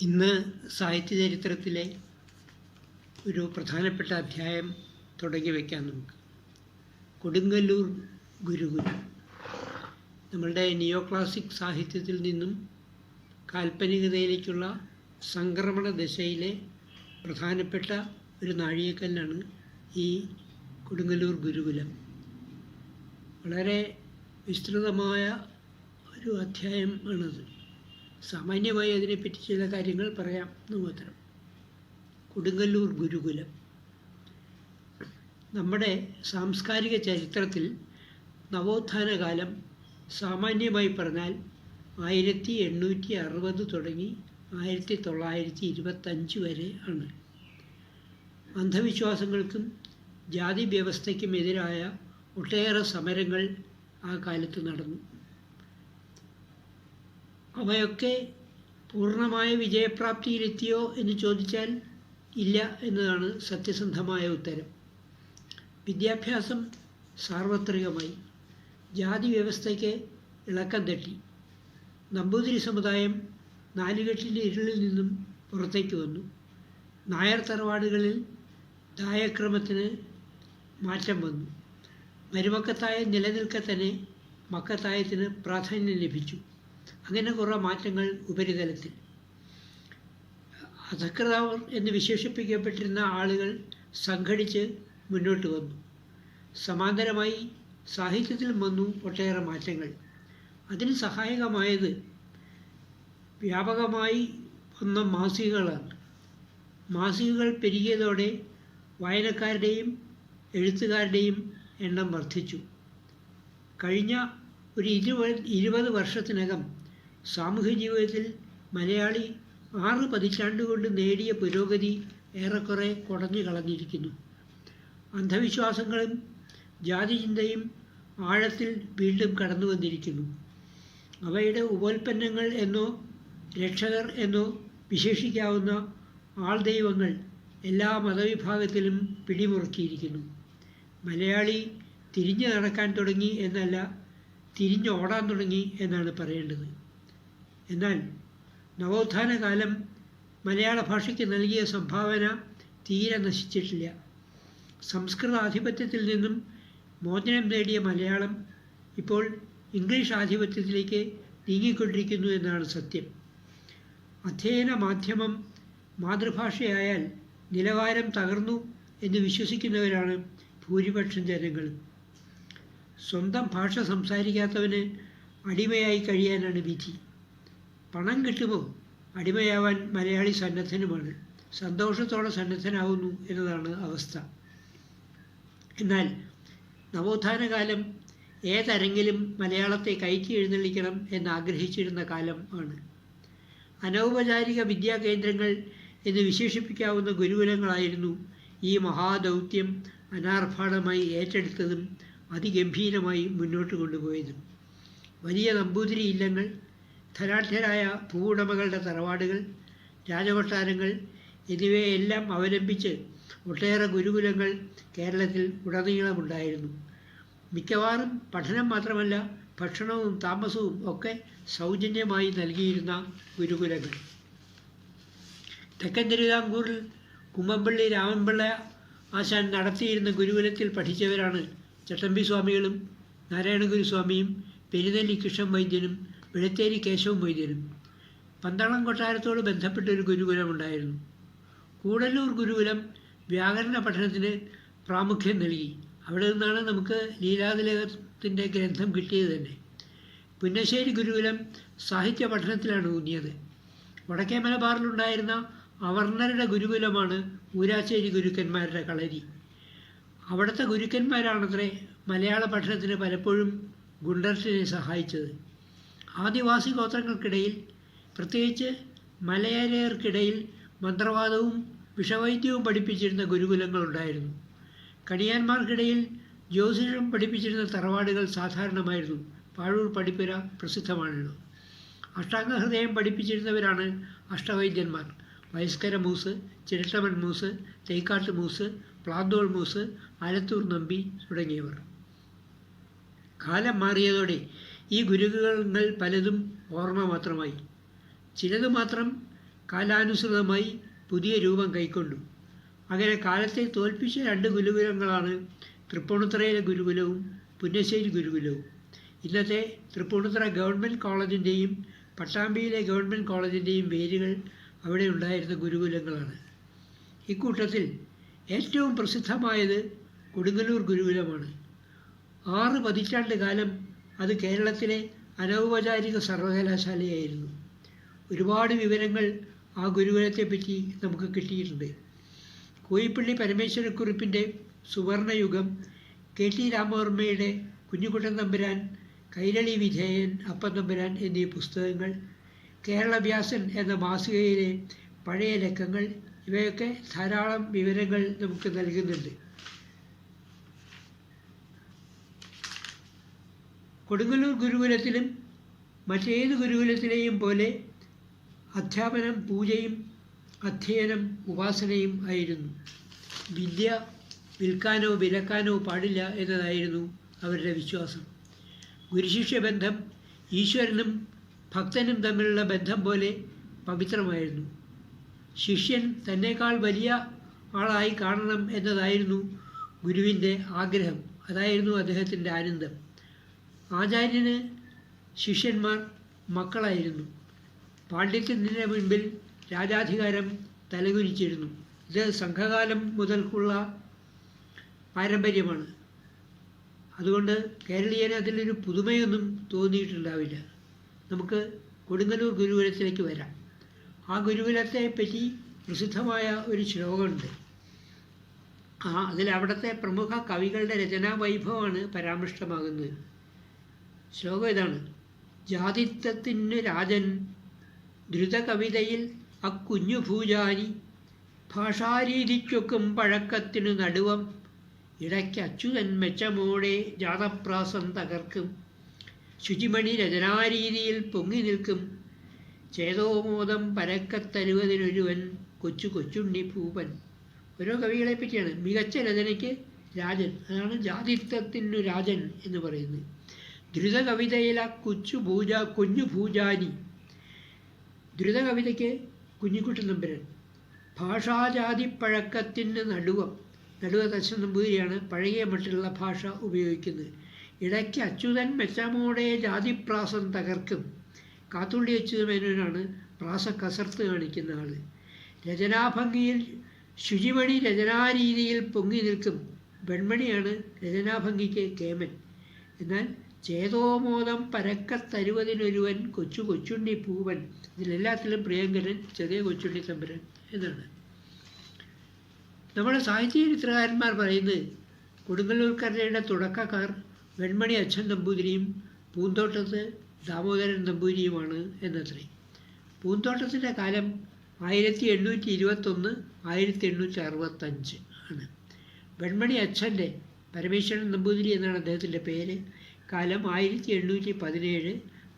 ഇന്ന് സാഹിത്യ ചരിത്രത്തിലെ ഒരു പ്രധാനപ്പെട്ട അധ്യായം തുടങ്ങി വയ്ക്കാം നമുക്ക്. കൊടുങ്ങല്ലൂർ ഗുരുകുലം. നമ്മളുടെ നിയോ ക്ലാസിക് സാഹിത്യത്തിൽ നിന്നും കാൽപ്പനികതയിലേക്കുള്ള സംക്രമണ ദശയിലെ പ്രധാനപ്പെട്ട ഒരു നാഴികക്കല്ലാണ് ഈ കൊടുങ്ങല്ലൂർ ഗുരുകുലം. വളരെ വിസ്തൃതമായ ഒരു അധ്യായം ആണത്. സാമാന്യമായി അതിനെപ്പറ്റി ചില കാര്യങ്ങൾ പറയാം എന്ന് മാത്രം. കൊടുങ്ങല്ലൂർ ഗുരുകുലം നമ്മുടെ സാംസ്കാരിക ചരിത്രത്തിൽ നവോത്ഥാന കാലം സാമാന്യമായി പറഞ്ഞാൽ 1860 തുടങ്ങി 1925 വരെ ആണ്. അന്ധവിശ്വാസങ്ങൾക്കും ജാതി വ്യവസ്ഥയ്ക്കും എതിരായ ഒട്ടേറെ സമരങ്ങൾ ആ കാലത്ത് നടന്നു. അവയൊക്കെ പൂർണ്ണമായ വിജയപ്രാപ്തിയിലെത്തിയോ എന്ന് ചോദിച്ചാൽ ഇല്ല എന്നതാണ് സത്യസന്ധമായ ഉത്തരം. വിദ്യാഭ്യാസം സാർവത്രികമായി, ജാതി വ്യവസ്ഥയ്ക്ക് ഇളക്കം തട്ടി, നമ്പൂതിരി സമുദായം നാലുകെട്ടിൻ്റെ ഇരുളിൽ നിന്നും പുറത്തേക്ക് വന്നു. നായർ തറവാടുകളിൽ ദായക്രമത്തിന് മാറ്റം വന്നു. മരുമക്കത്തായം നിലനിൽക്കെ തന്നെ മക്കത്തായത്തിന് പ്രാധാന്യം ലഭിച്ചു. അങ്ങനെ കുറേ മാറ്റങ്ങൾ ഉപരിതലത്തിൽ. അധകൃതർ എന്ന് വിശേഷിപ്പിക്കപ്പെട്ടിരുന്ന ആളുകൾ സംഘടിച്ച് മുന്നോട്ട് വന്നു. സമാന്തരമായി സാഹിത്യത്തിലും വന്നു ഒട്ടേറെ മാറ്റങ്ങൾ. അതിന് സഹായകമായത് വ്യാപകമായി വന്ന മാസികകളാണ്. മാസികകൾ പെരുകിയതോടെ വായനക്കാരുടെയും എഴുത്തുകാരുടെയും എണ്ണം വർദ്ധിച്ചു. കഴിഞ്ഞ ഒരു 20 വർഷത്തിനകം സാമൂഹ്യ ജീവിതത്തിൽ മലയാളി 6 പതിറ്റാണ്ടുകൊണ്ട് നേടിയ പുരോഗതി ഏറെക്കുറെ കുടഞ്ഞു കളഞ്ഞിരിക്കുന്നു. അന്ധവിശ്വാസങ്ങളും ജാതിചിന്തയും ആഴത്തിൽ വീണ്ടും കടന്നു വന്നിരിക്കുന്നു. അവയുടെ ഉപോൽപ്പന്നങ്ങൾ എന്നോ രക്ഷകർ എന്നോ വിശേഷിക്കാവുന്ന ആൾദൈവങ്ങൾ എല്ലാ മതവിഭാഗത്തിലും പിടിമുറുക്കിയിരിക്കുന്നു. മലയാളി തിരിഞ്ഞു നടക്കാൻ തുടങ്ങി എന്നല്ല, തിരിഞ്ഞോടാൻ തുടങ്ങി എന്നാണ് പറയേണ്ടത്. എന്നാൽ നവോത്ഥാന കാലം മലയാള ഭാഷയ്ക്ക് നൽകിയ സംഭാവന തീരെ നശിച്ചിട്ടില്ല. സംസ്കൃത ആധിപത്യത്തിൽ നിന്നും മോചനം നേടിയ മലയാളം ഇപ്പോൾ ഇംഗ്ലീഷ് ആധിപത്യത്തിലേക്ക് നീങ്ങിക്കൊണ്ടിരിക്കുന്നു എന്നാണ് സത്യം. അധ്യയന മാധ്യമം മാതൃഭാഷയായാൽ നിലവാരം തകർന്നു എന്ന് വിശ്വസിക്കുന്നവരാണ് ഭൂരിപക്ഷം ജനങ്ങളും. സ്വന്തം ഭാഷ സംസാരിക്കാത്തവന് അടിമയായി കഴിയാനാണ് വിധി. പണം കിട്ടുമോ അടിമയാവാൻ മലയാളി സന്നദ്ധനുമാണ്, സന്തോഷത്തോടെ സന്നദ്ധനാവുന്നു എന്നതാണ് അവസ്ഥ. എന്നാൽ നവോത്ഥാന കാലം ഏതരങ്കിലും മലയാളത്തെ കയറ്റി എഴുന്നള്ളിക്കണം എന്നാഗ്രഹിച്ചിരുന്ന കാലം ആണ്. അനൗപചാരിക വിദ്യാകേന്ദ്രങ്ങൾ എന്ന് വിശേഷിപ്പിക്കാവുന്ന ഗുരുകുലങ്ങളായിരുന്നു ഈ മഹാദൗത്യം അനാർഭാടമായി ഏറ്റെടുത്തതും അതിഗംഭീരമായി മുന്നോട്ട് കൊണ്ടുപോയതും. വലിയ നമ്പൂതിരി ഇല്ലങ്ങൾ, ധനാഢ്യരായ ഭൂവുടമകളുടെ തറവാടുകൾ, രാജകൊട്ടാരങ്ങൾ എന്നിവയെല്ലാം അവലംബിച്ച് ഒട്ടേറെ ഗുരുകുലങ്ങൾ കേരളത്തിൽ ഉടനീളമുണ്ടായിരുന്നു. മിക്കവാറും പഠനം മാത്രമല്ല, ഭക്ഷണവും താമസവും ഒക്കെ സൗജന്യമായി നൽകിയിരുന്ന ഗുരുകുലങ്ങൾ. തെക്കൻ തിരുവിതാംകൂറിൽ കുമ്മമ്പള്ളി രാമൻപിള്ള ആശാൻ നടത്തിയിരുന്ന ഗുരുകുലത്തിൽ പഠിച്ചവരാണ് ചട്ടമ്പി സ്വാമികളും നാരായണഗുരുസ്വാമിയും പെരുന്നെല്ലി കൃഷ്ണൻ വൈദ്യനും വെളുത്തേരി കേശവൻ വൈദ്യനും. പന്തളം കൊട്ടാരത്തോട് ബന്ധപ്പെട്ടൊരു ഗുരുകുലമുണ്ടായിരുന്നു. കൂടല്ലൂർ ഗുരുകുലം വ്യാകരണ പഠനത്തിന് പ്രാമുഖ്യം നൽകി. അവിടെ നിന്നാണ് നമുക്ക് ലീലാതിലകത്തിൻ്റെ ഗ്രന്ഥം കിട്ടിയത് തന്നെ. പുന്നശ്ശേരി ഗുരുകുലം സാഹിത്യ പഠനത്തിലാണ് ഊന്നിയത്. വടക്കേ മലബാറിലുണ്ടായിരുന്ന അവർണരുടെ ഗുരുകുലമാണ് ഊരാച്ചേരി ഗുരുക്കന്മാരുടെ കളരി. അവിടുത്തെ ഗുരുക്കന്മാരാണത്രേ മലയാള പഠനത്തിന് പലപ്പോഴും ഗുണ്ടർട്ടിനെ സഹായിച്ചത്. ആദിവാസി ഗോത്രങ്ങൾക്കിടയിൽ, പ്രത്യേകിച്ച് മലയാളികർക്കിടയിൽ മന്ത്രവാദവും വിഷവൈദ്യവും പഠിപ്പിച്ചിരുന്ന ഗുരുകുലങ്ങളുണ്ടായിരുന്നു. കണിയാന്മാർക്കിടയിൽ ജ്യോതിഷം പഠിപ്പിച്ചിരുന്ന തറവാടുകൾ സാധാരണമായിരുന്നു. പാഴൂർ പടിപ്പുര പ്രസിദ്ധമാണല്ലോ. അഷ്ടാംഗഹൃദയം പഠിപ്പിച്ചിരുന്നവരാണ് അഷ്ടവൈദ്യന്മാർ. വയസ്കര മൂസ്, ചിരട്ടമൺ മൂസ്, തേക്കാട്ട് മൂസ്, പ്ലാന്തോൾ മൂസ്, ആലത്തൂർ നമ്പി തുടങ്ങിയവർ. കാലം മാറിയതോടെ ഈ ഗുരുകുലങ്ങൾ പലതും ഓർമ്മ മാത്രമായി. ചിലത് മാത്രം കാലാനുസൃതമായി പുതിയ രൂപം കൈക്കൊണ്ടു. അങ്ങനെ കാലത്തെ തോൽപ്പിച്ച രണ്ട് ഗുരുകുലങ്ങളാണ് തൃപ്പൂണിത്തുറയിലെ ഗുരുകുലവും പുന്നശ്ശേരി ഗുരുകുലവും. ഇന്നത്തെ തൃപ്പൂണിത്തുറ ഗവൺമെൻറ് കോളേജിൻ്റെയും പട്ടാമ്പിയിലെ ഗവൺമെൻറ് കോളേജിൻ്റെയും വേരുകൾ അവിടെ ഉണ്ടായിരുന്ന ഗുരുകുലങ്ങളാണ്. ഇക്കൂട്ടത്തിൽ ഏറ്റവും പ്രസിദ്ധമായത് കൊടുങ്ങല്ലൂർ ഗുരുകുലമാണ്. 6 പതിറ്റാണ്ട് കാലം അത് കേരളത്തിലെ അനൗപചാരിക സർവകലാശാലയായിരുന്നു. ഒരുപാട് വിവരങ്ങൾ ആ ഗുരുകുലത്തെപ്പറ്റി നമുക്ക് കിട്ടിയിട്ടുണ്ട്. കോയിപ്പള്ളി പരമേശ്വരക്കുറിപ്പിൻ്റെ സുവർണയുഗം, KT രാമവർമ്മയുടെ കുഞ്ഞുകുട്ടൻ തമ്പുരാൻ, കൈരളി വിധേയൻ, അപ്പൻ തമ്പുരാൻ എന്നീ പുസ്തകങ്ങൾ, കേരളവ്യാസൻ എന്ന മാസികയിലെ പഴയ ലക്കങ്ങൾ, ഇവയൊക്കെ ധാരാളം വിവരങ്ങൾ നമുക്ക് നൽകുന്നുണ്ട്. കൊടുങ്ങല്ലൂർ ഗുരുകുലത്തിലും മറ്റേത് ഗുരുകുലത്തിലെയും പോലെ അധ്യാപനം പൂജയും അധ്യയനം ഉപാസനയും ആയിരുന്നു. വിദ്യ വിൽക്കാനോ വിലക്കാനോ പാടില്ല എന്നതായിരുന്നു അവരുടെ വിശ്വാസം. ഗുരുശിഷ്യ ബന്ധം ഈശ്വരനും ഭക്തനും തമ്മിലുള്ള ബന്ധം പോലെ പവിത്രമായിരുന്നു. ശിഷ്യൻ തന്നേക്കാൾ വലിയ ആളായി കാണണം എന്നതായിരുന്നു ഗുരുവിൻ്റെ ആഗ്രഹം. അതായിരുന്നു അദ്ദേഹത്തിൻ്റെ ആനന്ദം. ആചാര്യന് ശിഷ്യന്മാർ മക്കളായിരുന്നു. പാണ്ഡിത്യത്തിൻ്റെ മുൻപിൽ രാജാധികാരം തലകുനിച്ചിരുന്നു. ഇത് സംഘകാലം മുതൽക്കുള്ള പാരമ്പര്യമാണ്. അതുകൊണ്ട് കേരളീയന് അതിലൊരു പുതുമയൊന്നും തോന്നിയിട്ടുണ്ടാവില്ല. നമുക്ക് കൊടുങ്ങല്ലൂർ ഗുരുകുലത്തിലേക്ക് വരാം. ആ ഗുരുകുലത്തെ പറ്റി പ്രസിദ്ധമായ ഒരു ശ്ലോകമുണ്ട്. അതിൽ അവിടുത്തെ പ്രമുഖ കവികളുടെ രചനാ വൈഭവമാണ് പരാമൃഷ്ടമാകുന്നത്. ശ്ലോകം ഇതാണ്: ജാതിത്വത്തിനു രാജൻ ദ്രുതകവിതയിൽ അക്കുഞ്ഞു ഭൂജാനി, ഭാഷാരീതിക്കൊക്കും പഴക്കത്തിനു നടുവം, ഇടയ്ക്ക് അച്യുതൻ മെച്ചമോടെ ജാതപ്രാസം തകർക്കും, ശുചിമണി രചനാരീതിയിൽ പൊങ്ങി നിൽക്കും, ചേതോമോദം പരക്കത്തരുവതിനൊരുവൻ കൊച്ചു കൊച്ചുണ്ണി ഭൂപൻ. ഓരോ കവികളെ പറ്റിയാണ്. മികച്ച രചനയ്ക്ക് രാജൻ, അതാണ് ജാതിത്വത്തിനു രാജൻ എന്ന് പറയുന്നത്. ദ്രുതകവിതയിലെ കുഞ്ഞു ഭൂജാനി, ദ്രുതകവിതയ്ക്ക് കുഞ്ഞിക്കുട്ടൻ തമ്പുരാൻ. ഭാഷാജാതിപ്പഴക്കത്തിന് നടുവം ദശ നമ്പൂതിരിയാണ് പഴകിയ മട്ടിലുള്ള ഭാഷ ഉപയോഗിക്കുന്നത്. ഇടയ്ക്ക് അച്യുതൻ മെച്ചമോടെ ജാതിപ്രാസം തകർക്കും. കാത്തുള്ളി അച്യുതമേനോനാണ് പ്രാസ കസർത്ത് കാണിക്കുന്ന ആൾ. രചനാഭംഗിയിൽ ശുചിമണി രചനാരീതിയിൽ പൊങ്ങി നിൽക്കും. വെൺമണിയാണ് രചനാഭംഗിക്ക് കേമൻ. എന്നാൽ ചേതോമോദം പരക്കത്തരുവതിനൊരുവൻ കൊച്ചു കൊച്ചുണ്ണി പൂവൻ, ഇതിലെല്ലാത്തിലും പ്രിയങ്കരൻ ചെറിയ കൊച്ചുണ്ണി തമ്പുരാൻ എന്നാണ്. നമ്മുടെ സാഹിത്യ ചരിത്രകാരന്മാർ പറയുന്നത് കൊടുങ്ങല്ലൂർക്കരയുടെ തുടക്കക്കാർ വെൺമണി അച്ഛൻ നമ്പൂതിരിയും പൂന്തോട്ടത്ത് ദാമോദരൻ നമ്പൂതിരിയുമാണ് എന്നത്രേ. പൂന്തോട്ടത്തിൻ്റെ കാലം 1821 1865 ആണ്. വെൺമണി അച്ഛൻ്റെ, പരമേശ്വരൻ നമ്പൂതിരി എന്നാണ് അദ്ദേഹത്തിൻ്റെ പേര്, കാലം 1817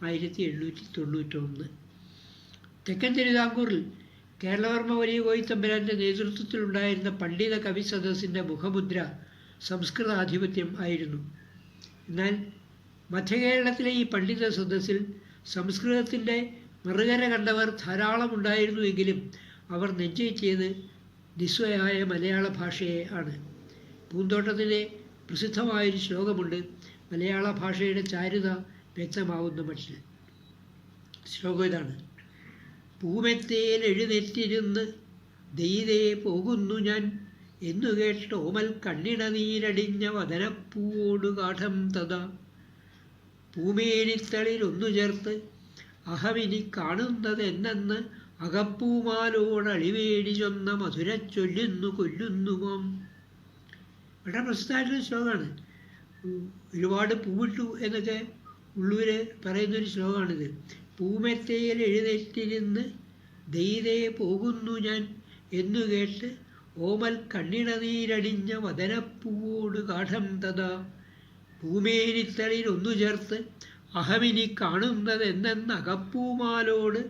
1891. തെക്കൻ തിരുവിതാംകൂറിൽ കേരളവർമ്മ വലിയ കോയിത്തമ്പുരാൻ്റെ നേതൃത്വത്തിലുണ്ടായിരുന്ന പണ്ഡിത കവി സദസ്സിൻ്റെ മുഖമുദ്ര സംസ്കൃതാധിപത്യം ആയിരുന്നു. എന്നാൽ മധ്യകേരളത്തിലെ ഈ പണ്ഡിത സദസ്സിൽ സംസ്കൃതത്തിൻ്റെ മറുകര കണ്ടവർ ധാരാളം ഉണ്ടായിരുന്നുവെങ്കിലും അവർ നെഞ്ചേറ്റിയത് നിസ്വയായ മലയാള ഭാഷയെ ആണ്. പൂന്തോട്ടത്തിലെ പ്രസിദ്ധമായൊരു ശ്ലോകമുണ്ട് മലയാള ഭാഷയുടെ ചാരുത വ്യക്തമാവുന്ന മട്ടിൽ. ശ്ലോകം ഇതാണ്: പൂമെത്തേൽ എഴുന്നേറ്റിരുന്ന് ദൈതേ പോകുന്നു ഞാൻ, എന്നു കേട്ട് ഓമൽ കണ്ണിട നീരടിഞ്ഞ വദനപ്പൂവോടു കാഠം തഥാ, പൂമേനിത്തളിൽ ഒന്നു ചേർത്ത് അഹമിനി കാണുന്നത് എന്നെന്ന് അകപ്പൂമാലോട് അളിവേടി ചൊന്ന മധുര ചൊല്ലുന്നു കൊല്ലുന്നുമോം. വളരെ പ്രസിദ്ധമായിട്ടൊരു ശ്ലോകമാണ്. ഒരുപാട് പൂവിട്ടു എന്നൊക്കെ ഉള്ളൂർ പറയുന്നൊരു ശ്ലോകമാണിത്. പൂമെത്തേൽ എഴുന്നേറ്റിരുന്ന് ദൈതേ പോകുന്നു ഞാൻ, എന്നു കേട്ട് ഓമൽ കണ്ണിട നീരടിഞ്ഞ വദനപ്പൂവോട് കാഠം തഥാ, പൂമേനിത്തളിൽ ഒന്നു ചേർത്ത് അഹമിനി കാണുന്നത് എന്നെന്ന് അകപ്പൂമാലോട്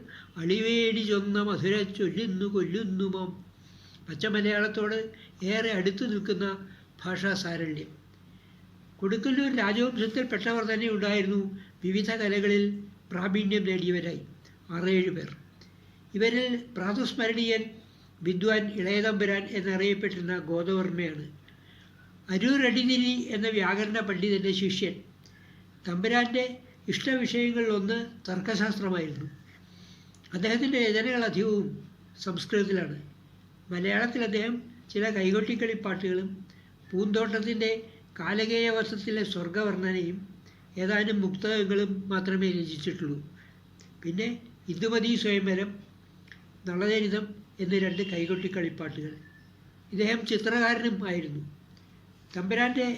അളിവേടി ചൊന്ന മധുര ചൊല്ലുന്നു കൊല്ലുന്നുമോം. പച്ചമലയാളത്തോട് ഏറെ അടുത്തു നിൽക്കുന്ന ഭാഷാ സാരല്യം. കൊടുങ്ങല്ലൂർ രാജവംശത്തിൽപ്പെട്ടവർ തന്നെ ഉണ്ടായിരുന്നു വിവിധ കലകളിൽ പ്രാവീണ്യം നേടിയവരായി 6-7 പേർ. ഇവരിൽ പ്രാതസ്മരണീയൻ വിദ്വാൻ ഇളയതമ്പുരാൻ എന്നറിയപ്പെട്ടിരുന്ന ഗോദവർമ്മയാണ്. അരൂർ അടിനിരി എന്ന വ്യാകരണ പണ്ഡിതൻ്റെ ശിഷ്യൻ. തമ്പുരാൻ്റെ ഇഷ്ടവിഷയങ്ങളിലൊന്ന് തർക്കശാസ്ത്രമായിരുന്നു. അദ്ദേഹത്തിൻ്റെ രചനകൾ അധികവും സംസ്കൃതത്തിലാണ്. മലയാളത്തിൽ അദ്ദേഹം ചില കൈകൊട്ടിക്കളിപ്പാട്ടുകളും പൂന്തോട്ടത്തിൻ്റെ കാലകേയവസത്തിലെ സ്വർഗവർണ്ണനയും ഏതാനും മുക്തകങ്ങളും മാത്രമേ രചിച്ചിട്ടുള്ളൂ. പിന്നെ ഇന്ദുമതി സ്വയംവരം, നളചരിതം എന്നീ 2 കൈകൊട്ടിക്കളിപ്പാട്ടുകൾ. ഇദ്ദേഹം ചിത്രകാരനും ആയിരുന്നു. തമ്പുരാൻ്റെ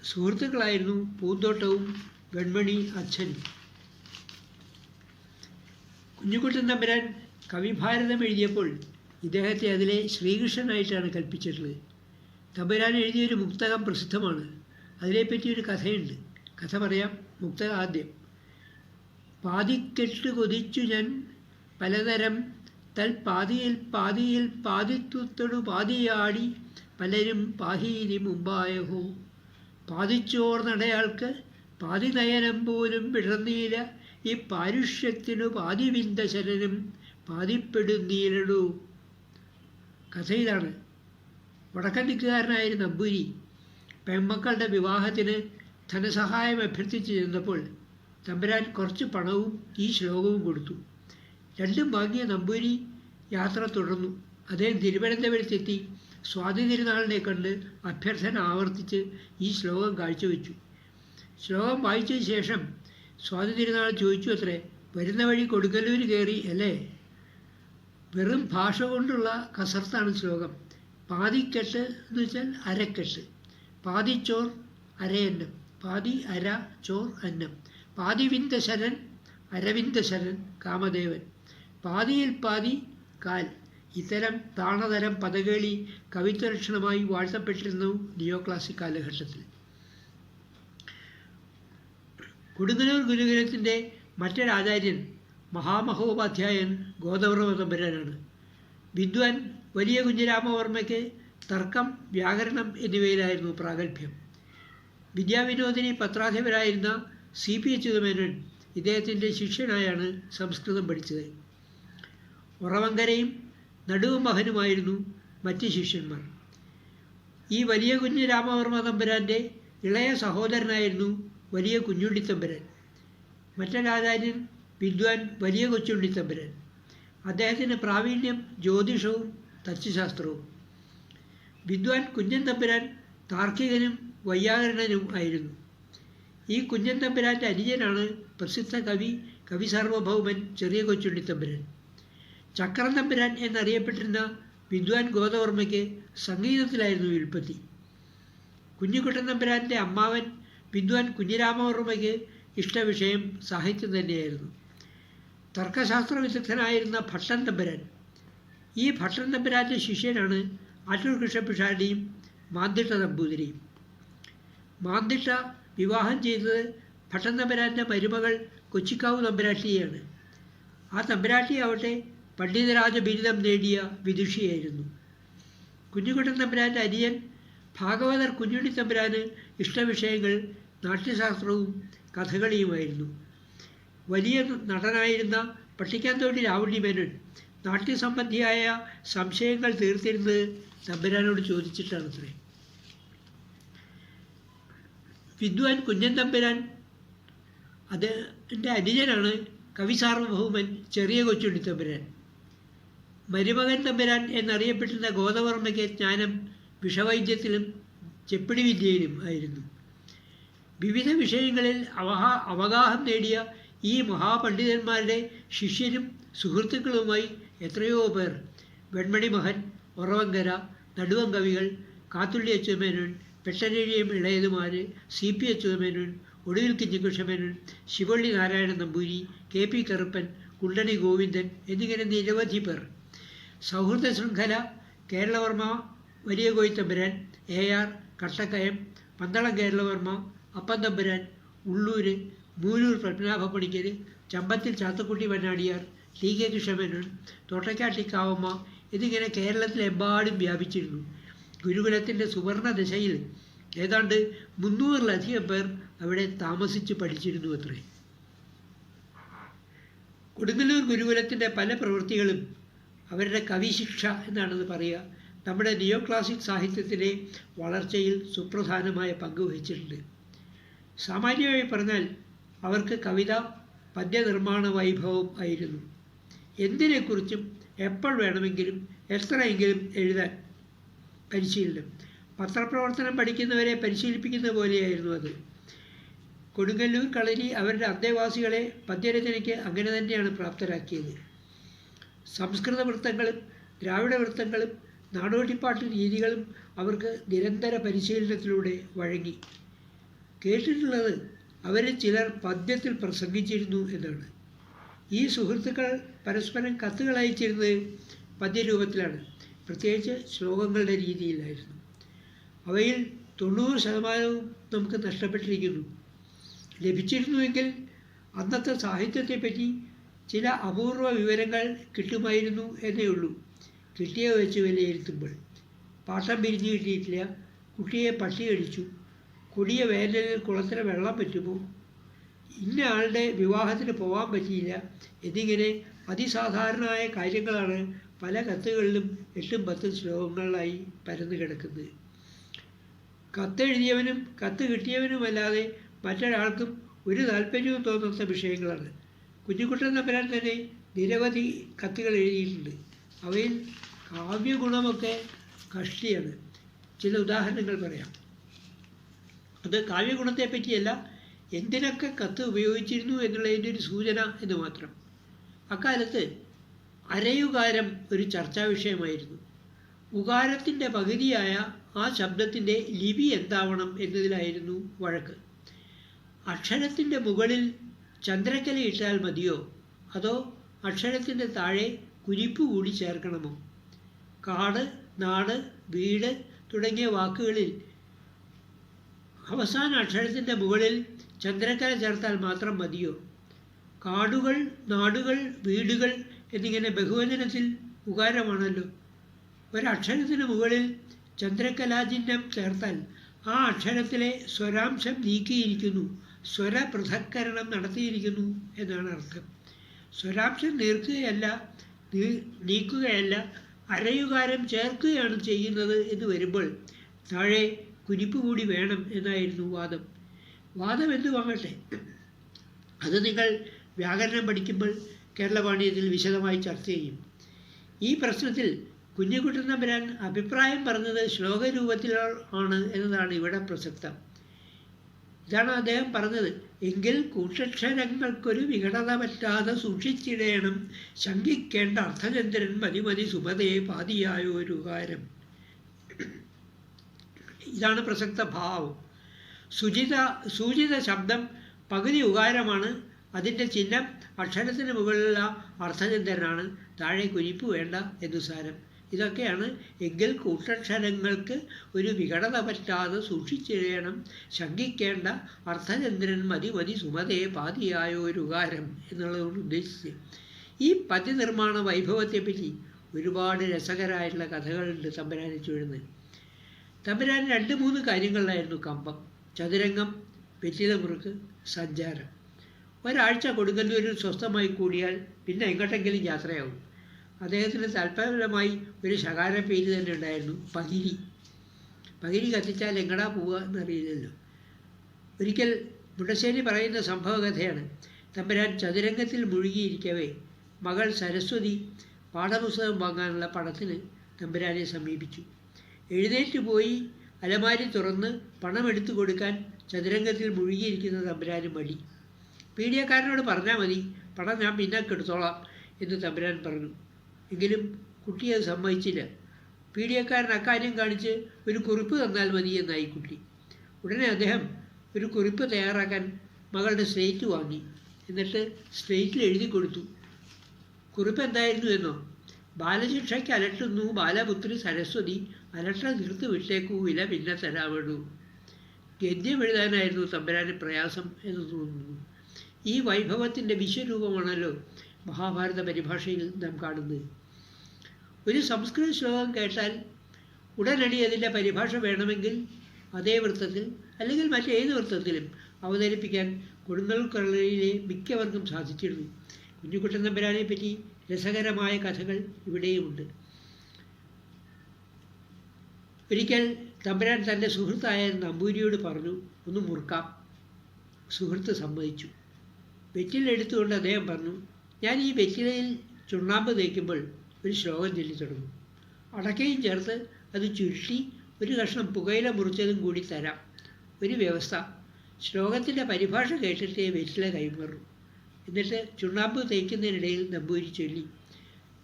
സുഹൃത്തുക്കളായിരുന്നു പൂന്തോട്ടവും വെൺമണി അച്ഛനും. കുഞ്ഞുകുട്ടൻ തമ്പുരാൻ കവിഭാരതം എഴുതിയപ്പോൾ ഇദ്ദേഹത്തെ അതിലെ ശ്രീകൃഷ്ണനായിട്ടാണ് കൽപ്പിച്ചിട്ടുള്ളത്. തമ്പുരാൻ എഴുതിയൊരു മുക്തകം പ്രസിദ്ധമാണ്. അതിനെപ്പറ്റിയൊരു കഥയുണ്ട്. കഥ പറയാം. മുക്തകം ആദ്യം. പാതിക്കെട്ട് കൊതിച്ചു ഞാൻ പലതരം പാതിയിൽ പാതിയിൽ പാതിത്വത്തോടു പാതിയാടി പലരും പാഹീതി മുമ്പായഹോ. പാതിച്ചോർ നടയാൾക്ക് പാതി നയനം പോലും വിടർന്നീല ഈ പാരുഷ്യത്തിനു പാതിവിന്ദശരനും പാതിപ്പെടുന്നീലടൂ. കഥ ഇതാണ്. വടക്കൻ ദിക്കുകാരനായ നമ്പൂരി പെൺമക്കളുടെ വിവാഹത്തിന് ധനസഹായം അഭ്യർത്ഥിച്ചു ചെന്നപ്പോൾ തമ്പുരാൻ കുറച്ച് പണവും ഈ ശ്ലോകവും കൊടുത്തു. രണ്ടും വാങ്ങിയ നമ്പൂരി യാത്ര തുടർന്നു. അദ്ദേഹം തിരുവനന്തപുരത്തെത്തി സ്വാതി തിരുനാളിനെ കണ്ട് അഭ്യർത്ഥന ആവർത്തിച്ച് ഈ ശ്ലോകം കാഴ്ചവെച്ചു. ശ്ലോകം വായിച്ചതിന് ശേഷം സ്വാതി തിരുനാൾ ചോദിച്ചു അത്രേ, വരുന്ന വഴി കൊടുങ്ങല്ലൂർ കയറി അല്ലേ? വെറും ഭാഷ കൊണ്ടുള്ള കസർത്താണ് ശ്ലോകം. പാതിക്കെട്ട് എന്ന് വെച്ചാൽ അരക്കെട്ട്. പാതിച്ചോർ അരയന്നം, പാതി അര ചോർ അന്നം. പാതിവിന്ദശരൻ അരവിന്ദശരൻ കാമദേവൻ. പാതിയിൽ പാതി കാൽ. ഇത്തരം താണതരം പദകേളി കവിത്വലക്ഷണമായി വാഴ്ത്തപ്പെട്ടിരുന്നു നിയോ ക്ലാസിക് കാലഘട്ടത്തിൽ. കൊടുങ്ങല്ലൂർ ഗുരുകുലത്തിൻ്റെ മറ്റൊരാചാര്യൻ മഹാമഹോപാധ്യായൻ ഗോദവർമ്മ തമ്പുരാനാണ്. വിദ്വാൻ വലിയ കുഞ്ഞിരാമവർമ്മയ്ക്ക് തർക്കം, വ്യാകരണം എന്നിവയിലായിരുന്നു പ്രാഗൽഭ്യം. വിദ്യാവിനോദിനി പത്രാധിപരായിരുന്ന CP അച്യുതമേനോൻ ഇദ്ദേഹത്തിൻ്റെ ശിഷ്യനായാണ് സംസ്കൃതം പഠിച്ചത്. ഉറവങ്കരയും നടുവും മകനുമായിരുന്നു മറ്റ് ശിഷ്യന്മാർ. ഈ വലിയ കുഞ്ഞ് രാമവർമ്മ തമ്പുരാൻ്റെ ഇളയ സഹോദരനായിരുന്നു വലിയ കുഞ്ഞുണ്ണിത്തമ്പുരാൻ. മറ്റൊരാചാര്യൻ വിദ്വാൻ വലിയ കൊച്ചുണ്ണിത്തമ്പുരാൻ. അദ്ദേഹത്തിന് പ്രാവീണ്യം ജ്യോതിഷവും തച്ചുശാസ്ത്രവും. വിദ്വാൻ കുഞ്ഞൻ തമ്പുരാൻ താർക്കികനും വൈയാകരണനും ആയിരുന്നു. ഈ കുഞ്ഞൻ തമ്പുരാൻ്റെ അനുജനാണ് പ്രസിദ്ധ കവി സാർവഭൗമൻ ചെറിയ കൊച്ചുണ്ണിത്തമ്പുരാൻ. ചക്രം തമ്പുരാൻ എന്നറിയപ്പെട്ടിരുന്ന വിദ്വാൻ ഗോദവർമ്മയ്ക്ക് സംഗീതത്തിലായിരുന്നു വിൽപ്പത്തി. കുഞ്ഞിക്കുട്ടൻ തമ്പുരാൻ്റെ അമ്മാവൻ വിദ്വാൻ കുഞ്ഞിരാമവർമ്മയ്ക്ക് ഇഷ്ടവിഷയം സാഹിത്യം തന്നെയായിരുന്നു. തർക്കശാസ്ത്ര വിദഗ്ധനായിരുന്ന ഭട്ടൻ തമ്പുരാൻ. ഈ ഭട്ടൻ തമ്പുരാൻ്റെ ശിഷ്യനാണ് ആറ്റൂർ കൃഷ്ണപിഷാടിയും മാന്തിട്ട നമ്പൂതിരിയും. മാന്തിട്ട വിവാഹം ചെയ്തത് ഭട്ടൻ തമ്പുരാൻ്റെ മരുമകൾ കൊച്ചിക്കാവ് തമ്പുരാട്ടിയെയാണ്. ആ തമ്പുരാട്ടിയാവട്ടെ പണ്ഡിതരാജ ബിരുദം നേടിയ വിദുഷിയായിരുന്നു. കുഞ്ഞുകുട്ടൻ തമ്പുരാൻ്റെ അനിയൻ ഭാഗവതർ കുഞ്ഞുണ്ണി തമ്പുരാന് ഇഷ്ടവിഷയങ്ങൾ നാട്യശാസ്ത്രവും കഥകളിയുമായിരുന്നു. വലിയ നടനായിരുന്ന പട്ടിക്കാത്തോടി രാവുണ്ണി മേനോൻ നാട്യസംബന്ധിയായ സംശയങ്ങൾ തീർത്തിരുന്നത് തമ്പുരാനോട് ചോദിച്ചിട്ടാണത്രേ. വിദ്വാൻ കുഞ്ഞൻ തമ്പുരാൻ അതിൻ്റെ അനുജനാണ് കവിസാർവഭൗമൻ ചെറിയ കൊച്ചുണ്ണി തമ്പുരാൻ. മരുമകൻ തമ്പുരാൻ എന്നറിയപ്പെട്ടിരുന്ന ഗോദവർമ്മയ്ക്ക് ജ്ഞാനം വിഷവൈദ്യത്തിലും ചെപ്പിടി വിദ്യയിലും ആയിരുന്നു. വിവിധ വിഷയങ്ങളിൽ അവഗാഹം നേടിയ ഈ മഹാപണ്ഡിതന്മാരുടെ ശിഷ്യരും സുഹൃത്തുക്കളുമായി എത്രയോ പേർ വെൺമണി മഹൻ, ഉറവങ്കര, നടുവം കവികൾ, കാത്തുള്ളി അച്യുതമേനോൻ, പെട്ടനേഴിയം ഇളയതുമാർ, CP അച്യുതമേനോൻ, ഒടുവിൽ കുഞ്ഞികൃഷ്ണമേനോൻ, ശിവള്ളി നാരായണൻ നമ്പൂരി, KP കറുപ്പൻ, കുണ്ടണി ഗോവിന്ദൻ എന്നിങ്ങനെ നിരവധി പേർ. സൗഹൃദ ശൃംഖല കേരളവർമ്മ വലിയ കോയിത്തമ്പുരാൻ, AR കട്ടക്കയം, പന്തളം കേരളവർമ്മ, അപ്പൻ തമ്പുരാൻ, ഉള്ളൂർ, മൂലൂർ പത്മനാഭപ്പണിക്കർ, ചമ്പത്തിൽ ചാത്തക്കുട്ടി വന്നാടിയാർ, TK കൃഷ്ണമേനോൻ, തോട്ടക്കാട്ടിക്കാവമ്മ എന്നിങ്ങനെ കേരളത്തിലെമ്പാടും വ്യാപിച്ചിരുന്നു. ഗുരുകുലത്തിൻ്റെ സുവർണ ദശയിൽ ഏതാണ്ട് 300-ലധികം പേർ അവിടെ താമസിച്ച് പഠിച്ചിരുന്നു അത്രേ. കൊടുങ്ങല്ലൂർ ഗുരുകുലത്തിൻ്റെ പല പ്രവൃത്തികളും അവരുടെ കവിശിക്ഷ എന്നാണത് പറയുക, നമ്മുടെ നിയോ ക്ലാസിക് സാഹിത്യത്തിലെ വളർച്ചയിൽ സുപ്രധാനമായ പങ്ക് വഹിച്ചിട്ടുണ്ട്. സാമാന്യമായി പറഞ്ഞാൽ അവർക്ക് കവിത പദ്യനിർമ്മാണ വൈഭവം ആയിരുന്നു. എന്തിനെക്കുറിച്ചും എപ്പോൾ വേണമെങ്കിലും എത്രയെങ്കിലും എഴുതാൻ പരിശീലനം. പത്രപ്രവർത്തനം പഠിക്കുന്നവരെ പരിശീലിപ്പിക്കുന്ന പോലെയായിരുന്നു അത്. കൊടുങ്ങല്ലൂർ കളരി അവരുടെ അന്തേവാസികളെ പദ്യരചനയ്ക്ക് അങ്ങനെ തന്നെയാണ് പ്രാപ്തരാക്കിയത്. സംസ്കൃത വൃത്തങ്ങളും ദ്രാവിഡ വൃത്തങ്ങളും നാടോടിപ്പാട്ട് രീതികളും അവർക്ക് നിരന്തര പരിശീലനത്തിലൂടെ വഴങ്ങി. കേട്ടിട്ടുള്ളത് അവരിൽ ചിലർ പദ്യത്തിൽ പ്രസംഗിച്ചിരുന്നു എന്നാണ്. ഈ സുഹൃത്തുക്കൾ പരസ്പരം കത്തുകൾ അയച്ചിരുന്നത് പദ്യരൂപത്തിലാണ്, പ്രത്യേകിച്ച് ശ്ലോകങ്ങളുടെ രീതിയിലായിരുന്നു. അവയിൽ 90% നമുക്ക് നഷ്ടപ്പെട്ടിരിക്കുന്നു. ലഭിച്ചിരുന്നുവെങ്കിൽ അന്നത്തെ സാഹിത്യത്തെപ്പറ്റി ചില അപൂർവ വിവരങ്ങൾ കിട്ടുമായിരുന്നു എന്നേ ഉള്ളൂ. കിട്ടിയ വെച്ച് വിലയിരുത്തുമ്പോൾ പാട്ടം പിരിഞ്ഞു കിട്ടിയിട്ടില്ല, കുട്ടിയെ പട്ടി കടിച്ചു, കൊടിയ വേനലിൽ കുളത്തിന് വെള്ളം പറ്റുമോ, ഇന്ന ആളുടെ വിവാഹത്തിന് പോകാൻ പറ്റിയില്ല എന്നിങ്ങനെ അതിസാധാരണമായ കാര്യങ്ങളാണ് പല കത്തുകളിലും 8ഉം 10ഉം ശ്ലോകങ്ങളിലായി പരന്നു കിടക്കുന്നത്. കത്തെഴുതിയവനും കത്ത് കിട്ടിയവനുമല്ലാതെ മറ്റൊരാൾക്കും ഒരു താല്പര്യവും തോന്നാത്ത വിഷയങ്ങളാണ്. കുഞ്ഞിക്കുട്ടൻ തമ്പുരാൻ തന്നെ നിരവധി കത്തുകൾ എഴുതിയിട്ടുണ്ട്. അവയിൽ കാവ്യഗുണമൊക്കെ കഷ്ടിയാണ്. ചില ഉദാഹരണങ്ങൾ പറയാം. അത് കാവ്യഗുണത്തെ പറ്റിയല്ല, എന്തിനൊക്കെ കത്ത് ഉപയോഗിച്ചിരുന്നു എന്നുള്ളതിൻ്റെ ഒരു സൂചന എന്ന് മാത്രം. അക്കാലത്ത് അരയുകാരം ഒരു ചർച്ചാ വിഷയമായിരുന്നു. ഉകാരത്തിൻ്റെ പകുതിയായ ആ ശബ്ദത്തിൻ്റെ ലിപി എന്താവണം എന്നതിലായിരുന്നു വഴക്ക്. അക്ഷരത്തിൻ്റെ മുകളിൽ ചന്ദ്രക്കല ഇട്ടാൽ മതിയോ, അതോ അക്ഷരത്തിൻ്റെ താഴെ കുരിപ്പ് കൂടി ചേർക്കണമോ? കാട്, നാട്, വീട് തുടങ്ങിയ വാക്കുകളിൽ അവസാന അക്ഷരത്തിൻ്റെ മുകളിൽ ചന്ദ്രക്കല ചേർത്താൽ മാത്രം മതിയോ? കാടുകൾ, നാടുകൾ, വീടുകൾ എന്നിങ്ങനെ ബഹുവചനത്തിൽ ഉകാരമാണല്ലോ. ഒരക്ഷരത്തിന് മുകളിൽ ചന്ദ്രകലാചിഹ്നം ചേർത്താൽ ആ അക്ഷരത്തിലെ സ്വരാംശം നീക്കിയിരിക്കുന്നു, സ്വരപൃഥക്കരണം നടത്തിയിരിക്കുന്നു എന്നാണ് അർത്ഥം. സ്വരാംശം നീക്കുകയല്ല, അരയുകാരം ചേർക്കുകയാണ് ചെയ്യുന്നത് എന്ന് വരുമ്പോൾ താഴെ കുരിപ്പ് കൂടി വേണം എന്നായിരുന്നു വാദം. വാദം എന്തു വാങ്ങട്ടെ, അത് നിങ്ങൾ വ്യാകരണം പഠിക്കുമ്പോൾ കേരളപാണ്ഡ്യത്തിൽ വിശദമായി ചർച്ച ചെയ്യും. ഈ പ്രശ്നത്തിൽ കുഞ്ഞിക്കുട്ടൻ തമ്പുരാൻ അഭിപ്രായം പറഞ്ഞത് ശ്ലോകരൂപത്തിലാണ് എന്നതാണ് ഇവിടെ പ്രസക്തം. ഇതാണ് അദ്ദേഹം പറഞ്ഞത്: എങ്കിൽ കൂട്ടക്ഷരങ്ങൾക്കൊരു വിഘടന പറ്റാതെ സൂക്ഷിച്ചിടേണം, ശങ്കിക്കേണ്ട അർത്ഥചന്ദ്രൻ മതി സുമതേ പാതിയായൊരുകാരം. ഇതാണ് പ്രസക്ത ഭാവം. സൂചിത ശബ്ദം പകുതി ഉകാരമാണ്, അതിൻ്റെ ചിഹ്നം അക്ഷരത്തിന് മുകളിലുള്ള അർത്ഥചന്ദ്രനാണ്, താഴെ കുരിപ്പ് വേണ്ട എന്നു സാരം. ഇതൊക്കെയാണ് എങ്കിൽ കൂട്ടക്ഷരങ്ങൾക്ക് ഒരു വിഘടന പറ്റാതെ സൂക്ഷിച്ചിടേണം, ശങ്കിക്കേണ്ട അർത്ഥചന്ദ്രൻ മതി സുമതേ പാതിയായൊരുകാരം എന്നുള്ളതുകൊണ്ട് ഉദ്ദേശിച്ച്. ഈ പദ്യനിർമ്മാണ വൈഭവത്തെപ്പറ്റി ഒരുപാട് രസകരമായിട്ടുള്ള കഥകളുണ്ട് തമ്പുരാനെ ചുഴന്ന്. തമ്പുരാൻ 2-3 കാര്യങ്ങളിലായിരുന്നു കമ്പം: ചതുരംഗം, വെറ്റിലമുറുക്ക്, സഞ്ചാരം. ഒരാഴ്ച കൊടുങ്ങല്ലൂരിൽ സ്വസ്ഥമായി കൂടിയാൽ പിന്നെ എങ്ങോട്ടെങ്കിലും യാത്രയാവും. അദ്ദേഹത്തിന് താല്പര്യമായി ഒരു ശകാര പേര് തന്നെ ഉണ്ടായിരുന്നു: പകിരി. പകിരി കത്തിച്ചാൽ എങ്ങടാ പോവുക എന്നറിയില്ലല്ലോ. ഒരിക്കൽ മുണ്ടശ്ശേരി പറയുന്ന സംഭവകഥയാണ്. തമ്പുരാൻ ചതുരംഗത്തിൽ മുഴുകിയിരിക്കവേ മകൾ സരസ്വതി പാഠപുസ്തകം വാങ്ങാനുള്ള പണത്തിന് തമ്പുരാനെ സമീപിച്ചു. എഴുന്നേറ്റ് പോയി അലമാരി തുറന്ന് പണം എടുത്തു കൊടുക്കാൻ ചതുരംഗത്തിൽ മുഴുകിയിരിക്കുന്ന തമ്പുരാന് മടി. പീഡിയക്കാരനോട് പറഞ്ഞാൽ മതി, പണം ഞാൻ പിന്നെ എടുത്തോളാം എന്ന് തമ്പുരാൻ പറഞ്ഞു. എങ്കിലും കുട്ടി അത് സമ്മതിച്ചില്ല. പീഡിയക്കാരൻ അക്കാര്യം കാണിച്ച് ഒരു കുറിപ്പ് തന്നാൽ മതി എന്നായി കുട്ടി. ഉടനെ അദ്ദേഹം ഒരു കുറിപ്പ് തയ്യാറാക്കാൻ മകളുടെ സ്ലേറ്റ് വാങ്ങി. എന്നിട്ട് സ്ലേറ്റിൽ എഴുതി കൊടുത്തു. കുറിപ്പ് എന്തായിരുന്നു എന്നോ: ബാലശിക്ഷയ്ക്ക് അലട്ടുന്നു ബാലപുത്രി സരസ്വതി, അലട്ട തീർത്ത് വിട്ടേക്കൂ, വില പിന്നെ തരാവിടൂ. ഗദ്യം എഴുതാനായിരുന്നു തമ്പുരാന് പ്രയാസം എന്ന് തോന്നുന്നു. ഈ വൈഭവത്തിൻ്റെ വിശ്വരൂപമാണല്ലോ മഹാഭാരത പരിഭാഷയിൽ നാം കാണുന്നത്. ഒരു സംസ്കൃത ശ്ലോകം കേട്ടാൽ ഉടനടി അതിൻ്റെ പരിഭാഷ വേണമെങ്കിൽ അതേ വൃത്തത്തിൽ അല്ലെങ്കിൽ മറ്റേത് വൃത്തത്തിലും അവതരിപ്പിക്കാൻ കൊടുങ്ങല്ലൂർ കളരിയിലെ മിക്കവർക്കും സാധിച്ചിരുന്നു. കുഞ്ഞിക്കുട്ടൻ തമ്പുരാനെ പറ്റി രസകരമായ കഥകൾ ഇവിടെയുമുണ്ട്. ഒരിക്കൽ തമ്പുരാൻ തൻ്റെ സുഹൃത്തായ നമ്പൂരിയോട് പറഞ്ഞു, ഒന്ന് മുറുക്കാം. സുഹൃത്ത് സമ്മതിച്ചു. വെറ്റില എടുത്തുകൊണ്ട് അദ്ദേഹം പറഞ്ഞു, ഞാൻ ഈ വെറ്റിലയിൽ ചുണ്ണാമ്പ് തേക്കുമ്പോൾ ഒരു ശ്ലോകം ചൊല്ലി തുടങ്ങും. അടക്കയും ചേർത്ത് അത് ചുരുട്ടി ഒരു കഷ്ണം പുകയില മുറിച്ചതും കൂടി തരാം. ഒരു വ്യവസ്ഥ, ശ്ലോകത്തിൻ്റെ പരിഭാഷ കേട്ടിട്ട് വെറ്റില കൈമാറും. എന്നിട്ട് ചുണ്ണാമ്പ് തേക്കുന്നതിനിടയിൽ നമ്പൂരി ചൊല്ലി,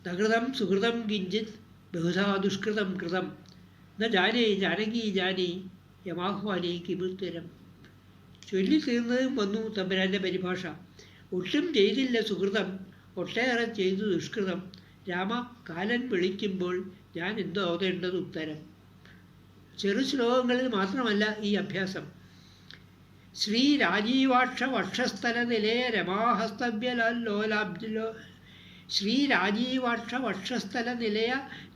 നകൃതം സുഹൃതം കിഞ്ചിത് ബഹുധാ ദുഷ്കൃതം കൃതം ന ജാനേ ജാനകി ജാനേ യമാഹ്വാനേ കിമുത്തരം. ചൊല്ലി തീർന്നതും വന്നു തമ്പുരാൻ്റെ പരിഭാഷ. ഒട്ടും ചെയ്തില്ല സുഹൃതം, ഒട്ടേറെ ചെയ്തു ദുഷ്കൃതം. രാമ കാലൻ വിളിക്കുമ്പോൾ ഞാൻ എന്തോ ഓതേണ്ടത് ഉത്തരം. ചെറു ശ്ലോകങ്ങളിൽ മാത്രമല്ല ഈ അഭ്യാസം. ശ്രീ രാജീവാക്ഷ വക്ഷസ്ഥല നിലയ രമാഹസ്തവ്യലോലാബ്ജലോ ശ്രീ രാജീവാക്ഷ വക്ഷസ്ഥല നിലയ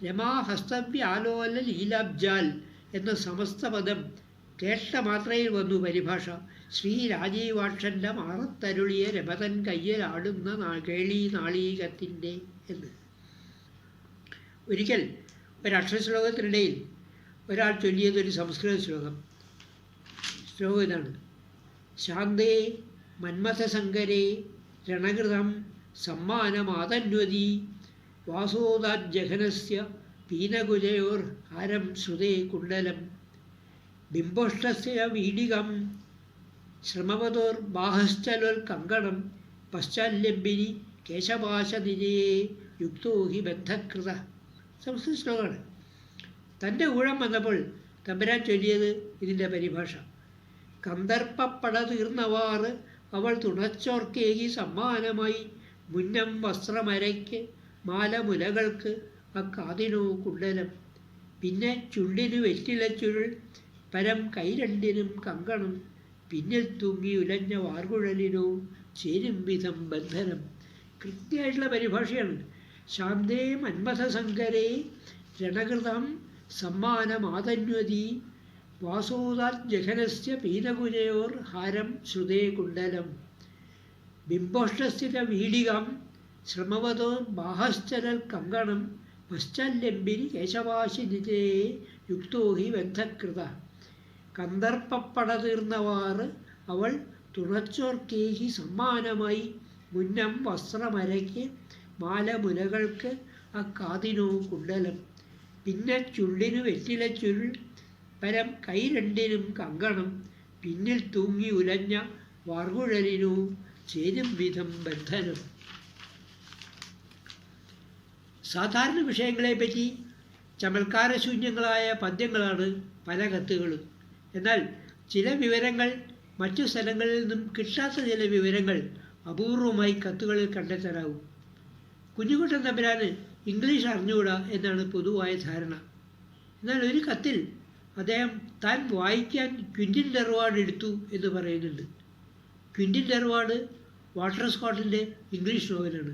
രമാഹസ്തവ്യാലോല ലീലാബ്ജാൽ എന്ന സമസ്ത പദം കേട്ട മാത്രയിൽ വന്നു പരിഭാഷ. ശ്രീ രാജീവാക്ഷൻ്റെ മാറത്തരുളിയ രമതൻ കയ്യിലാടുന്ന കേളി നാളീകത്തിൻ്റെ എന്ന്. ഒരിക്കൽ ഒരക്ഷരശ്ലോകത്തിനിടയിൽ ഒരാൾ ചൊല്ലിയതൊരു സംസ്കൃത ശ്ലോകം. ശ്ലോകം ഇതാണ്: ശാന്തേ മന്മഥസങ്കരേ രണകൃതം സമ്മാനമാതന്വതി വാസോദാജ്ജഘനസ്യ പീനകുജയോർ ഹാരം ശ്രുതേ കുണ്ഡലം ബിംബോഷ്ടസ്യ വീഡികം ശ്രമവതോർ ബാഹശ്ചലോൽ കങ്കണം പശ്ചാല്ലംബിനി കേശപാശനിജയേ യുക്തോ ഹി ബന്ധകൃത. സംസ്കൃത ശ്ലോകമാണ്. തൻ്റെ ഊഴം വന്നപ്പോൾ തമ്പുരാൻ ചൊല്ലിയത് ഇതിൻ്റെ പരിഭാഷ. കന്ദർപ്പപ്പട തീർന്നവാറ് അവൾ തുണച്ചോർക്കേകി സമ്മാനമായി മുന്നം വസ്ത്രമരയ്ക്ക് മാലമുലകൾക്ക് അക്കാതിനോ കുണ്ടലം പിന്നെ ചുണ്ടിനു വെറ്റിലച്ചുരുൾ പരം കൈരണ്ടിനും കങ്കണം പിന്നിൽ തൂങ്ങി ഉലഞ്ഞ വാർകുഴലിനോ ചേരും വിധം ബന്ധനം. കൃത്യമായിട്ടുള്ള പരിഭാഷയാണ്. ശാന്തേ മന്മഥസങ്കരേ രണകൃതം സമ്മാനമാതന്വതി വാസോദാർജഘനസ്യ പീനകുജയോർ ഹാരം ശ്രുതേ കുണ്ഡലം ബിംബോഷ്ടസ്ഥിത വീഡികം ശ്രമവതോ ബാഹശ്ചലൽ കങ്കണം പശ്ചാല്ലംബിനി കേശവാശിനിജേ യുക്തോ ഹി ബന്ധകൃത. കന്ദർപ്പപ്പട തീർന്നവാറ് അവൾ തുണച്ചോർക്കേഹി സമ്മാനമായി മുന്നം വസ്ത്രമരയ്ക്ക് മാലമുലകൾക്ക് അക്കാതിനോ കുണ്ഡലം പിന്നെ ചുള്ളിനു വെറ്റിലച്ചുരുൾ പരം കൈരണ്ടിനും കങ്കണം പിന്നിൽ തൂങ്ങി ഉലഞ്ഞ വാർകുഴലിനു ചേരും വിധം ബന്ധനം. സാധാരണ വിഷയങ്ങളെപ്പറ്റി ചമൽക്കാരശൂന്യങ്ങളായ പദ്യങ്ങളാണ് പല കത്തുകളും. എന്നാൽ ചില വിവരങ്ങൾ മറ്റു സ്ഥലങ്ങളിൽ നിന്നും കിട്ടാത്ത ചില വിവരങ്ങൾ അപൂർവമായി കത്തുകളിൽ കണ്ടെത്താനാവും. കുഞ്ഞുകുട്ടൻ തമ്പുരാന് ഇംഗ്ലീഷ് അറിഞ്ഞുകൂടാ എന്നാണ് പൊതുവായ ധാരണ. എന്നാൽ ഒരു കത്തിൽ അദ്ദേഹം താൻ വായിക്കാൻ ക്വിൻറ്റിൻ ഡെർവാർഡ് എടുത്തു എന്ന് പറയുന്നുണ്ട്. ക്വിൻറ്റിൻ ഡെർവാർഡ് വാട്ടർ സ്കോട്ടിൻ്റെ ഇംഗ്ലീഷ് നോവലാണ്.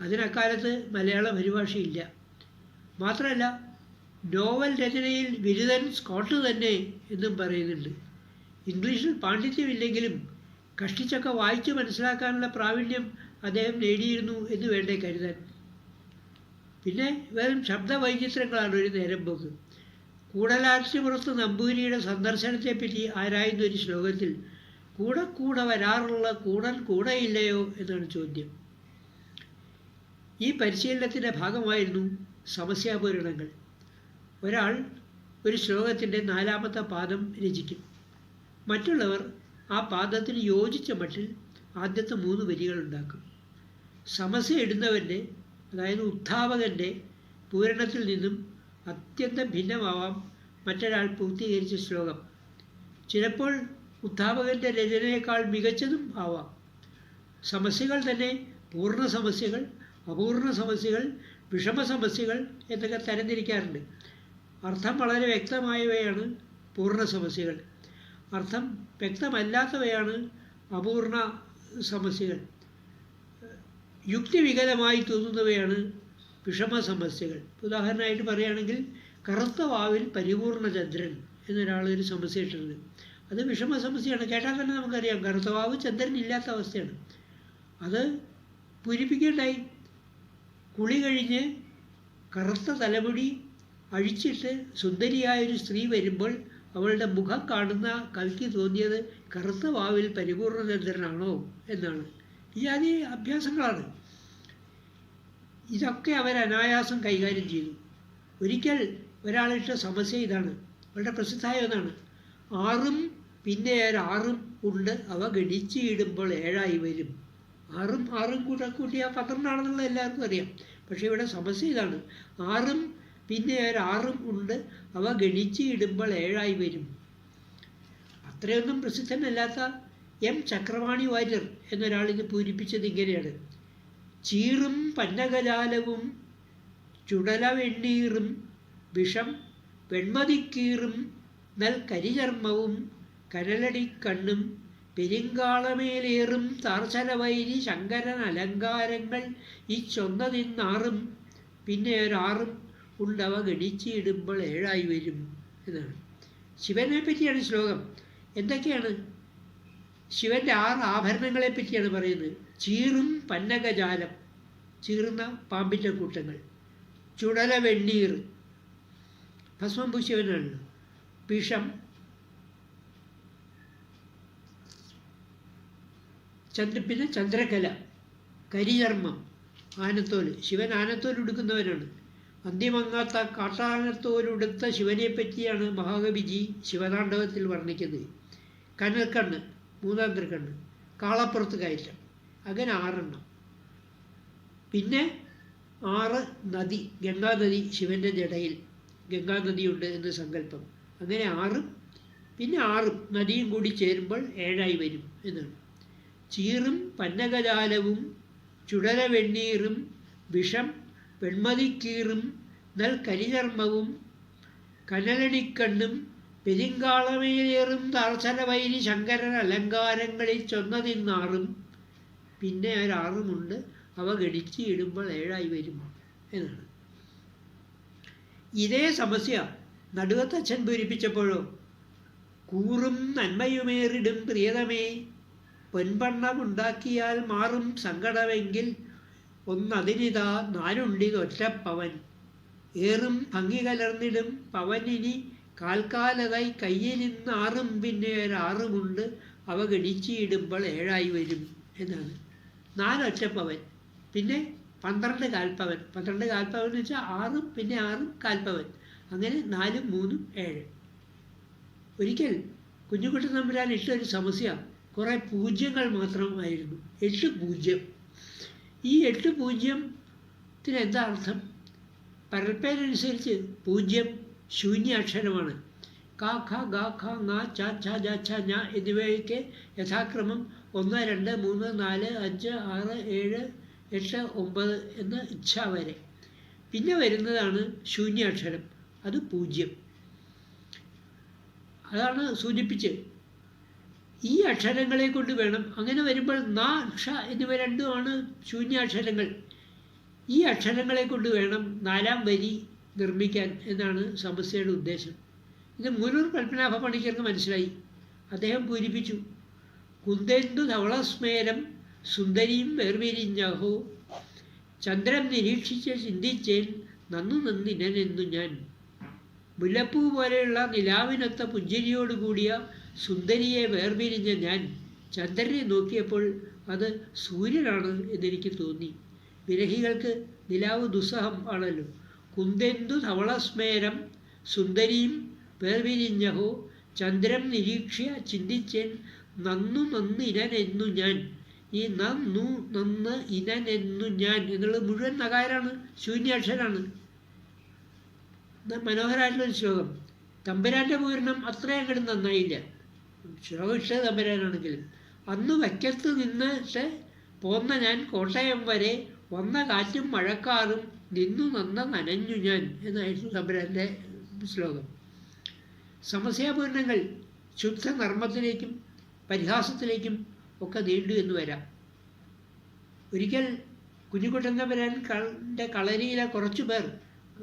അതിനക്കാലത്ത് മലയാള പരിഭാഷയില്ല. മാത്രമല്ല നോവൽ രചനയിൽ ബിരുദൻ സ്കോട്ട് തന്നെ എന്നും പറയുന്നുണ്ട്. ഇംഗ്ലീഷിൽ പാണ്ഡിത്യമില്ലെങ്കിലും കഷ്ടിച്ചൊക്കെ വായിച്ച് മനസ്സിലാക്കാനുള്ള പ്രാവീണ്യം അദ്ദേഹം നേടിയിരുന്നു എന്ന് വേണ്ടേ കരുതാൻ. പിന്നെ വെറും ശബ്ദവൈചിത്രങ്ങളാണ് ഒരു നേരം പോക്ക്. കൂടലാഴ്ചപ്പുറത്ത് നമ്പൂരിയുടെ സന്ദർശനത്തെപ്പറ്റി ആരായുന്ന ഒരു ശ്ലോകത്തിൽ കൂടെ കൂടെ വരാറുള്ള കൂടൻ കൂടെയില്ലയോ എന്നാണ് ചോദ്യം. ഈ പരിശീലനത്തിൻ്റെ ഭാഗമായിരുന്നു സമസ്യാപൂരണങ്ങൾ. ഒരാൾ ഒരു ശ്ലോകത്തിൻ്റെ 4ാമത്തെ പാദം രചിക്കും. മറ്റുള്ളവർ ആ പാദത്തിന് യോജിച്ച മട്ടിൽ ആദ്യത്തെ 3 വരികളുണ്ടാക്കും. സമസ്യ ഇടുന്നവൻ്റെ, അതായത് ഉദ്ധാവകൻ്റെ പൂരണത്തിൽ നിന്നും അത്യന്തം ഭിന്നമാവാം മറ്റൊരാൾ പൂർത്തീകരിച്ച ശ്ലോകം. ചിലപ്പോൾ ഉദ്ധാവകൻ്റെ രചനയേക്കാൾ മികച്ചതും ആവാം. സമസ്യകൾ തന്നെ പൂർണ്ണ സമസ്യകൾ, അപൂർണ സമസ്യകൾ, വിഷമ സമസ്യകൾ എന്നൊക്കെ തരംതിരിക്കാറുണ്ട്. അർത്ഥം വളരെ വ്യക്തമായവയാണ് പൂർണ്ണ സമസ്യകൾ. അർത്ഥം വ്യക്തമല്ലാത്തവയാണ് അപൂർണ സമസ്യകൾ. യുക്തിവികലമായി തോന്നുന്നവയാണ് വിഷമ സമസ്യകൾ. ഉദാഹരണമായിട്ട് പറയുകയാണെങ്കിൽ കറുത്ത വാവിൽ പരിപൂർണ ചന്ദ്രൻ എന്നൊരാളൊരു സമസ്യ ഇട്ടിട്ടുണ്ട്. അത് വിഷമ സമസ്യയാണ്. കേട്ടാൽ തന്നെ നമുക്കറിയാം കറുത്ത വാവ് ചന്ദ്രൻ ഇല്ലാത്ത അവസ്ഥയാണ്. അത് പൂരിപ്പിക്കേണ്ടായി. കുളി കഴിഞ്ഞ് കറുത്ത തലമുടി അഴിച്ചിട്ട് സുന്ദരിയായൊരു സ്ത്രീ വരുമ്പോൾ അവളുടെ മുഖം കാണുന്ന കവിക്ക് തോന്നിയത് കറുത്ത വാവിൽ പരിപൂർണചന്ദ്രനാണോ എന്നാണ്. ഈ ആദ്യ അഭ്യാസങ്ങളാണ്. ഇതൊക്കെ അവർ അനായാസം കൈകാര്യം ചെയ്തു. ഒരിക്കൽ ഒരാളിട്ട സമസ്യ ഇതാണ്, വളരെ പ്രസിദ്ധമായ ഒന്നാണ്. 6ഉം പിന്നെ 6ഉം ഉണ്ട്, അവ ഗണിച്ചിടുമ്പോൾ 7ആയി വരും. 6ഉം കൂട്ടിയാൽ 12 എല്ലാവർക്കും അറിയാം. പക്ഷേ ഇവിടെ സമസ്യ ഇതാണ്, 6ഉം പിന്നെ 6ഉം ഉണ്ട്, അവ ഗണിച്ചിടുമ്പോൾ 7ആയി വരും. അത്രയൊന്നും പ്രസിദ്ധനല്ലാത്ത എം ചക്രവാണി വാര്യർ എന്നൊരാൾ ഇത് പൂരിപ്പിച്ചത് ഇങ്ങനെയാണ്: ചീറും പന്നകജാലവും ചുടലവെണ്ണീറും വിഷം വെൺമതിക്കീറും നൽ കരിചർമ്മവും കനലടിക്കണ്ണും പെരിങ്കാളമേലേറും താർച്ചലവൈരി ശങ്കരൻ അലങ്കാരങ്ങൾ ഈ ചൊന്നതിന്നാറും പിന്നെ 6ഉം ഉണ്ടവ ഗണിച്ചിടുമ്പോൾ 7ആയി വരും എന്നാണ്. ശിവനെ പറ്റിയാണ് ശ്ലോകം. എന്തൊക്കെയാണ്? ശിവൻ്റെ 6 ആഭരണങ്ങളെ പറ്റിയാണ് പറയുന്നത്. ചീറും പന്നകജാലം, ചീറുന്ന പാമ്പിൻ്റെ കൂട്ടങ്ങൾ. ചുടല വെണ്ണീർ, ഭസ്മം പൂശിയവനാണല്ലോ. വിഷം, പിന്നെ ചന്ദ്രകല, കരിചർമ്മം, ആനത്തോല്. ശിവൻ ആനത്തോൽ ഉടുക്കുന്നവനാണ്. അന്തിമങ്ങാത്ത കാട്ടാനത്തോലുടുത്ത ശിവനെ പറ്റിയാണ് മഹാകവിജി ശിവതാണ്ഡവത്തിൽ വർണ്ണിക്കുന്നത്. കനൽക്കണ്ണ്, മൂന്നാന്തരക്കണ്ണ്, കാളപ്പുറത്ത് കയറ്റം, അങ്ങനെ 6 എണ്ണം. പിന്നെ 6 നദി, ഗംഗാനദി ശിവൻ്റെ ജടയിൽ ഗംഗാനദിയുണ്ട് എന്ന് സങ്കല്പം. അങ്ങനെ 6ഉം പിന്നെ 6ഉം നദിയും കൂടി ചേരുമ്പോൾ 7ആയി വരും എന്നാണ്. ചീറും പന്നകജാലവും ചുടല വെണ്ണീറും വിഷം വെൺമതിക്കീറും നൽ കരിചർമ്മവും കനലടിക്കണ്ണും പെരിങ്കാളമേലേറും താർച്ചലവൈരി ശങ്കരൻ അലങ്കാരങ്ങളിൽ ചൊന്നതിന്നാറും പിന്നെ 6ഉം ഉണ്ട്, അവ ഗണിച്ചിടുമ്പോൾ 7ആയി വരും എന്നാണ്. ഇതേ സമസ്യ നടുവത്തച്ഛൻ പൂരിപ്പിച്ചപ്പോഴോ: കൂറും നന്മയുമേറിടും പ്രിയതമേ, പൊൻപണ്ണമുണ്ടാക്കിയാൽ മാറും സങ്കടമെങ്കിൽ ഒന്നതിനിതാ 4 ഏറും ഭംഗി കലർന്നിടും പവനിനി കാൽക്കാലതായി കയ്യിലിന്ന് 6ഉം പിന്നെ 6ഉം ഉണ്ട്, അവ ഗണിച്ചിടുമ്പോൾ 7ആയി വരും എന്നാണ്. 4 ഒറ്റപ്പവൻ, പിന്നെ 12 കാൽപ്പവൻ. 12 കാൽപ്പവൻ എന്ന് വെച്ചാൽ 6ഉം പിന്നെ 6ഉം കാൽപ്പവൻ. അങ്ങനെ 4ഉം 3ഉം 7. ഒരിക്കൽ കുഞ്ഞുകുട്ടൻ തമ്പുരാൻ ഇട്ടൊരു സമസ്യ കുറേ പൂജ്യങ്ങൾ മാത്രമായിരുന്നു. 8 പൂജ്യം. ഈ 8 പൂജ്യത്തിന് എന്താ അർത്ഥം? പരൽപ്പേരനുസരിച്ച് പൂജ്യം ശൂന്യാക്ഷരമാണ്. ക ഖ ഗ ഖ ങ ച ഛ ജ ഛ ഞ എന്നിവയൊക്കെ യഥാക്രമം 1 2 3 4 5 6 7 8 9 എന്ന് ഇച്ഛ വരെ. പിന്നെ വരുന്നതാണ് ശൂന്യാക്ഷരം, അത് പൂജ്യം. അതാണ് സൂചിപ്പിച്ച് ഈ അക്ഷരങ്ങളെ കൊണ്ട് വേണം. അങ്ങനെ വരുമ്പോൾ ന ക്ഷ എന്നിവ രണ്ടുമാണ് ശൂന്യാക്ഷരങ്ങൾ. ഈ അക്ഷരങ്ങളെ കൊണ്ട് വേണം 4ാം വരി നിർമ്മിക്കാൻ എന്നാണ് സമസ്യയുടെ ഉദ്ദേശം. ഇത് മൂലൂർ പത്മനാഭ പണിക്കർക്ക് മനസ്സിലായി. അദ്ദേഹം പൂരിപ്പിച്ചു: കുന്ദേന്ദു ധവളസ്മേരം സുന്ദരിയും വേർപിരിഞ്ഞഹോ, ചന്ദ്രൻ നിരീക്ഷിച്ച് ചിന്തിച്ചേൻ നന്നു നന്നിനെന്നു ഞാൻ. മുല്ലപ്പൂ പോലെയുള്ള നിലാവിനൊത്ത പുഞ്ചിരിയോടുകൂടിയ സുന്ദരിയെ വേർപിരിഞ്ഞ ഞാൻ ചന്ദ്രനെ നോക്കിയപ്പോൾ അത് സൂര്യനാണ് എന്നെനിക്ക് തോന്നി. വിരഹികൾക്ക് നിലാവ് ദുസ്സഹം ആണല്ലോ. കുന്തെന്തു ധവളസ്മേരം സുന്ദരിയും വേർപിരിഞ്ഞഹോ, ചന്ദ്രം നിരീക്ഷ്യ ചിന്തിച്ചേൻ നന്നു നന്നിനെന്നു ഞാൻ. ഈ നന്നു നന്ന് ഇനെന്നു ഞാൻ എന്നുള്ളത് മുഴുവൻ നഗാരാണ്, ശൂന്യാക്ഷരാണ്. മനോഹരമായിട്ടുള്ളൊരു ശ്ലോകം. തമ്പുരാൻ്റെ പൂരണം അത്രയും അങ്ങോട്ട് നന്നായില്ല. ശ്ലോകം ഇഷ്ട തമ്പുരാനാണെങ്കിലും. അന്ന് വയ്ക്കത്ത് നിന്നിട്ട് പോന്ന ഞാൻ കോട്ടയം വരെ, വന്ന കാറ്റും മഴക്കാറും നിന്നു നന്ന നനഞ്ഞു ഞാൻ എന്നായിരുന്നു തമ്പുരാൻ്റെ ശ്ലോകം. സമസ്യാപൂർണങ്ങൾ ശുദ്ധ നർമ്മത്തിലേക്കും പരിഹാസത്തിലേക്കും ഒക്കെ നീണ്ടു എന്ന് വരാം. ഒരിക്കൽ കുഞ്ഞുകുട്ടൻ തമ്പുരാൻ്റെ കളരിയിലെ കുറച്ചു പേർ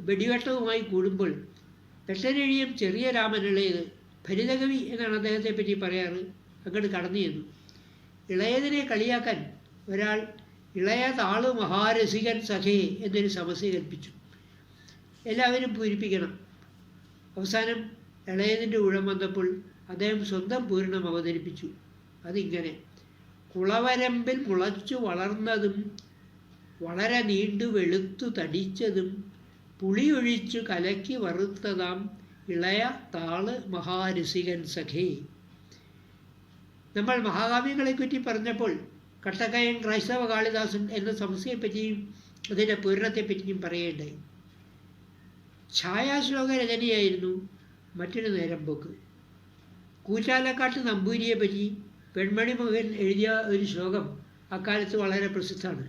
വെടിവെട്ടവുമായി കൂടുമ്പോൾ പെട്ടനെഴിയും ചെറിയ രാമനുള്ളത്, ഭരിതകവി എന്നാണ് അദ്ദേഹത്തെ പറ്റി പറയാറ്, അങ്ങോട്ട് കടന്നു ചെന്നു. ഇളയതിനെ കളിയാക്കാൻ ഒരാൾ ഇളയ താള് മഹാരസികൻ സഖേ എന്നൊരു സമസ്യ കൽപ്പിച്ചു. എല്ലാവരും പൂരിപ്പിക്കണം. അവസാനം ഇളയതിൻ്റെ ഊഴം വന്നപ്പോൾ അദ്ദേഹം സ്വന്തം പൂരണം അവതരിപ്പിച്ചു. അതിങ്ങനെ: കുളവരമ്പിൽ മുളച്ചു വളർന്നതും വളരെ നീണ്ടു വെളുത്തു തടിച്ചതും പുളിയൊഴിച്ചു കലക്കി വറുത്തതാം ഇളയ താള് മഹാരസികൻ സഖേ. നമ്മൾ മഹാകാവ്യങ്ങളെപ്പറ്റി പറഞ്ഞപ്പോൾ കട്ടക്കയൻ ക്രൈസ്തവ കാളിദാസൻ എന്ന സമസ്യയെപ്പറ്റിയും അതിൻ്റെ പൂരണത്തെപ്പറ്റിയും പറയേണ്ടായി. ഛായാശ്ലോക രചനയായിരുന്നു മറ്റൊരു നേരമ്പോക്ക്. കൂറ്റാലക്കാട്ട് നമ്പൂരിയെപ്പറ്റി പെൺമണി മകൻ എഴുതിയ ഒരു ശ്ലോകം അക്കാലത്ത് വളരെ പ്രസിദ്ധമാണ്.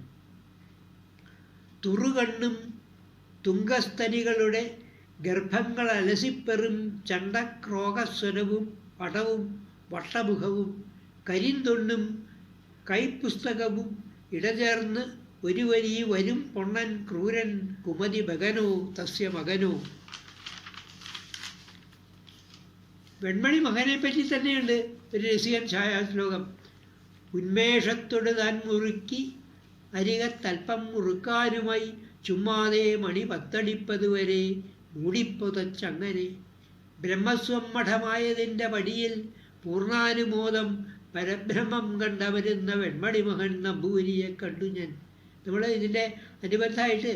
തുറുകണ്ണും തുങ്കസ്തനികളുടെ ഗർഭങ്ങൾ അലസിപ്പെറും ചണ്ടക്രോഗസ്വരവും പടവും വട്ടമുഖവും കരിന്തൊണ്ണും കൈപ്പുസ്തകവും ഇടചേർന്ന് ഒരു വരി വരും പൊണ്ണൻ ക്രൂരൻ കുമതി ഭഗനോ തസ്യ മകനോ. വെൺമണി മകനെപ്പറ്റി തന്നെയുണ്ട് ഒരു രസികൻ ഛായാശ്ലോകം. ഉന്മേഷത്തോട് താൻ മുറുക്കി അരികത്തൽപ്പം മുറുക്കാനുമായി ചുമ്മാതെ മണി പത്തടിപ്പതുവരെ മൂടിപ്പുതച്ചങ്ങനെ ബ്രഹ്മസ്വം മഠമായതിൻ്റെ പടിയിൽ പൂർണ്ണാനുമോദം പരബ്രഹ്മം കണ്ടവരുന്ന വെൺമണി മകൻ നമ്പൂരിയെ കണ്ടു ഞാൻ. നമ്മൾ ഇതിൻ്റെ അനുബന്ധമായിട്ട്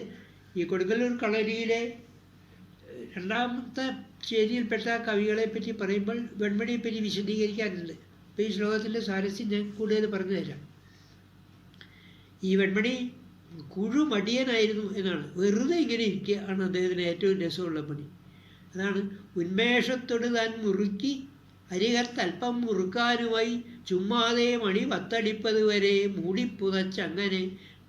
ഈ കൊടുങ്ങല്ലൂർ കളരിയിലെ രണ്ടാമത്തെ ചേരിയിൽപ്പെട്ട കവികളെപ്പറ്റി പറയുമ്പോൾ വെൺമണിയെപ്പറ്റി വിശദീകരിക്കാനുണ്ട്. അപ്പോൾ ഈ ശ്ലോകത്തിൻ്റെ സ്വാരസ്യം ഞാൻ കൂടുതൽ പറഞ്ഞു തരാം. ഈ വെൺമണി കുഴുമടിയനായിരുന്നു എന്നാണ്. വെറുതെ ഇങ്ങനെ ഇരിക്കുക ആണ് അദ്ദേഹത്തിന് ഏറ്റവും രസമുള്ള പണി. അതാണ് ഉന്മേഷത്തോട് താൻ മുറുക്കി അരികത്തൽപ്പം മുറുക്കാനുമായി ചുമ്മാതെ മണി പത്തടിപ്പത് വരെ മൂടിപ്പുതച്ചങ്ങനെ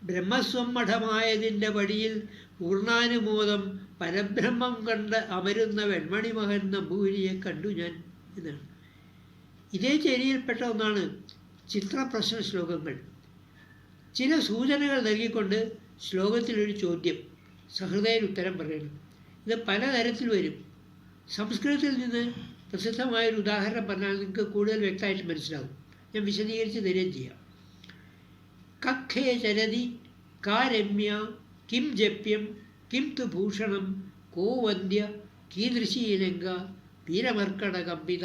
ബ്രഹ്മസ്വം മഠമായതിൻ്റെ പടിയിൽ പൂർണ്ണാനുമോദം പരബ്രഹ്മം കണ്ട് അമരുന്ന വെൺമണി മകൻ നമ്പൂരിയെ കണ്ടു ഞാൻ എന്നാണ്. ഇതേ ചേരിയിൽപ്പെട്ട ഒന്നാണ് ചിത്രപ്രശ്ന ശ്ലോകങ്ങൾ. ചില സൂചനകൾ നൽകിക്കൊണ്ട് ശ്ലോകത്തിലൊരു ചോദ്യം, സഹൃദയൻ ഉത്തരം പറയണം. ഇത് പലതരത്തിൽ വരും. സംസ്കൃതത്തിൽ നിന്ന് പ്രസിദ്ധമായൊരു ഉദാഹരണം പറഞ്ഞാൽ നിങ്ങൾക്ക് കൂടുതൽ വ്യക്തമായിട്ട് മനസ്സിലാവും. ഞാൻ വിശദീകരിച്ച് തരുകയും ചെയ്യാം. കഖേ ചരതി കാരമ്യ കിം ജപ്യം കിം തു ഭൂഷണം കോ വന്ധ്യ കീദൃശീലങ്ക വീരമർക്കട കമ്പിത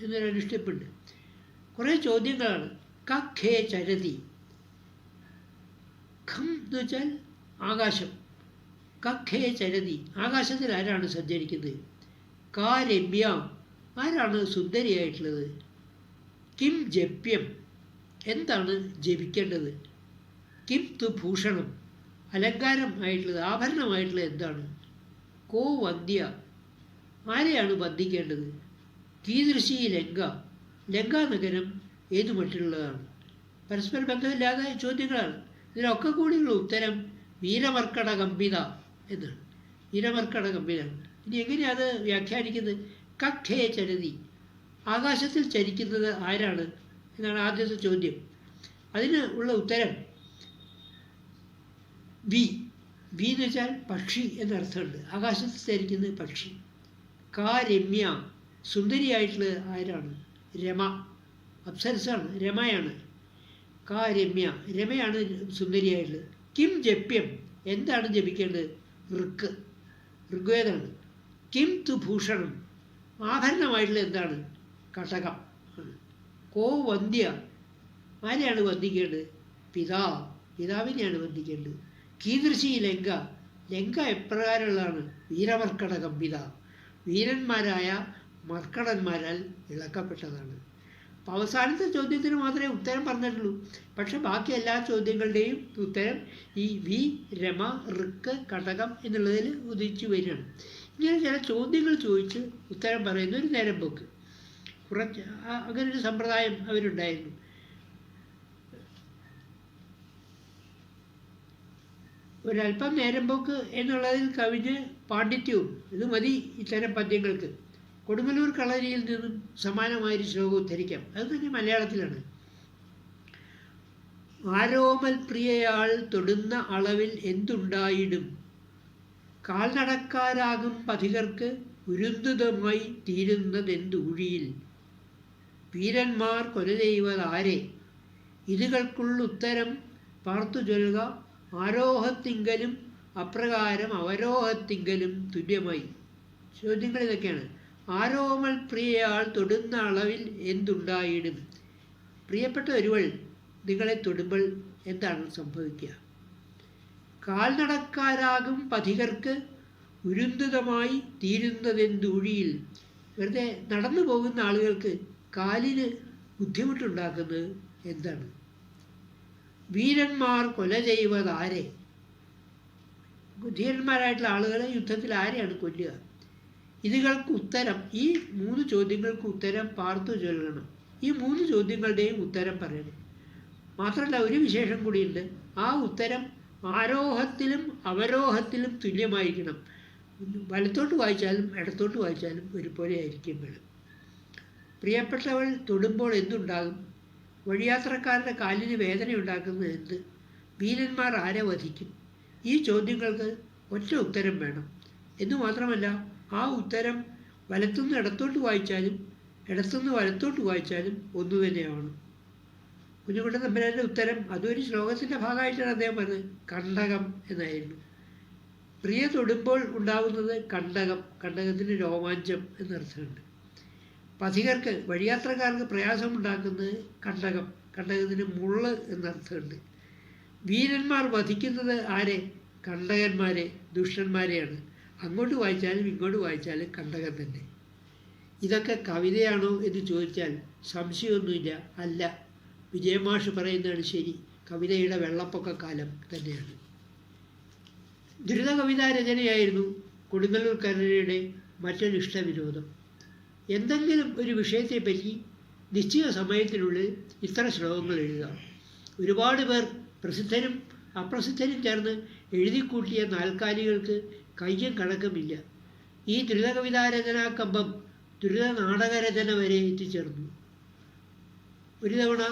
എന്നൊരു അനുഷ്ഠിപ്പുണ്ട്. കുറേ ചോദ്യങ്ങളാണ്. കഖേ ചരതി, ഖം എന്ന് വെച്ചാൽ ആകാശം. കഖേ ചരതി, ആകാശത്തിൽ ആരാണ് സഞ്ചരിക്കുന്നത്? കാരമ്യ, ആരാണ് സുന്ദരിയായിട്ടുള്ളത്? കിം ജപ്യം, എന്താണ് ജപിക്കേണ്ടത്? കിം തു ഭൂഷണം, അലങ്കാരം ആയിട്ടുള്ളത്, ആഭരണമായിട്ടുള്ളത് എന്താണ്? കോ വന്ധ്യ, ആരെയാണ് വന്ദിക്കേണ്ടത്? കീദൃശി ലങ്ക, ലങ്കാനഗരം ഏതു മറ്റുള്ളതാണ്? പരസ്പര ബന്ധമില്ലാത്ത ചോദ്യങ്ങളാണ്. ഇതിനൊക്കെ കൂടിയുള്ള ഉത്തരം വീരമർക്കട കമ്പിത എന്നാണ്. വീരമർക്കട കമ്പിത. ഇനി എങ്ങനെയാണ് അത് വ്യാഖ്യാനിക്കുന്നത്? കഖേ ചരതി, ആകാശത്തിൽ ചരിക്കുന്നത് ആരാണ് എന്നാണ് ആദ്യത്തെ ചോദ്യം. അതിന് ഉള്ള ഉത്തരം വി. വി എന്ന് വെച്ചാൽ പക്ഷി എന്നർത്ഥമുണ്ട്. ആകാശത്തിൽ ചരിക്കുന്നത് പക്ഷി. കാരമ്യ, സുന്ദരിയായിട്ടുള്ളത് ആരാണ്? രമ, അപ്സരസാണ്, രമയാണ്. കാരമ്യ, രമയാണ് സുന്ദരിയായിട്ടുള്ളത്. കിം ജപ്യം, എന്താണ് ജപിക്കേണ്ടത്? ഋക്ക്, ഋഗ്വേദമാണ്. കിം തു ഭൂഷണം, ആഭരണമായിട്ടുള്ളത് എന്താണ്? കടകം. കോ വന്ധ്യ, ആരെയാണ് വന്ദിക്കേണ്ടത്? പിതാ, പിതാവിനെയാണ് വന്ദിക്കേണ്ടത്. കീദൃശി ലങ്ക, ലങ്ക എപ്രകാരമുള്ളതാണ്? വീരമർക്കട കമ്പിത, വീരന്മാരായ മർക്കടന്മാരാൽ ഇളക്കപ്പെട്ടതാണ്. അപ്പോൾ അവസാനത്തെ ചോദ്യത്തിന് മാത്രമേ ഉത്തരം പറഞ്ഞിട്ടുള്ളൂ. പക്ഷെ ബാക്കി എല്ലാ ചോദ്യങ്ങളുടെയും ഉത്തരം ഈ വി, രമ, ഋക്ക്, കടകം എന്നുള്ളതിൽ ഉദിച്ചു വരികയാണ്. ഇങ്ങനെ ചില ചോദ്യങ്ങൾ ചോദിച്ച് ഉത്തരം പറയുന്ന ഒരു നേരം പോക്ക്, കുറച്ച് അങ്ങനൊരു സമ്പ്രദായം അവരുണ്ടായിരുന്നു. ഒരല്പം നേരം പോക്ക് എന്നുള്ളതിൽ കവിഞ്ഞ് പാണ്ഡിത്യവും ഇത് മതി ഇത്തരം പദ്യങ്ങൾക്ക്. കൊടുങ്ങല്ലൂർ കളരിയിൽ നിന്നും സമാനമായൊരു ശ്ലോകം ഉദ്ധരിക്കാം. അത് തന്നെ മലയാളത്തിലാണ്. ആരോമൽ പ്രിയയാൾ തൊടുന്ന അളവിൽ എന്തുണ്ടായിടും, കാൽനടക്കാരാകും പഥികർക്ക് ഉരുന്തുതമായി തീരുന്നതെന്തുഴിയിൽ, വീരന്മാർ കൊല ചെയ്വതാരെ, ഇതുകൾക്കുള്ളുത്തരം പാർത്തു ചൊല്ലുക ആരോഹത്തിങ്കലും അപ്രകാരം അവരോഹത്തിങ്കലും തുല്യമായി. ചോദ്യങ്ങൾ ഇതൊക്കെയാണ്. ആരോമൽ പ്രിയയാൾ തൊടുന്ന അളവിൽ എന്തുണ്ടായിടും? പ്രിയപ്പെട്ട ഒരുവൾ നിങ്ങളെ തൊടുമ്പോൾ എന്താണ് സംഭവിക്കുക? കാൽനടക്കാരാകും പഥികർക്ക് ഉരുന്തിതമായി തീരുന്നതെന്തൂഴിയിൽ. വെറുതെ നടന്നു പോകുന്ന ആളുകൾക്ക് കാലിന് ബുദ്ധിമുട്ടുണ്ടാക്കുന്നത് എന്താണ്? വീരന്മാർ കൊല ചെയ്വതാരെ? ധീരന്മാരായിട്ടുള്ള ആളുകളെ യുദ്ധത്തിൽ ആരെയാണ് കൊല്ലുക? ഇതുകൾക്ക് ഉത്തരം, ഈ 3 ചോദ്യങ്ങൾക്ക് ഉത്തരം പാർത്തു ചൊല്ലണം. ഈ 3 ചോദ്യങ്ങളുടെയും ഉത്തരം പറയണം. മാത്രമല്ല ഒരു വിശേഷം കൂടിയുണ്ട്. ആ ഉത്തരം ആരോഹത്തിലും അവരോഹത്തിലും തുല്യമായിരിക്കണം. വലത്തോട്ട് വായിച്ചാലും ഇടത്തോട്ട് വായിച്ചാലും ഒരുപോലെ ആയിരിക്കും വേണം. പ്രിയപ്പെട്ടവൾ തൊടുമ്പോൾ എന്തുണ്ടാകും? വഴിയാത്രക്കാരുടെ കാലിന് വേദന ഉണ്ടാക്കുന്നത് എന്ത്? വീരന്മാർ ആരെ വധിക്കും? ഈ ചോദ്യങ്ങൾക്ക് ഒറ്റ ഉത്തരം വേണം. എന്നു മാത്രമല്ല ആ ഉത്തരം വലത്തുനിന്ന് ഇടത്തോട്ട് വായിച്ചാലും ഇടത്തുനിന്ന് വലത്തോട്ട് വായിച്ചാലും ഒന്നു തന്നെയാണ്. കുഞ്ഞുകുട്ടൻ തമ്പുരാൻ്റെ ഉത്തരം അതൊരു ശ്ലോകത്തിൻ്റെ ഭാഗമായിട്ടാണ് അദ്ദേഹം പറഞ്ഞത്. കണ്ടകം എന്നായിരുന്നു. പ്രിയ തൊടുമ്പോൾ ഉണ്ടാകുന്നത് കണ്ടകം. കണ്ടകത്തിന് രോമാഞ്ചം എന്നർത്ഥമുണ്ട്. പഥികർക്ക് വഴിയാത്രക്കാർക്ക് പ്രയാസമുണ്ടാക്കുന്നത് കണ്ടകം. കണ്ടകത്തിന് മുള്ള് എന്നർത്ഥമുണ്ട്. വീരന്മാർ വധിക്കുന്നത് ആരെ? കണ്ടകന്മാരെ, ദുഷ്ടന്മാരെയാണ്. അങ്ങോട്ട് വായിച്ചാലും ഇങ്ങോട്ട് വായിച്ചാലും കണ്ടകം തന്നെ. ഇതൊക്കെ കവിതയാണോ എന്ന് ചോദിച്ചാൽ സംശയമൊന്നുമില്ല, അല്ല. വിജയമാഷ് പറയുന്നതാണ് ശരി. കവിതയുടെ വെള്ളപ്പൊക്കക്കാലം തന്നെയാണ്. ദ്രുത കവിതാ രചനയായിരുന്നു കൊടുങ്ങല്ലൂർ കരയുടെ മറ്റൊരു ഇഷ്ടവിനോദം. എന്തെങ്കിലും ഒരു വിഷയത്തെപ്പറ്റി നിശ്ചിത സമയത്തിനുള്ളിൽ ഇത്ര ശ്ലോകങ്ങൾ എഴുതുക. ഒരുപാട് പേർ പ്രസിദ്ധരും അപ്രസിദ്ധരും ചേർന്ന് എഴുതിക്കൂട്ടിയ നാൽക്കാലികൾക്ക് കയ്യും കണക്കുമില്ല. ഈ ദ്രുത കവിതാരചനാ കമ്പം ദ്രുത നാടകരചന വരെ എത്തിച്ചേർന്നു. ഒരു തവണ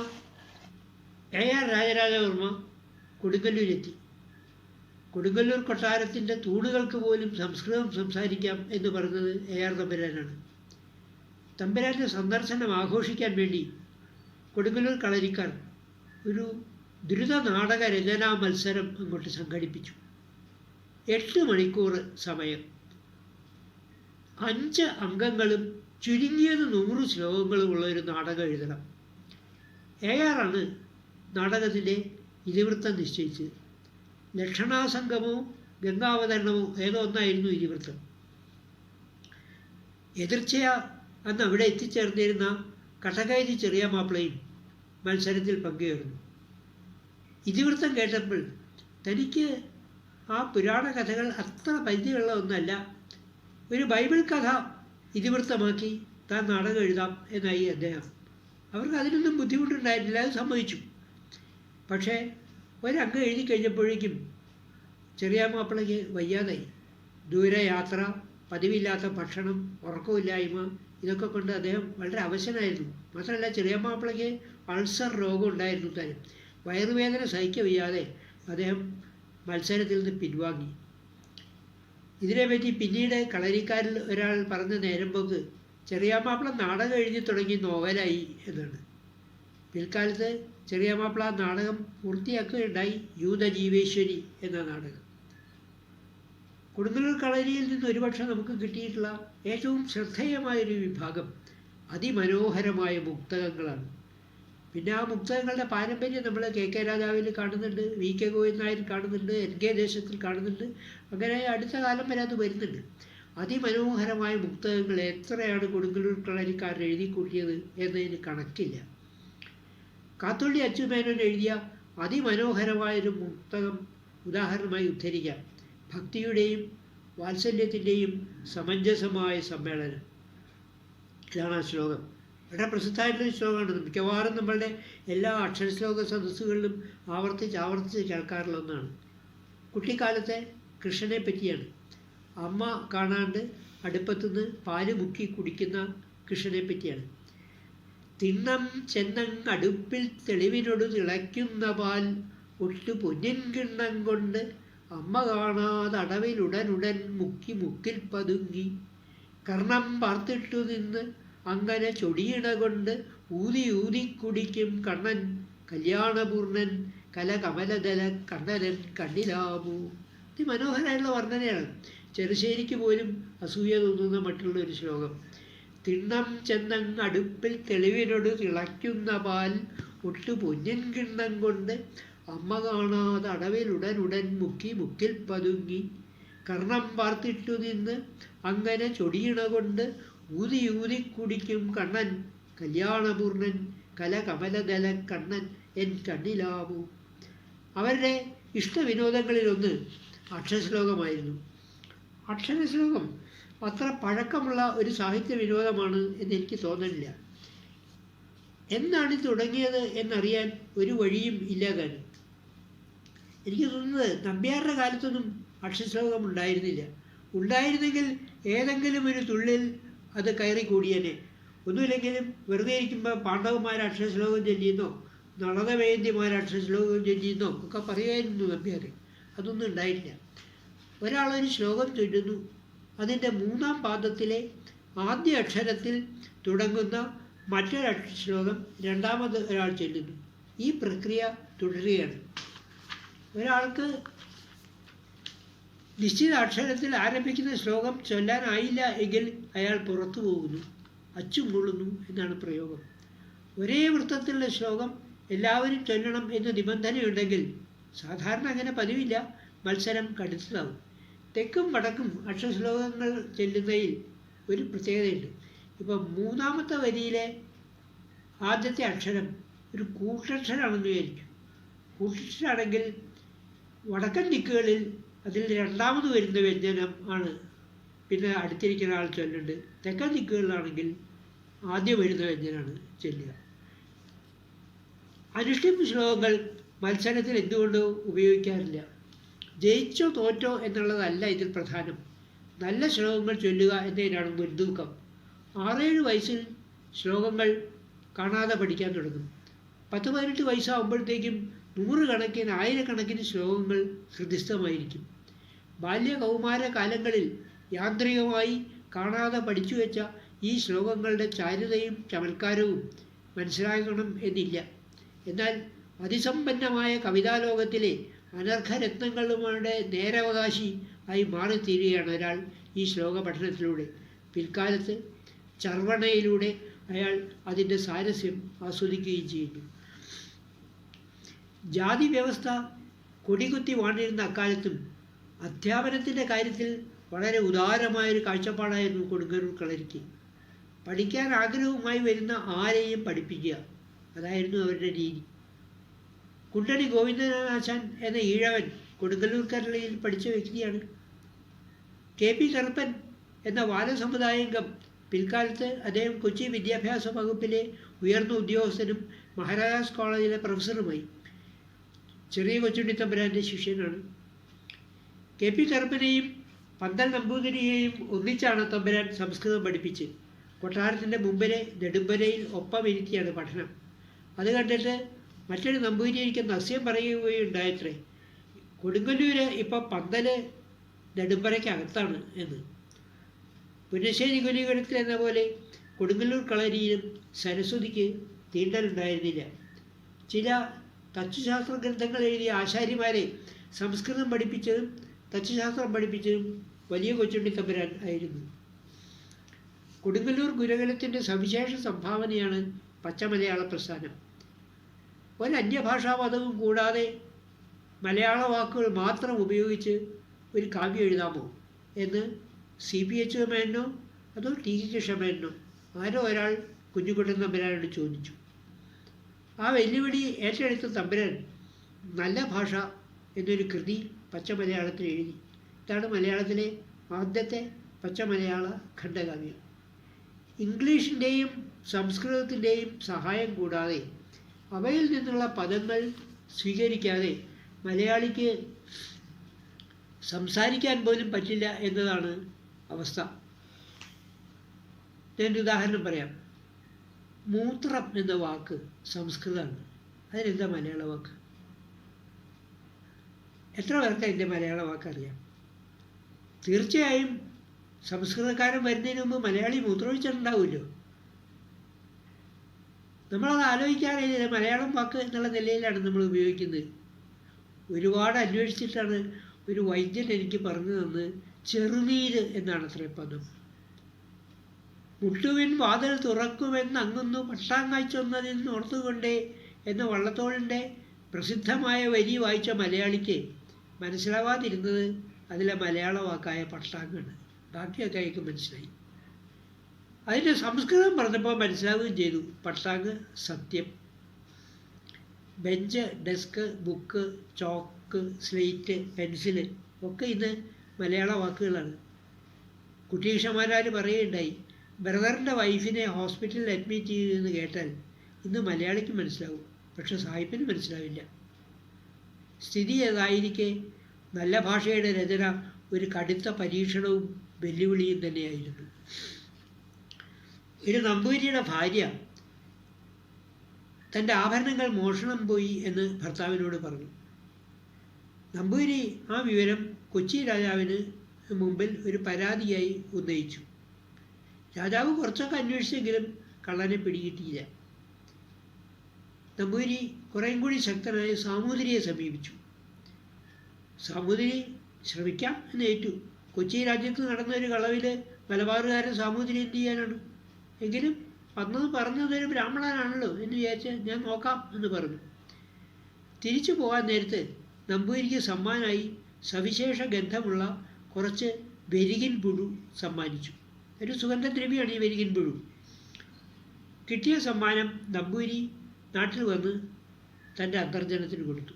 AR രാജരാജവർമ്മ കൊടുങ്ങല്ലൂരെത്തി. കൊടുങ്ങല്ലൂർ കൊട്ടാരത്തിൻ്റെ തൂണുകൾക്ക് പോലും സംസ്കൃതം സംസാരിക്കാം എന്ന് പറഞ്ഞത് AR തമ്പുരാനാണ്. തമ്പുരാൻ്റെ സന്ദർശനം ആഘോഷിക്കാൻ വേണ്ടി കൊടുങ്ങല്ലൂർ കളരിക്കാർ ഒരു ദ്രുത നാടക രചനാ മത്സരം അങ്ങോട്ട് സംഘടിപ്പിച്ചു. 8 മണിക്കൂർ സമയം, 5 അംഗങ്ങളും ചുരുങ്ങിയത് 100 ശ്ലോകങ്ങളുമുള്ള ഒരു നാടകം എഴുതണം. AR ആണ് നാടകത്തിൻ്റെ ഇതിവൃത്തം നിശ്ചയിച്ചത്. ലക്ഷണാസംഗമോ ഗംഗാവതരണമോ ഏതോ ഒന്നായിരുന്നു ഇതിവൃത്തം. എതിർച്ചയാ അന്ന് അവിടെ എത്തിച്ചേർന്നിരുന്ന കടകൈരി ചെറിയ മാപ്പിളയും മത്സരത്തിൽ പങ്കുചേർന്നു. ഇതിവൃത്തം കേട്ടപ്പോൾ തനിക്ക് ആ പുരാണ കഥകൾ അത്ര പരിധിയുള്ള ഒന്നല്ല, ഒരു ബൈബിൾ കഥ ഇതിവൃത്തമാക്കി താൻ നാടകം എഴുതാം എന്നായി അദ്ദേഹം. അവർക്ക് അതിനൊന്നും ബുദ്ധിമുട്ടുണ്ടായിട്ടില്ല, അത് സമ്മതിച്ചു. പക്ഷേ ഒരംഗം എഴുതി കഴിഞ്ഞപ്പോഴേക്കും ചെറിയ മാപ്പിളയ്ക്ക് വയ്യാതായി. ദൂരയാത്ര, പതിവില്ലാത്ത ഭക്ഷണം, ഉറക്കമില്ലായ്മ, ഇതൊക്കെ കൊണ്ട് അദ്ദേഹം വളരെ അവശനായിരുന്നു. മാത്രമല്ല ചെറിയ മാപ്പിളയ്ക്ക് അൾസർ രോഗം ഉണ്ടായിരുന്നു താനും. വയറുവേദന സഹിക്കവയ്യാതെ അദ്ദേഹം മത്സരത്തിൽ നിന്ന് പിൻവാങ്ങി. ഇതിനെപ്പറ്റി പിന്നീട് കളരിക്കാരിൽ ഒരാൾ പറഞ്ഞ നേരമ്പോക്ക് ചെറിയ മാപ്പിള നാടകം എഴുതി തുടങ്ങി നോവലായി എന്നാണ്. പിൽക്കാലത്ത് ചെറിയ മാപ്പിള നാടകം പൂർത്തിയാക്കുകയുണ്ടായി. യൂതജീവേശ്വരി എന്ന നാടകം. കൊടുങ്ങല്ലൂർ കളരിയിൽ നിന്ന് ഒരുപക്ഷെ നമുക്ക് കിട്ടിയിട്ടുള്ള ഏറ്റവും ശ്രദ്ധേയമായൊരു വിഭാഗം അതിമനോഹരമായ മുക്തകങ്ങളാണ്. പിന്നെ ആ മുക്തകങ്ങളുടെ പാരമ്പര്യം നമ്മൾ KK രാജാവിൽ കാണുന്നുണ്ട്, VK ഗോവിന്ദൻ നായർ കാണുന്നുണ്ട്, NK ദേശത്തിൽ കാണുന്നുണ്ട്. അങ്ങനെ അടുത്ത കാലം വരെ അത് വരുന്നുണ്ട്. അതിമനോഹരമായ മുക്തകങ്ങൾ എത്രയാണ് കൊടുങ്ങല്ലൂർ കളരിക്കാർ എഴുതി കൂട്ടിയത് എന്നതിന് കണക്കില്ല. കാത്തോള്ളി അച്ചുമേനോൻ എഴുതിയ അതിമനോഹരമായൊരു മുക്തകം ഉദാഹരണമായി ഉദ്ധരിക്കാം. ഭക്തിയുടെയും വാത്സല്യത്തിൻ്റെയും സമഞ്ജസമായ സമ്മേളനം. ഇതാണ് ആ ശ്ലോകം. വളരെ പ്രസിദ്ധമായിട്ടുള്ളൊരു ശ്ലോകമാണ്. മിക്കവാറും നമ്മളുടെ എല്ലാ അക്ഷരശ്ലോക സദസ്സുകളിലും ആവർത്തിച്ച് കേൾക്കാറുള്ള ഒന്നാണ്. കുട്ടിക്കാലത്തെ കൃഷ്ണനെ പറ്റിയാണ്. അമ്മ കാണാണ്ട് അടുപ്പത്തുനിന്ന് പാല് മുക്കി കുടിക്കുന്ന കൃഷ്ണനെ പറ്റിയാണ്. തിണ്ണം ചെന്നങ്ങടുപ്പിൽ തെളിവിനോട് തിളയ്ക്കുന്ന പാൽ ഒട്ടു പൊന്നിൻ കിണ്ണം കൊണ്ട് അമ്മ കാണാതെ അടവിലുടനുടൻ മുക്കി മുക്കിൽ പതുങ്ങി കർണം പാർത്തിട്ടു നിന്ന് അങ്ങനെ ചൊടിയിട കൊണ്ട് ഊതി ഊതി കുടിക്കും കണ്ണൻ കല്യാണപൂർണൻ കലകമലദല കണ്ണനൻ കണ്ണിലാമോ. അതിമനോഹരമായിട്ടുള്ള വർണ്ണനയാണ്. ചെറുശ്ശേരിക്ക് പോലും അസൂയ തോന്നുന്ന മറ്റുള്ള ഒരു ശ്ലോകം. തിണ്ണം ചെന്നങ് അടുപ്പിൽ തെളിവിനോട് തിളയ്ക്കുന്ന പാൽ ഒട്ടു പൊന്നിൻ കിണ്ണം കൊണ്ട് അമ്മ കാണാതെ അടവിലുടനുടൻ മുക്കി മുക്കിൽ പതുങ്ങി കർണം പാർത്തിട്ടു നിന്ന് അങ്ങനെ ചൊടിയിണ കൊണ്ട് ഊതി ഊതി കുടിക്കും കണ്ണൻ കല്യാണപൂർണൻ കലകമലദല കണ്ണൻ എൻ കണ്ണിലാമോ. അവരുടെ ഇഷ്ടവിനോദങ്ങളിലൊന്ന് അക്ഷരശ്ലോകമായിരുന്നു. അക്ഷരശ്ലോകം അത്ര പഴക്കമുള്ള ഒരു സാഹിത്യ വിനോദമാണ് എന്നെനിക്ക് തോന്നുന്നില്ല. എന്നാണ് തുടങ്ങിയത് എന്നറിയാൻ ഒരു വഴിയും ഇല്ലാതാനും. എനിക്ക് തോന്നുന്നത് നമ്പ്യാരുടെ കാലത്തൊന്നും അക്ഷരശ്ലോകം ഉണ്ടായിരുന്നില്ല. ഉണ്ടായിരുന്നെങ്കിൽ ഏതെങ്കിലും ഒരു തുള്ളിൽ അത് കയറി കൂടിയേനെ. ഒന്നുമില്ലെങ്കിലും വെറുതെ ഇരിക്കുമ്പോൾ പാണ്ഡവന്മാർ അക്ഷരശ്ലോകം ചൊല്ലിയെന്നോ നളതവേദ്യമാർ അക്ഷരശ്ലോകം ചൊല്ലിയെന്നോ ഒക്കെ പറയുമായിരുന്നു നമ്പ്യാർ. അതൊന്നും ഉണ്ടായിട്ടില്ല. ഒരാളൊരു ശ്ലോകം ചൊല്ലുന്നു, അതിൻ്റെ 3-ാം പാദത്തിലെ ആദ്യ അക്ഷരത്തിൽ തുടങ്ങുന്ന മറ്റൊരു ശ്ലോകം രണ്ടാമത് ഒരാൾ ചൊല്ലുന്നു. ഈ പ്രക്രിയ തുടരുകയാണ്. ഒരാൾക്ക് നിശ്ചിത അക്ഷരത്തിൽ ആരംഭിക്കുന്ന ശ്ലോകം ചൊല്ലാനായില്ല എങ്കിൽ അയാൾ പുറത്തു പോകുന്നു, അച്ചും കൊള്ളുന്നു എന്നാണ് പ്രയോഗം. ഒരേ വൃത്തത്തിലുള്ള ശ്ലോകം എല്ലാവരും ചൊല്ലണം എന്ന് നിബന്ധനയുണ്ടെങ്കിൽ സാധാരണ അങ്ങനെ പതിവില്ല, മത്സരം കടുത്തതാവും. തെക്കും വടക്കും അക്ഷരശ്ലോകങ്ങൾ ചെല്ലുന്നതിൽ ഒരു പ്രത്യേകതയുണ്ട്. ഇപ്പം 3-ാമത്തെ വരിയിലെ ആദ്യത്തെ അക്ഷരം ഒരു കൂട്ടക്ഷരമാണെന്ന് വിചാരിക്കും. കൂട്ടക്ഷരമാണെങ്കിൽ വടക്കൻ ദിക്കുകളിൽ അതിൽ രണ്ടാമത് വരുന്ന വ്യഞ്ജനം ആണ് പിന്നെ അടുത്തിരിക്കുന്ന ആൾ ചൊല്ലുന്നുണ്ട്. തെക്കൻ ദിക്കുകളിലാണെങ്കിൽ ആദ്യം വരുന്ന വ്യഞ്ജനമാണ് ചൊല്ലുക. അനുഷ്ഠിപ്പ് ശ്ലോകങ്ങൾ മത്സരത്തിൽ എന്തുകൊണ്ടോ ഉപയോഗിക്കാറില്ല. ജയിച്ചോ തോറ്റോ എന്നുള്ളതല്ല ഇതിൽ പ്രധാനം. നല്ല ശ്ലോകങ്ങൾ ചൊല്ലുക എന്നതിനാണ് മുൻതൂക്കം. 6-7 വയസ്സിൽ ശ്ലോകങ്ങൾ കാണാതെ പഠിക്കാൻ തുടങ്ങും. 10-18 വയസ്സാകുമ്പോഴത്തേക്കും 100 കണക്കിന് 1000 കണക്കിന് ശ്ലോകങ്ങൾ ഹൃദിസ്ഥമായിരിക്കും. ബാല്യകൗമാര കാലങ്ങളിൽ യാന്ത്രികമായി കാണാതെ പഠിച്ചു വെച്ച ഈ ശ്ലോകങ്ങളുടെ ചാരുതയും ചമൽക്കാരവും മനസ്സിലാക്കണം എന്നില്ല. എന്നാൽ അതിസമ്പന്നമായ കവിതാലോകത്തിലെ അനർഘരത്നങ്ങളുടെ നേരവകാശി ആയി മാറിത്തീരുകയാണ് ഒരാൾ ഈ ശ്ലോക പഠനത്തിലൂടെ. പിൽക്കാലത്ത് ചർവണയിലൂടെ അയാൾ അതിൻ്റെ സാരസ്യം ആസ്വദിക്കുകയും ചെയ്യുന്നു. ജാതി വ്യവസ്ഥ കൊടികുത്തി വാണിരുന്ന അക്കാലത്തും അധ്യാപനത്തിൻ്റെ കാര്യത്തിൽ വളരെ ഉദാരമായൊരു കാഴ്ചപ്പാടായിരുന്നു കൊടുങ്ങല്ലൂർ കളരിക്ക്. പഠിക്കാൻ ആഗ്രഹവുമായി വരുന്ന ആരെയും പഠിപ്പിക്കുക, അതായിരുന്നു അവരുടെ രീതി. കുണ്ടടി ഗോവിന്ദനാശാൻ എന്ന ഈഴവൻ കൊടുങ്ങല്ലൂർ കളരിയിൽ പഠിച്ച വ്യക്തിയാണ്. KP കറുപ്പൻ എന്ന ബാലസമുദായാംഗം പിൽക്കാലത്ത് അദ്ദേഹം കൊച്ചി വിദ്യാഭ്യാസ വകുപ്പിലെ ഉയർന്ന ഉദ്യോഗസ്ഥനും മഹാരാജാസ് കോളേജിലെ പ്രൊഫസറുമായി. ചെറിയ കൊച്ചുണ്ണിത്തമ്പുരാൻ്റെ ശിഷ്യനാണ്. KP കറുപ്പനെയും പന്തൽ നമ്പൂതിരിയെയും ഒന്നിച്ചാണ് തമ്പുരാൻ സംസ്കൃതം പഠിപ്പിച്ച് കൊട്ടാരത്തിൻ്റെ മുമ്പിലെ നെടുമ്പനയിൽ ഒപ്പം ഇരുത്തിയാണ് പഠനം. അത് കണ്ടിട്ട് മറ്റൊരു നമ്പൂതിരിക്ക് നസ്യം പറയുകയുണ്ടായത്രേ, കൊടുങ്ങല്ലൂര് ഇപ്പം പന്തൽ നെടുമ്പനയ്ക്കകത്താണ് എന്ന്. പുന്നശ്ശേരി കുലികടത്തിൽ എന്ന പോലെ കൊടുങ്ങല്ലൂർ കളരിയിലും സരസ്വതിക്ക് തീണ്ടലുണ്ടായിരുന്നില്ല. ചില തച്ചുശാസ്ത്ര ഗ്രന്ഥങ്ങൾ എഴുതിയ ആശാരിമാരെ സംസ്കൃതം പഠിപ്പിച്ചതും തച്ചുശാസ്ത്രം പഠിപ്പിച്ചതും വലിയ കൊച്ചുണ്ണിത്തമ്പുരാൻ ആയിരുന്നു. കൊടുങ്ങല്ലൂർ ഗുരുകുലത്തിൻ്റെ സവിശേഷ സംഭാവനയാണ് പച്ചമലയാള പ്രസ്ഥാനം. ഒരന്യഭാഷാ പദവും കൂടാതെ മലയാള വാക്കുകൾ മാത്രം ഉപയോഗിച്ച് ഒരു കാവ്യം എഴുതാമോ എന്ന് CPH മേനോ അതോ TK കൃഷ്ണമേനോ ആരോ ഒരാൾ കുഞ്ഞുകുട്ടൻ തമ്പുരാനോട് ചോദിച്ചു. ആ വെല്ലുവിളി ഏറ്റെടുത്ത തമ്പുരാൻ നല്ല ഭാഷ എന്നൊരു കൃതി പച്ചമലയാളത്തിൽ എഴുതി. ഇതാണ് മലയാളത്തിലെ ആദ്യത്തെ പച്ചമലയാള ഖണ്ഡകാവ്യം. ഇംഗ്ലീഷിൻ്റെയും സംസ്കൃതത്തിൻ്റെയും സഹായം കൂടാതെ അവയിൽ നിന്നുള്ള പദങ്ങൾ സ്വീകരിക്കാതെ മലയാളിക്ക് സംസാരിക്കാൻ പോലും പറ്റില്ല എന്നതാണ് അവസ്ഥ. ഞാനൊരു ഉദാഹരണം പറയാം. മൂത്രം എന്ന വാക്ക് സംസ്കൃതമാണ്. അതിനെന്താ മലയാള വാക്ക്? എത്ര പേർക്ക് അതിൻ്റെ മലയാള വാക്കറിയാം? തീർച്ചയായും സംസ്കൃതക്കാരൻ വരുന്നതിന് മുമ്പ് മലയാളി മൂത്രമൊഴിച്ചിട്ടുണ്ടാവുമല്ലോ. നമ്മളത് ആലോചിക്കാറില്ല. മലയാളം വാക്ക് എന്നുള്ള നിലയിലാണ് നമ്മൾ ഉപയോഗിക്കുന്നത്. ഒരുപാട് അന്വേഷിച്ചിട്ടാണ് ഒരു വൈദ്യൻ എനിക്ക് പറഞ്ഞു തന്ന് ചെറുനീര് എന്നാണ് അത്ര പദം. മുട്ടുവിൻ വാതിൽ തുറക്കുമെന്നങ്ങുന്നു പട്ടാങ്ങായ്ച്ചൊന്നതിൽ ഓർത്തുകൊണ്ടേ എന്ന വള്ളത്തോളിൻ്റെ പ്രസിദ്ധമായ വരി വായിച്ച മലയാളിക്ക് മനസ്സിലാവാതിരുന്നത് അതിലെ മലയാള വാക്കായ പട്ടാങ്ങാണ്. ബാക്കിയൊക്കെ അയാൾക്ക് മനസ്സിലായി. അതിൻ്റെ സംസ്കൃതം പറഞ്ഞപ്പോൾ മനസ്സിലാവുകയും ചെയ്തു. പട്ടാങ്ങ് സത്യം. Bench, desk, book, chalk, slate, pencil ഒക്കെ ഇന്ന് മലയാള വാക്കുകളാണ്. കുട്ടീഷന്മാരാർ പറയുകയുണ്ടായി, ബ്രദറിൻ്റെ വൈഫിനെ ഹോസ്പിറ്റലിൽ അഡ്മിറ്റ് ചെയ്തെന്ന് കേട്ടാൽ ഇന്ന് മലയാളിക്ക് മനസ്സിലാവും, പക്ഷെ സാഹിബിന് മനസ്സിലാവില്ല. സ്ഥിതി ഏതായിരിക്കെ നല്ല ഭാഷയുടെ രചന ഒരു കടുത്ത പരീക്ഷണവും വെല്ലുവിളിയും തന്നെയായിരുന്നു. ഒരു നമ്പൂതിരിയുടെ ഭാര്യ തൻ്റെ ആഭരണങ്ങൾ മോഷണം പോയി എന്ന് ഭർത്താവിനോട് പറഞ്ഞു. നമ്പൂതിരി ആ വിവരം കൊച്ചി രാജാവിന് മുമ്പിൽ ഒരു പരാതിയായി ഉന്നയിച്ചു. രാജാവ് കുറച്ചൊക്കെ അന്വേഷിച്ചെങ്കിലും കള്ളനെ പിടികിട്ടിയില്ല. നമ്പൂതിരി കുറേയും കൂടി ശക്തനായ സാമൂതിരിയെ സമീപിച്ചു. സാമൂതിരി ശ്രമിക്കാം എന്ന് ഏറ്റു. കൊച്ചി രാജ്യത്ത് നടന്ന ഒരു കളവിൽ മലബാറുകാരൻ സാമൂതിരി എന്ത് ചെയ്യാനാണ്? എങ്കിലും പറഞ്ഞതൊരു ബ്രാഹ്മണനാണല്ലോ എന്ന് വിചാരിച്ച് ഞാൻ നോക്കാം എന്ന് പറഞ്ഞു. തിരിച്ചു പോകാൻ നേരത്ത് നമ്പൂതിരിക്ക് സമ്മാനമായി സവിശേഷ ഗന്ധമുള്ള കുറച്ച് വെരികിൻ പുഴു സമ്മാനിച്ചു. ഒരു സുഗന്ധദ്രവ്യമാണ് ഈ വെരികിൻ പുഴു. കിട്ടിയ സമ്മാനം നമ്പൂതിരി നാട്ടിൽ വന്ന് തൻ്റെ അന്തർജനത്തിന് കൊടുത്തു.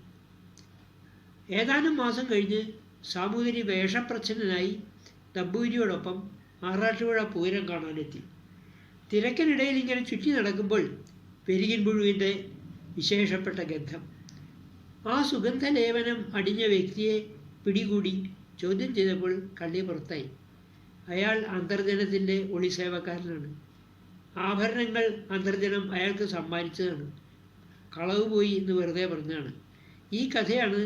ഏതാനും മാസം കഴിഞ്ഞ് സാമൂതിരി വേഷപ്രച്ഛന്നനായി നമ്പൂതിരിയോടൊപ്പം ആറാട്ടുപുഴ പൂരം കാണാനെത്തി. തിരക്കിനിടയിൽ ഇങ്ങനെ ചുറ്റി നടക്കുമ്പോൾ വെരികിൻ പുഴുവിൻ്റെ വിശേഷപ്പെട്ട ഗന്ധം. ആ സുഗന്ധലേപനം അടിഞ്ഞ വ്യക്തിയെ പിടികൂടി ചോദ്യം ചെയ്തപ്പോൾ കള്ളി പുറത്തായി. അയാൾ അന്തർജനത്തിൻ്റെ ഒളിസേവക്കാരനാണ്. ആഭരണങ്ങൾ അന്തർജനം അയാൾക്ക് സമ്മാനിച്ചതാണ്. കളവ് പോയി എന്ന് വെറുതെ പറഞ്ഞതാണ്. ഈ കഥയാണ്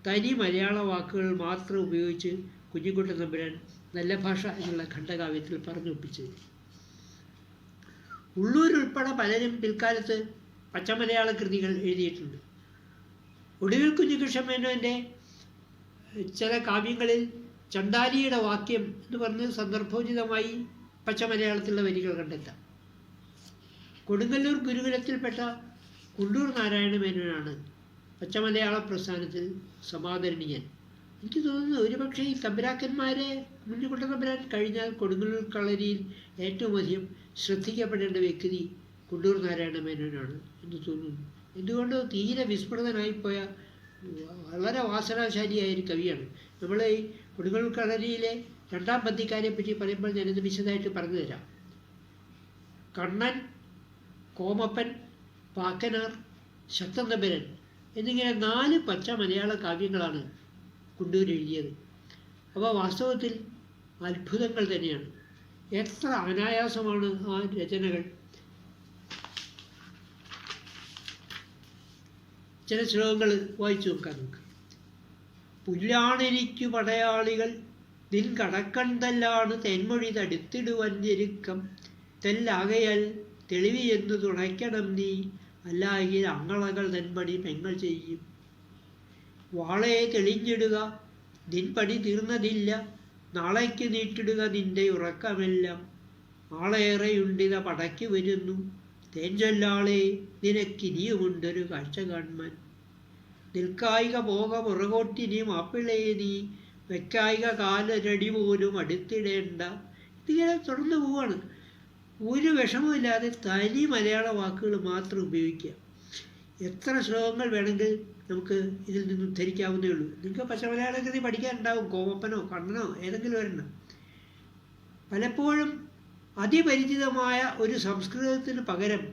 തനി മലയാള വാക്കുകൾ മാത്രം ഉപയോഗിച്ച് കുഞ്ഞിക്കുട്ടൻ തമ്പുരാൻ നല്ല ഭാഷ എന്നുള്ള ഖണ്ഡകാവ്യത്തിൽ പറഞ്ഞൊപ്പിച്ചത്. ഉള്ളൂരുൾപ്പെടെ പലരും പിൽക്കാലത്ത് പച്ചമലയാള കൃതികൾ എഴുതിയിട്ടുണ്ട്. ഒടുവിൽ കുഞ്ഞികൃഷ്ണൻ മേനോൻ്റെ ചില കാവ്യങ്ങളിൽ ചണ്ടാലിയുടെ വാക്യം എന്ന് പറഞ്ഞ് സന്ദർഭോചിതമായി പച്ചമലയാളത്തിലുള്ള വരികൾ കണ്ടെത്താം. കൊടുങ്ങല്ലൂർ ഗുരുകുലത്തിൽപ്പെട്ട കുണ്ടൂർ നാരായണ മേനോനാണ് പച്ചമലയാള പ്രസ്ഥാനത്തിൽ സമാദരണീയൻ. എനിക്ക് തോന്നുന്നു ഒരുപക്ഷെ ഈ തമ്പുരാക്കന്മാരെ കുഞ്ഞിക്കുട്ടൻ തമ്പുരാൻ കഴിഞ്ഞാൽ കൊടുങ്ങല്ലൂർ കളരിയിൽ ഏറ്റവും അധികം ശ്രദ്ധിക്കപ്പെടേണ്ട വ്യക്തി കുണ്ടൂർ നാരായണ മേനോനാണ് എന്ന് തോന്നുന്നു. എന്തുകൊണ്ടോ തീരെ വിസ്മൃതനായിപ്പോയ വളരെ വാസനാശാലിയായൊരു കവിയാണ്. നമ്മൾ ഈ കൊടുങ്ങല്ലൂർ കളരിയിലെ രണ്ടാം പദ്യക്കാരെ പറ്റി പറയുമ്പോൾ ഞാനിത് വിശദമായിട്ട് പറഞ്ഞു തരാം. കണ്ണൻ, കോമപ്പൻ, പാക്കനാർ, ശക്തൻ തമ്പുരാൻ എന്നിങ്ങനെ 4 പച്ച മലയാള കാവ്യങ്ങളാണ് കുണ്ടൂർ എഴുതിയത്. അവ വാസ്തവത്തിൽ അത്ഭുതങ്ങൾ തന്നെയാണ്. എത്ര അനായാസമാണ് ആ രചനകൾ. ചില ശ്ലോകങ്ങൾ വായിച്ചു നോക്കാം നമുക്ക്. പുല്ലാണെനിക്കു പടയാളികൾ നിൻ കടക്കണ്ടല്ലാണ് തെന്മൊഴി തടുത്തിടുവൻ ഞെരുക്കം തെല്ലാകയാൽ തെളിവി എന്ന് തുണയ്ക്കണം നീ അല്ലായെങ്കിൽ അങ്ങളകൾ തൻപടി പെങ്ങൾ ചെയ്യും. വാളയെ തെളിഞ്ഞിടുക നിൻ പണി തീർന്നതില്ല നാളേക്ക് നീട്ടിടുക നിന്റെ ഉറക്കമെല്ലാം. ആളേറെയുണ്ടിത പടയ്ക്ക് വരുന്നു തേഞ്ചൊല്ലാളെ നിനക്കിനിയുമുണ്ടൊരു കാഴ്ച കാൺമാൻ. നിൽക്കായിക പോക പുറകോട്ടിനി മാപ്പിളേ നീ വെക്കായിക കാലൊരടി പോലും അടുത്തിടേണ്ട. ഇതിങ്ങനെ തുടർന്ന് പോവാണ്. ഒരു വിഷമമില്ലാതെ തനി മലയാള വാക്കുകൾ മാത്രം ഉപയോഗിക്കുക. എത്ര ശ്ലോകങ്ങൾ വേണമെങ്കിൽ നമുക്ക് ഇതിൽ നിന്ന് ഉദ്ധരിക്കാവുന്നേ ഉള്ളൂ. നിങ്ങൾക്ക് പച്ചമലയാള കൃതി പഠിക്കാനുണ്ടാവും, കോമപ്പനോ കണ്ണനോ ഏതെങ്കിലും ഒരെണ്ണം. പലപ്പോഴും അതിപരിചിതമായ ഒരു സംസ്കൃതത്തിന് പകരം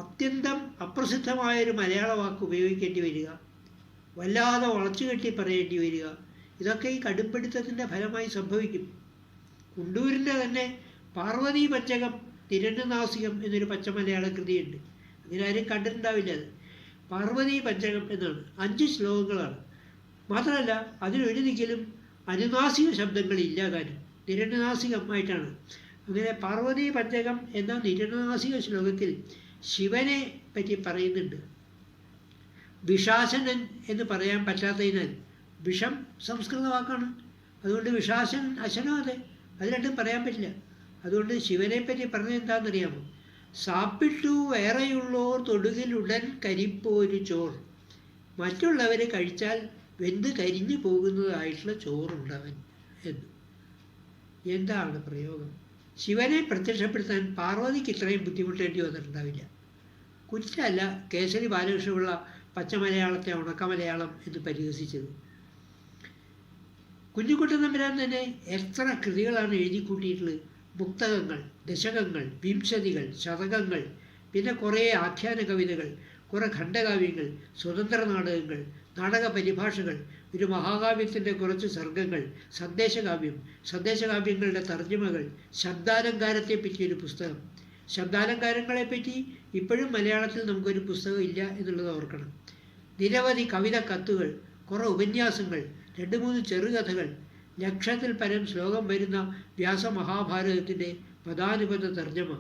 അത്യന്തം അപ്രസിദ്ധമായൊരു മലയാള വാക്ക് ഉപയോഗിക്കേണ്ടി വരിക, വല്ലാതെ വളച്ചുകെട്ടി പറയേണ്ടി വരിക, ഇതൊക്കെ ഈ കടുംപിടുത്തത്തിൻ്റെ ഫലമായി സംഭവിക്കും. കുണ്ടൂരിൻ്റെ തന്നെ പാർവതീ പഞ്ചകം തിരഞ്ഞനാസികം എന്നൊരു പച്ചമലയാള കൃതിയുണ്ട്. അങ്ങനെ ആരും കണ്ടിട്ടുണ്ടാവില്ല. അത് പാർവതീ പഞ്ചകം എന്നാണ്. 5 ശ്ലോകങ്ങളാണ്. മാത്രമല്ല അതിലൊരു ദിക്കിലും അനുനാസിക ശബ്ദങ്ങൾ ഇല്ലാതാനും നിരനുനാസികമായിട്ടാണ്. അങ്ങനെ പാർവതീ പഞ്ചകം എന്ന നിരനുനാസിക ശ്ലോകത്തിൽ ശിവനെ പറ്റി പറയുന്നുണ്ട്. വിഷാസനൻ എന്ന് പറയാൻ പറ്റാത്തതിനാൽ വിഷം സംസ്കൃത വാക്കാണ്, അതുകൊണ്ട് വിഷാസൻ അശനോ അതെ, അത് രണ്ടും പറയാൻ പറ്റില്ല. അതുകൊണ്ട് ശിവനെ പറ്റി പറഞ്ഞത് എന്താണെന്നറിയാമോ? സാപ്പിട്ടു വേറെയുള്ളോർ തൊടുകിലുടൻ കരിപ്പോരു ചോർ. മറ്റുള്ളവർ കഴിച്ചാൽ വെന്ത് കരിഞ്ഞു പോകുന്നതായിട്ടുള്ള ചോറുണ്ടവൻ എന്ന്. എന്താണ് പ്രയോഗം? ശിവനെ പ്രത്യക്ഷപ്പെടുത്താൻ പാർവതിക്ക് ഇത്രയും ബുദ്ധിമുട്ടേണ്ടി വന്നിട്ടുണ്ടാവില്ല. കുറ്റമല്ല കേസരി ബാലകൃഷ്ണപിള്ള പച്ച മലയാളത്തെ ഉണക്ക മലയാളം എന്ന് പരിഹസിച്ചത്. കുഞ്ഞിക്കുട്ടൻ തമ്പുരാൻ തന്നെ എത്ര കൃതികളാണ് എഴുതി കൂട്ടിയിട്ടുള്ളത്. മുക്തകങ്ങൾ, ദശകങ്ങൾ, വിംശതികൾ, ശതകങ്ങൾ, പിന്നെ കുറേ ആഖ്യാന കവിതകൾ, കുറേ ഖണ്ഡകാവ്യങ്ങൾ, സ്വതന്ത്ര നാടകങ്ങൾ, നാടക പരിഭാഷകൾ, ഒരു മഹാകാവ്യത്തിൻ്റെ കുറച്ച് സർഗങ്ങൾ, സന്ദേശകാവ്യം, സന്ദേശകാവ്യങ്ങളുടെ തർജ്ജമകൾ, ശബ്ദാലങ്കാരത്തെ പറ്റിയൊരു പുസ്തകം. ശബ്ദാലങ്കാരങ്ങളെപ്പറ്റി ഇപ്പോഴും മലയാളത്തിൽ നമുക്കൊരു പുസ്തകം ഇല്ല എന്നുള്ളത് ഓർക്കണം. നിരവധി കവിത കത്തുകൾ, കുറേ ഉപന്യാസങ്ങൾ, 2-3 ചെറുകഥകൾ, ലക്ഷത്തിൽ പരം ശ്ലോകം വരുന്ന വ്യാസമഹാഭാരതത്തിൻ്റെ പദാനുപത തർജ്ജമ.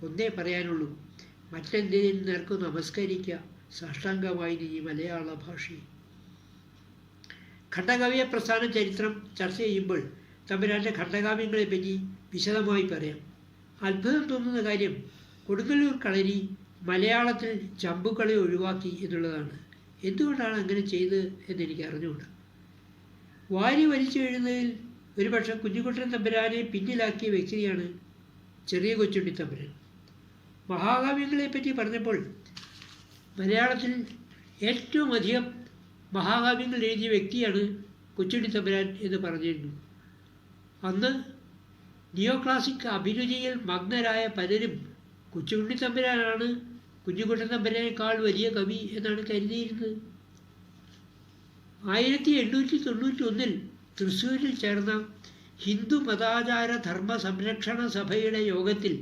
ഒന്നേ പറയാനുള്ളൂ, മറ്റെന്തിനും നേർക്കും നമസ്കരിക്കുക സാഷ്ടാംഗമായി ഈ മലയാള ഭാഷയെ. ഖണ്ഡകാവ്യ പ്രസ്ഥാന ചരിത്രം ചർച്ച ചെയ്യുമ്പോൾ തമ്പുരാൻ്റെ ഖണ്ഡകാവ്യങ്ങളെപ്പറ്റി വിശദമായി പറയാം. അത്ഭുതം തോന്നുന്ന കാര്യം കൊടുങ്ങല്ലൂർ കളരി മലയാളത്തിൽ ചമ്പുകളെ ഒഴിവാക്കി എന്നുള്ളതാണ്. എന്തുകൊണ്ടാണ് അങ്ങനെ ചെയ്തത് എന്നെനിക്ക് അറിഞ്ഞുകൂടാ. വാരി വലിച്ചു എഴുതുന്നതിൽ ഒരുപക്ഷെ കുഞ്ഞിക്കുട്ടൻ തമ്പുരാനെ പിന്നിലാക്കിയ വ്യക്തിയാണ് ചെറിയ കൊച്ചുണ്ണി തമ്പുരാൻ. മഹാകാവ്യങ്ങളെപ്പറ്റി പറഞ്ഞപ്പോൾ മലയാളത്തിൽ ഏറ്റവും അധികം മഹാകാവ്യങ്ങൾ എഴുതിയ വ്യക്തിയാണ് കൊച്ചുണ്ണി തമ്പുരാൻ എന്ന് പറഞ്ഞിരുന്നു. അന്ന് നിയോ ക്ലാസിക് അഭിരുചിയിൽ മഗ്നരായ പലരും കൊച്ചുണ്ണി തമ്പുരാനാണ് കുഞ്ഞിക്കുട്ടൻ തമ്പുരാനേക്കാൾ വലിയ കവി എന്നാണ് കരുതിയിരുന്നത്. 1891 തൃശ്ശൂരിൽ ചേർന്ന ഹിന്ദു മതാചാര ധർമ്മ സംരക്ഷണ സഭയുടെ യോഗത്തിൽ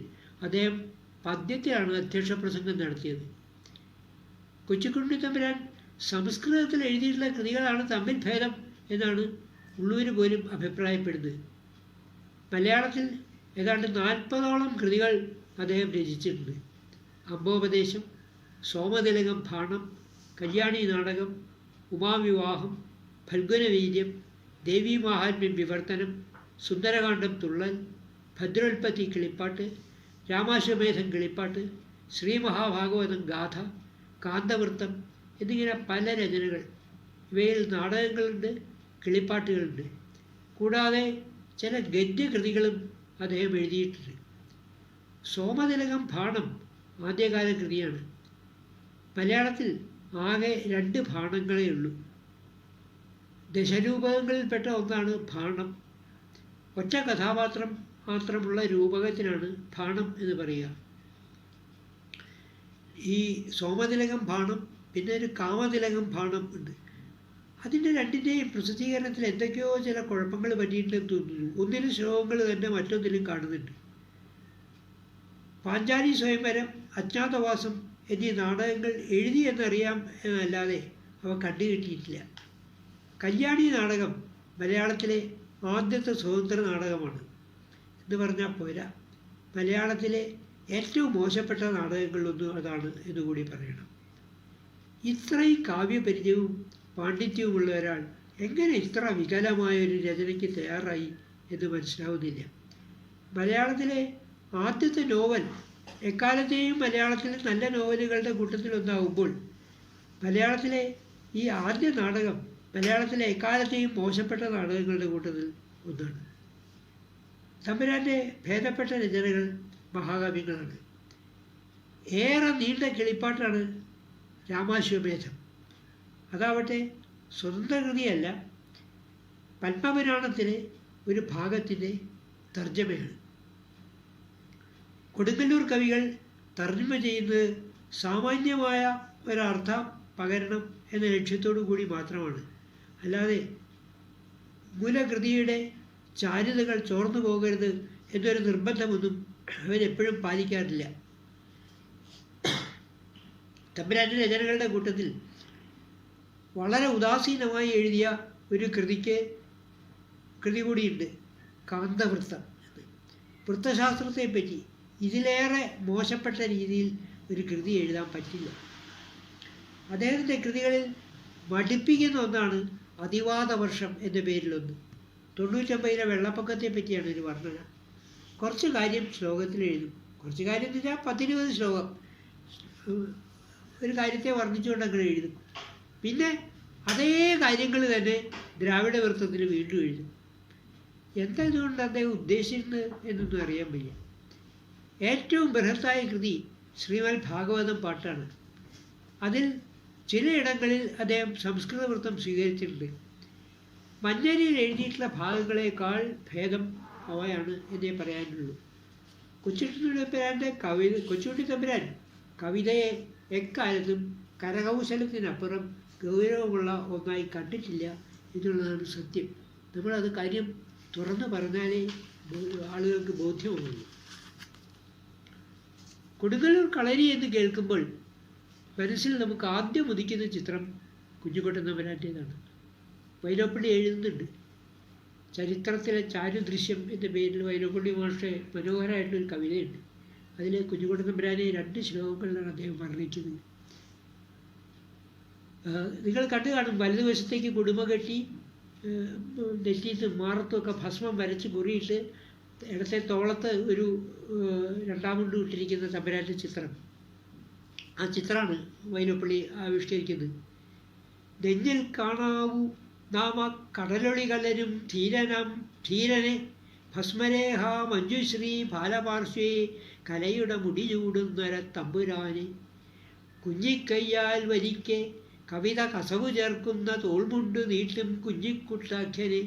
അദ്ദേഹം പദ്യത്തിലാണ് അധ്യക്ഷ പ്രസംഗം നടത്തിയത്. കൊച്ചുണ്ണി തമ്പുരാൻ സംസ്കൃതത്തിൽ എഴുതിയിട്ടുള്ള കൃതികളാണ് തമ്മിൽ ഭേദം എന്നാണ് ഉള്ളൂർ പോലും അഭിപ്രായപ്പെടുന്നത്. മലയാളത്തിൽ ഏതാണ്ട് 40ഓളം കൃതികൾ അദ്ദേഹം രചിച്ചിട്ടുണ്ട്. അംബോപദേശം, സോമതിലകം ഭാണം, കല്യാണി നാടകം, ഉമാവിവാഹം, ഫൽഗുനവീര്യം, ദേവീമാഹാത്മ്യം വിവർത്തനം, സുന്ദരകാന്ഡം തുള്ളൽ, ഭദ്രോൽപ്പത്തി കിളിപ്പാട്ട്, രാമാശ്വമേധം കിളിപ്പാട്ട്, ശ്രീമഹാഭാഗവതം ഗാഥ, കാന്തവൃത്തം എന്നിങ്ങനെ പല രചനകൾ. ഇവയിൽ നാടകങ്ങളുണ്ട്, കിളിപ്പാട്ടുകളുണ്ട്. കൂടാതെ ചില ഗദ്യകൃതികളും അദ്ദേഹം എഴുതിയിട്ടുണ്ട്. സോമതിലകം ഭാണം ആദ്യകാല കൃതിയാണ്. മലയാളത്തിൽ ആകെ 2 ഭാണങ്ങളേ ഉള്ളൂ. ദശരൂപകങ്ങളിൽപ്പെട്ട ഒന്നാണ് ഭാണം. ഒറ്റ കഥാപാത്രം മാത്രമുള്ള രൂപകത്തിനാണ് ഭാണം എന്ന് പറയുക. ഈ സോമതിലകം ഭാണം, പിന്നെ ഒരു കാമതിലകം ഭാണം ഉണ്ട്. അതിൻ്റെ രണ്ടിൻ്റെയും പ്രസിദ്ധീകരണത്തിൽ എന്തൊക്കെയോ ചില കുഴപ്പങ്ങൾ പറ്റിയിട്ടുണ്ടെന്ന് തോന്നുന്നു. ഒന്നിലും ശ്ലോകങ്ങൾ തന്നെ മറ്റൊന്നിലും കാണുന്നുണ്ട്. പാഞ്ചാലി സ്വയംവരം, അജ്ഞാതവാസം എന്നീ നാടകങ്ങൾ എഴുതി എന്നറിയാം എന്നല്ലാതെ അവ കണ്ടുകിട്ടിയിട്ടില്ല. കല്യാണി നാടകം മലയാളത്തിലെ ആദ്യത്തെ സ്വതന്ത്ര നാടകമാണ് എന്ന് പറഞ്ഞാൽ പോരാ, മലയാളത്തിലെ ഏറ്റവും മോശപ്പെട്ട നാടകങ്ങളിലൊന്നും അതാണ് എന്നുകൂടി പറയണം. ഇത്രയും കാവ്യപരിചയവും പാണ്ഡിത്യവുമുള്ള ഒരാൾ എങ്ങനെ ഇത്ര വികലമായൊരു രചനയ്ക്ക് തയ്യാറായി എന്ന് മനസ്സിലാവുന്നില്ല. മലയാളത്തിലെ ആദ്യത്തെ നോവൽ എക്കാലത്തെയും മലയാളത്തിലെ നല്ല നോവലുകളുടെ കൂട്ടത്തിലൊന്നാവുമ്പോൾ മലയാളത്തിലെ ഈ ആദ്യ നാടകം മലയാളത്തിലെ എക്കാലത്തെയും മോശപ്പെട്ട നാടകങ്ങളുടെ കൂട്ടത്തിൽ ഒന്നാണ്. തമ്പുരാൻ്റെ ഭേദപ്പെട്ട രചനകൾ മഹാകാവ്യങ്ങളാണ്. ഏറെ നീണ്ട കിളിപ്പാട്ടാണ് രാമാശ്വമേധം. അതാവട്ടെ സ്വതന്ത്ര കൃതിയല്ല, പത്മപുരാണത്തിലെ ഒരു ഭാഗത്തിൻ്റെ തർജ്ജമയാണ്. കൊടുങ്ങല്ലൂർ കവികൾ തർജ്ജമ ചെയ്യുന്നത് സാമാന്യമായ ഒരർത്ഥം പകരണം എന്ന ലക്ഷ്യത്തോടു കൂടി മാത്രമാണ്. അല്ലാതെ മൂലകൃതിയുടെ ചാരുതകൾ ചോർന്നു പോകരുത് എന്നൊരു നിർബന്ധമൊന്നും അവരെപ്പോഴും പാലിക്കാറില്ല. തമ്പുരാൻ്റെ രചനകളുടെ കൂട്ടത്തിൽ വളരെ ഉദാസീനമായി എഴുതിയ ഒരു കൃതി കൂടിയുണ്ട്, കാന്തവൃത്തം എന്ന്. വൃത്തശാസ്ത്രത്തെപ്പറ്റി ഇതിലേറെ മോശപ്പെട്ട രീതിയിൽ ഒരു കൃതി എഴുതാൻ പറ്റില്ല. അദ്ദേഹത്തിൻ്റെ കൃതികളിൽ മടുപ്പിക്കുന്ന ഒന്നാണ് അതിവാത വർഷം എന്ന പേരിലൊന്ന്. 99-ലെ വെള്ളപ്പൊക്കത്തെ പറ്റിയാണ് ഒരു വർണ്ണന. കുറച്ച് കാര്യം ശ്ലോകത്തിൽ എഴുതും. കുറച്ച് കാര്യം എന്ന് വെച്ചാൽ 10-20 ശ്ലോകം ഒരു കാര്യത്തെ വർണ്ണിച്ചുകൊണ്ട് അങ്ങനെ എഴുതും. പിന്നെ അതേ കാര്യങ്ങൾ തന്നെ ദ്രാവിഡ വൃത്തത്തിൽ വീണ്ടും എഴുതും. എന്താ ഇതുകൊണ്ട് അദ്ദേഹം ഉദ്ദേശിക്കുന്നത് എന്നൊന്നും അറിയാൻ വയ്യ. ഏറ്റവും ബൃഹത്തായ കൃതി ശ്രീമദ് ഭാഗവതം പാട്ടാണ്. അതിൽ ചിലയിടങ്ങളിൽ അദ്ദേഹം സംസ്കൃത വൃത്തം സ്വീകരിച്ചിട്ടുണ്ട്. മഞ്ഞരിയിൽ എഴുതിയിട്ടുള്ള ഭാഗങ്ങളെക്കാൾ ഭേദം അവയാണ് എന്നേ പറയാനുള്ളൂ. കൊച്ചുണ്ണി തമ്പുരാൻ കവിതയെ എക്കാലത്തും കരകൗശലത്തിനപ്പുറം ഗൗരവമുള്ള ഒന്നായി കണ്ടിട്ടില്ല എന്നുള്ളതാണ് സത്യം. നമ്മളത് കാര്യം തുറന്നു പറഞ്ഞാലേ ആളുകൾക്ക് ബോധ്യമാകുള്ളൂ. കൊടുങ്ങല്ലൂർ കളരി എന്ന് കേൾക്കുമ്പോൾ മനസ്സിൽ നമുക്ക് ആദ്യം ഉദിക്കുന്ന ചിത്രം കുഞ്ഞുകുട്ടൻ തമ്പുരാൻ്റേതാണ്. വൈലോപ്പള്ളി എഴുതുന്നുണ്ട്. ചരിത്രത്തിലെ ചാരുദൃശ്യം എന്ന പേരിൽ വൈലോപ്പള്ളി മാഷെ മനോഹരമായിട്ടൊരു കവിതയുണ്ട്. അതിൽ കുഞ്ഞുകുട്ടൻ തമ്പുരാനെ 2 ശ്ലോകങ്ങളിലാണ് അദ്ദേഹം വർണ്ണിക്കുന്നത്. നിങ്ങൾ കണ്ടു കാണും. വലതുവശത്തേക്ക് കുടുമ കെട്ടി നെറ്റിയിട്ട് മാറത്തുമൊക്കെ ഭസ്മം വരച്ച് കുറിയിട്ട് ഇടത്തെ തോളത്ത് ഒരു 2-ാം മുണ്ട് ഇട്ടിരിക്കുന്ന തമ്പുരാൻ്റെ ചിത്രം. ആ ചിത്രമാണ് വൈലോപ്പള്ളി ആവിഷ്കരിക്കുന്നത്. നെഞ്ഞിൽ കാണാവൂ നാമ കടലൊളി കലരും ധീരനെ ഭസ്മരേഹ മഞ്ജുശ്രീ ബാലപാർശ്വേ കലയുടെ മുടി ചൂടുന്നൊര തമ്പുരാനെ കുഞ്ഞിക്കയ്യാൽ വരിക്കെ കവിത കസവു ചേർക്കുന്ന തോൾമുണ്ട് നീട്ടും കുഞ്ഞിക്കുട്ടാഖ്യനെ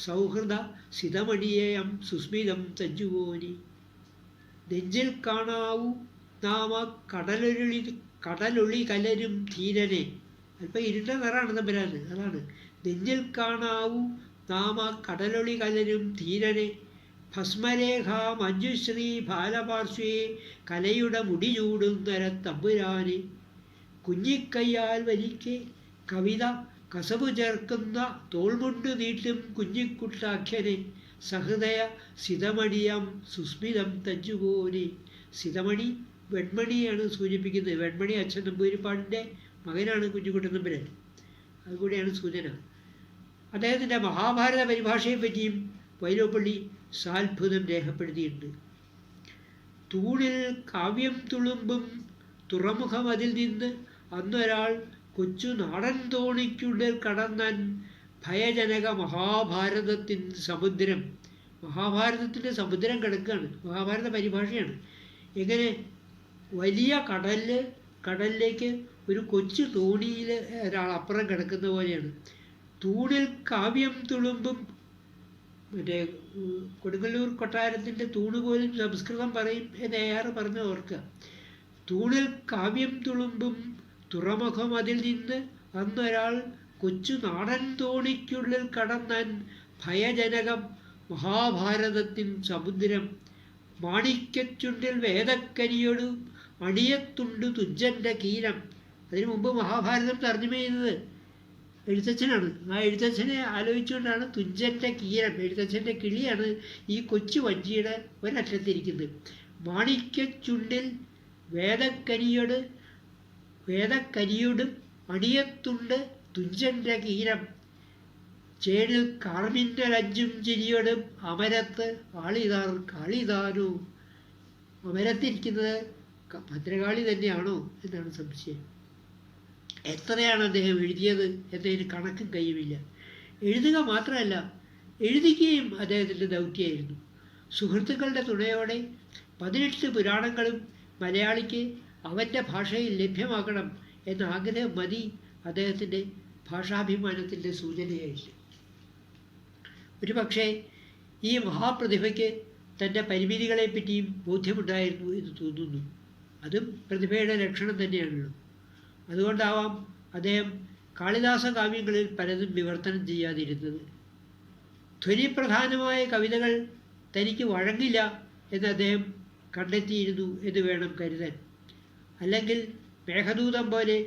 സൗഹൃദ സിതമണിയേയം സുസ്മിതം തഞ്ചുപോനി. നെഞ്ചിൽ കാണാവൂ നാമ കടലൊളി കലരും ധീരനെ. അല്പം ഇരുണ്ട നിറാണ് തമ്പുരാന്. അതാണ് നെഞ്ചിൽ കാണാവൂ നാമ കടലൊളി കലരും ധീരനെ ഭസ്മരേഖ മഞ്ജുശ്രീ ബാലപാർശ്വേ കലയുടെ മുടി ചൂടുന്നൊര തമ്പുരാനെ കുഞ്ഞിക്കയ്യാൽ വലിക്കെ കവിത കസവു ചേർക്കുന്ന തോൾമുണ്ട് നീട്ടും കുഞ്ഞിക്കുട്ടാഖ്യനെ സഹൃദയ സിതമണിയം സുസ്മിതം തഞ്ചുപോനെ. സിതമണി വെൺമണിയാണ് സൂചിപ്പിക്കുന്നത്. വെൺമണി അച്ഛൻ നമ്പൂതിരിപ്പാടിൻ്റെ മകനാണ് കുഞ്ഞുകുട്ടൻ തമ്പുരാൻ. അതുകൂടിയാണ് സൂചന. അദ്ദേഹത്തിൻ്റെ മഹാഭാരത പരിഭാഷയെപ്പറ്റിയും വൈലോപ്പള്ളി സാത്ഭുതം രേഖപ്പെടുത്തിയിട്ടുണ്ട്. തൂണിൽ കാവ്യം തുളുമ്പും തുറമുഖം അതിൽ നിന്ന് അന്നൊരാൾ കൊച്ചു നാടൻ തോണിക്കുള്ളിൽ കടന്നാൻ ഭയജനക മഹാഭാരതത്തിൻ സമുദ്രം. മഹാഭാരതത്തിൻ്റെ സമുദ്രം കിടക്കുകയാണ്. മഹാഭാരത പരിഭാഷയാണ്. എങ്ങനെ വലിയ കടലിലേക്ക് ഒരു കൊച്ചു തോണിയിൽ ഒരാൾ അപ്പുറം കിടക്കുന്ന പോലെയാണ്. തൂണിൽ കാവ്യം തുളുമ്പും. മറ്റേ കൊടുങ്ങല്ലൂർ കൊട്ടാരത്തിൻ്റെ തൂണ് പോലും സംസ്കൃതം പറയും എന്ന് AR പറഞ്ഞ് ഓർക്കുക. തൂണിൽ കാവ്യം തുളുമ്പും തുറമുഖം അതിൽ നിന്ന് അന്നൊരാൾ കൊച്ചു നാടൻ തോണിക്കുള്ളിൽ കടന്നാൻ ഭയജനകം മഹാഭാരതത്തിൻ സമുദ്രം മാണിക്യച്ചുണ്ടിൽ വേദക്കരിയൊടു അണിയത്തുണ്ട് തുഞ്ചൻ്റെ കീരം. അതിനു മുമ്പ് മഹാഭാരതം തർജ്ജമ ചെയ്തത് എഴുത്തച്ഛനാണ്. ആ എഴുത്തച്ഛനെ ആലോചിച്ചുകൊണ്ടാണ് തുഞ്ചൻ്റെ കീരം. എഴുത്തച്ഛൻ്റെ കിളിയാണ് ഈ കൊച്ചു വഞ്ചിയുടെ ഒരറ്റത്തിരിക്കുന്നത്. മാണിക്യച്ചുണ്ടിൽ വേദക്കരിയോടും അണിയത്തുണ്ട് തുഞ്ചൻ്റെ കീരം ചേടിൽ കാർമിൻ്റലഞ്ചും ചിരിയോടും അമരത്ത് കാളിതാനോ. അമരത്തിരിക്കുന്നത് ഭദ്രകാളി തന്നെയാണോ എന്നാണ് സംശയം. എത്രയാണ് അദ്ദേഹം എഴുതിയത് എന്നതിന് കണക്കും കയ്യുമില്ല. എഴുതുക മാത്രമല്ല, എഴുതിക്കുകയും അദ്ദേഹത്തിൻ്റെ ദൗത്യമായിരുന്നു. സുഹൃത്തുക്കളുടെ തുണയോടെ 18 പുരാണങ്ങളും മലയാളിക്ക് അവൻ്റെ ഭാഷയിൽ ലഭ്യമാക്കണം എന്ന ആഗ്രഹം മതി അദ്ദേഹത്തിൻ്റെ ഭാഷാഭിമാനത്തിൻ്റെ സൂചനയായിട്ട്. ഒരു പക്ഷേ ഈ മഹാപ്രതിഭയ്ക്ക് തൻ്റെ പരിമിതികളെപ്പറ്റിയും ബോധ്യമുണ്ടായിരുന്നു എന്ന് തോന്നുന്നു. അതും പ്രതിഭയുടെ ലക്ഷണം തന്നെയാണല്ലോ. അതുകൊണ്ടാവാം അദ്ദേഹം കാളിദാസ കാവ്യങ്ങളിൽ പലതും വിവർത്തനം ചെയ്യാതിരുന്നത്. ധ്വനിപ്രധാനമായ കവിതകൾ തനിക്ക് വഴങ്ങില്ല എന്ന് അദ്ദേഹം കണ്ടെത്തിയിരുന്നു എന്ന് വേണം കരുതാൻ. അല്ലെങ്കിൽ മേഘദൂതം പോലെ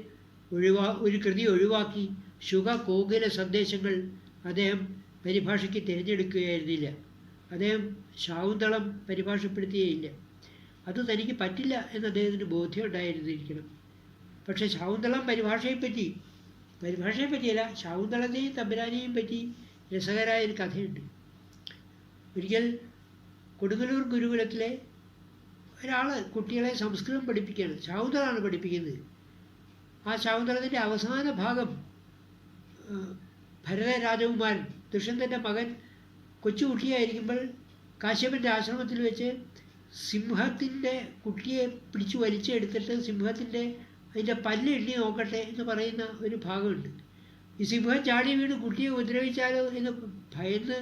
ഒരു കൃതി ഒഴിവാക്കി ശുഖകോകില സന്ദേശങ്ങൾ അദ്ദേഹം പരിഭാഷയ്ക്ക് തിരഞ്ഞെടുക്കുകയായിരുന്നില്ല. അദ്ദേഹം ശാകുന്തളം പരിഭാഷപ്പെടുത്തുകയില്ല. അത് തനിക്ക് പറ്റില്ല എന്ന് അദ്ദേഹത്തിന് ബോധ്യം ഉണ്ടായിരുന്നിരിക്കണം. പക്ഷെ ശാകുന്തളം പരിഭാഷയെ പറ്റിയല്ല, ശാകുന്തളത്തെയും തമ്പുരാനെയും പറ്റി രസകരമായൊരു കഥയുണ്ട്. ഒരിക്കൽ കൊടുങ്ങല്ലൂർ ഗുരുകുലത്തിലെ ഒരാൾ കുട്ടികളെ സംസ്കൃതം പഠിപ്പിക്കുകയാണ്. ശാകുന്തളമാണ് പഠിപ്പിക്കുന്നത്. ആ ശാകുന്തളത്തിൻ്റെ അവസാന ഭാഗം ഭരത രാജകുമാരൻ ദുഷ്യന്തൻ്റെ മകൻ കൊച്ചുകുട്ടിയായിരിക്കുമ്പോൾ കാശ്യപൻ്റെ ആശ്രമത്തിൽ വെച്ച് സിംഹത്തിൻ്റെ കുട്ടിയെ പിടിച്ചു വലിച്ചെടുത്തിട്ട് അതിൻ്റെ പല്ല് എണ്ണി നോക്കട്ടെ എന്ന് പറയുന്ന ഒരു ഭാഗമുണ്ട്. ഈ സിംഹം ചാടി വീണ് കുട്ടിയെ ഉപദ്രവിച്ചാലോ എന്ന് ഭയന്ന്